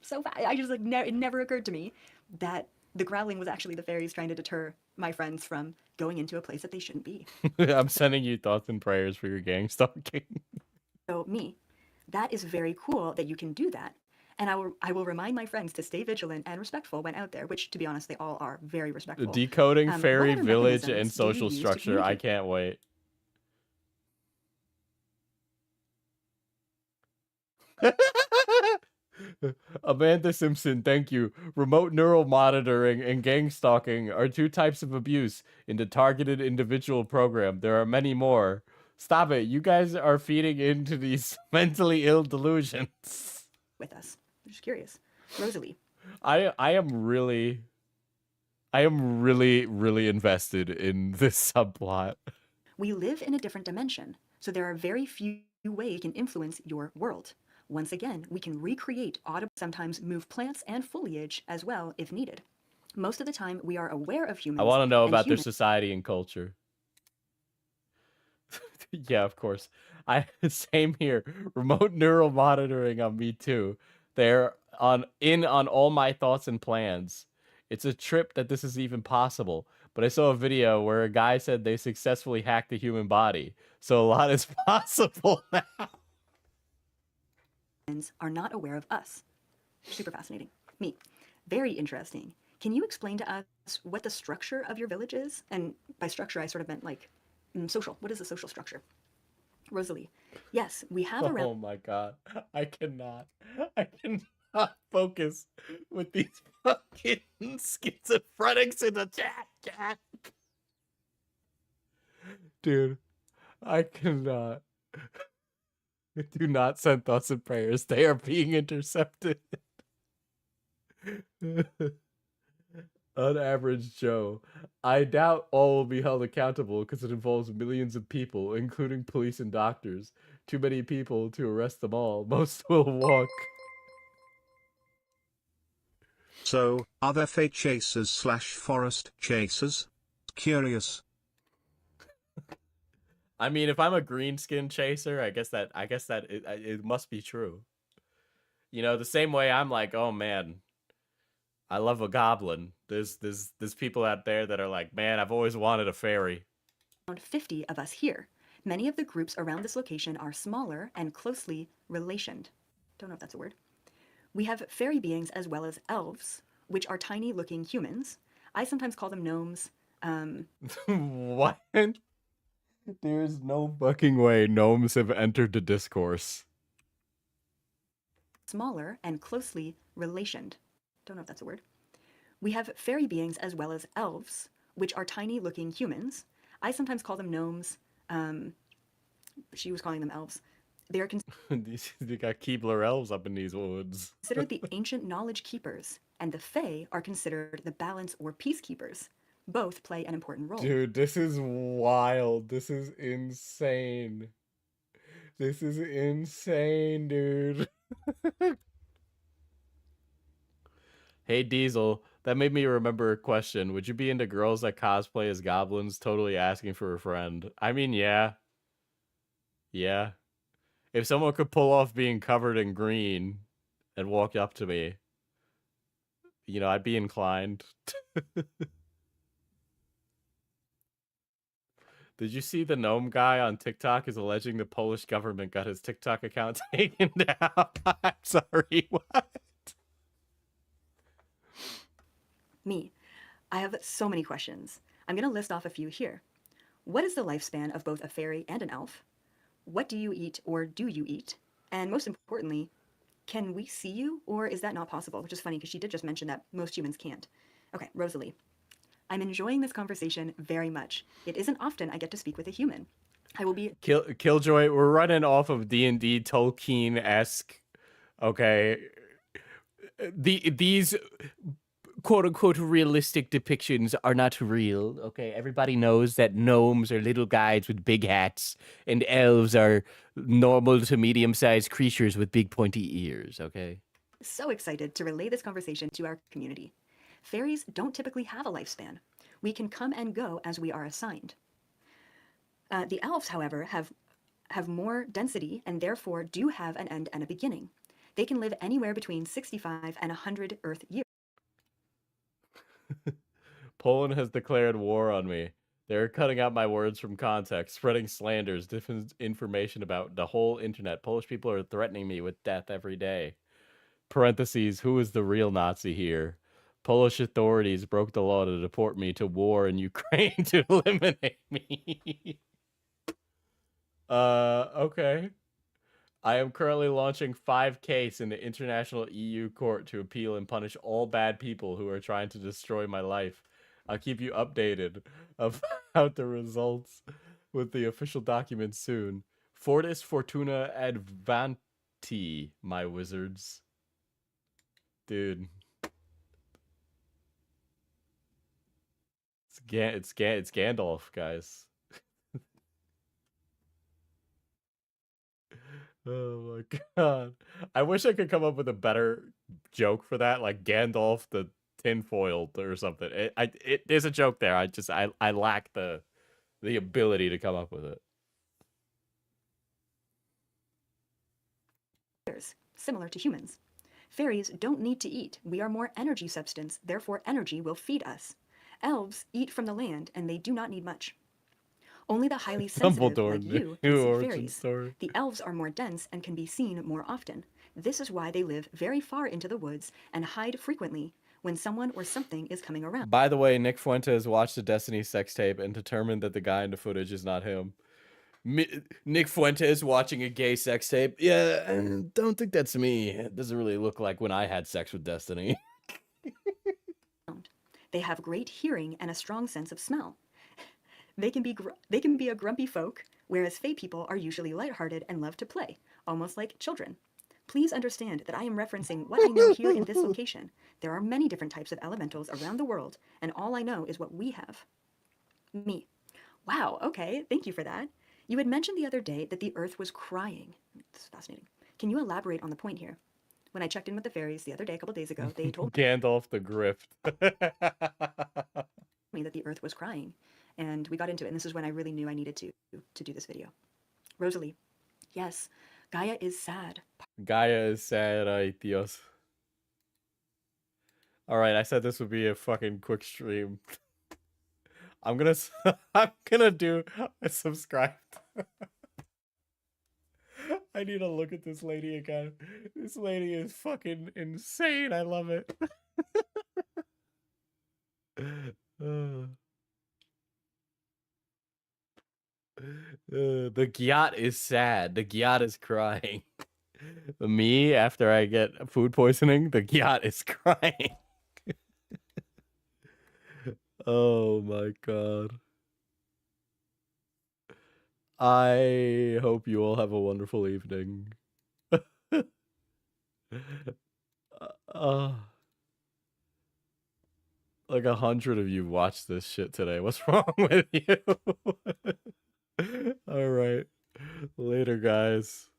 So I just like it never occurred to me that the growling was actually the fairies trying to deter my friends from going into a place that they shouldn't be. I'm sending you thoughts and prayers for your gang stalking. So that is very cool that you can do that. And I will remind my friends to stay vigilant and respectful when out there, which, to be honest, they all are very respectful. Decoding What fairy other village mechanisms and do you social use to structure. I communicate? can't wait. Amanda Simpson, thank you. Remote neural monitoring and gang stalking are two types of abuse in the targeted individual program. There are many more. Stop it. You guys are feeding into these mentally ill delusions. With us. I'm just curious. Rosalie. I am really invested in this subplot. We live in a different dimension. So there are very few ways you can influence your world. Once again, we can recreate audible, sometimes move plants and foliage as well if needed. Most of the time, we are aware of humans. I want to know and about their humans society and culture. Yeah, of course. Same here. Remote neural monitoring on me too. They're on all my thoughts and plans. It's a trip that this is even possible. But I saw a video where a guy said they successfully hacked the human body. So a lot is possible now. are not aware of us. Super fascinating. Me. Very interesting. Can you explain to us what the structure of your village is? And by structure, I sort of meant like social. What is the social structure? Rosalie. Yes, we have around. Oh my god. I cannot focus with these fucking schizophrenics in the chat. Dude, I cannot. Do not send thoughts and prayers. They are being intercepted. Unaverage Joe. I doubt all will be held accountable because it involves millions of people, including police and doctors. Too many people to arrest them all. Most will walk. So, are there fate chasers / forest chasers? Curious. I mean, if I'm a green skin chaser, I guess that it must be true. You know, the same way I'm like, oh man, I love a goblin. There's people out there that are like, man, I've always wanted a fairy. Around 50 of us here. Many of the groups around this location are smaller and closely relationed. Don't know if that's a word. We have fairy beings as well as elves, which are tiny-looking humans. I sometimes call them gnomes. What? There's no fucking way gnomes have entered the discourse. Smaller and closely relationed. Don't know if that's a word. We have fairy beings as well as elves, which are tiny-looking humans. I sometimes call them gnomes. She was calling them elves. They are They got Keebler elves up in these woods. considered the ancient knowledge keepers, and the Fae are considered the balance or peacekeepers. Both play an important role. Dude, this is wild. This is insane. This is insane, dude. Hey, Diesel. That made me remember a question. Would you be into girls that cosplay as goblins totally asking for a friend? I mean, yeah. Yeah. If someone could pull off being covered in green and walk up to me, you know, I'd be inclined. Did you see the gnome guy on TikTok is alleging the Polish government got his TikTok account taken down? I'm sorry, what? Me. I have so many questions. I'm going to list off a few here. What is the lifespan of both a fairy and an elf? What do you eat or do you eat? And most importantly, can we see you or is that not possible? Which is funny because she did just mention that most humans can't. Okay, Rosalie. I'm enjoying this conversation very much. It isn't often I get to speak with a human. I will be Killjoy. We're running off of D&D Tolkien-esque. Okay, these quote unquote realistic depictions are not real. Okay, everybody knows that gnomes are little guys with big hats, and elves are normal to medium-sized creatures with big pointy ears. Okay. so excited to relay this conversation to our community. Fairies don't typically have a lifespan. We can come and go as we are assigned. The elves, however, have more density and therefore do have an end and a beginning. They can live anywhere between 65 and 100 Earth years. Poland has declared war on me. They're cutting out my words from context, spreading slanders, different information about the whole internet. Polish people are threatening me with death every day. Parentheses, who is the real Nazi here? Polish authorities broke the law to deport me to war in Ukraine to eliminate me. Okay. I am currently launching 5 cases in the International EU Court to appeal and punish all bad people who are trying to destroy my life. I'll keep you updated about the results with the official documents soon. Fortis Fortuna Advanti, my wizards. Dude. It's Gandalf, guys. Oh my god. I wish I could come up with a better joke for that, like Gandalf the tinfoiled or something. There's a joke there. I lack the ability to come up with it. Similar to humans. Fairies don't need to eat. We are more energy substance, therefore energy will feed us. Elves eat from the land, and they do not need much. Only the highly sensitive, Dumbledore like you, knew can see origin fairies. story. The elves are more dense and can be seen more often. This is why they live very far into the woods and hide frequently when someone or something is coming around. By the way, Nick Fuentes watched the Destiny sex tape and determined that the guy in the footage is not him. Nick Fuentes watching a gay sex tape. Yeah, I don't think that's me. It doesn't really look like when I had sex with Destiny. They have great hearing and a strong sense of smell. They can be a grumpy folk, whereas fae people are usually lighthearted and love to play, almost like children. Please understand that I am referencing what I know here in this location. There are many different types of elementals around the world, and all I know is what we have. Me. Wow, okay, thank you for that. You had mentioned the other day that the earth was crying. This is fascinating. Can you elaborate on the point here? When I checked in with the fairies the other day, a couple days ago, they told Gandalf the Grift. me that the earth was crying, and we got into it, and this is when I really knew I needed to do this video. Rosalie. Yes, Gaia is sad. Gaia is sad, ay Dios. Alright, I said this would be a fucking quick stream. I'm gonna do a subscribe. I need to look at this lady again. This lady is fucking insane. I love it. The Gyat is sad. The Gyat is crying. Me, after I get food poisoning, the Gyat is crying. Oh my god. I hope you all have a wonderful evening. Like 100 of you watched this shit today. What's wrong with you? All right. Later, guys.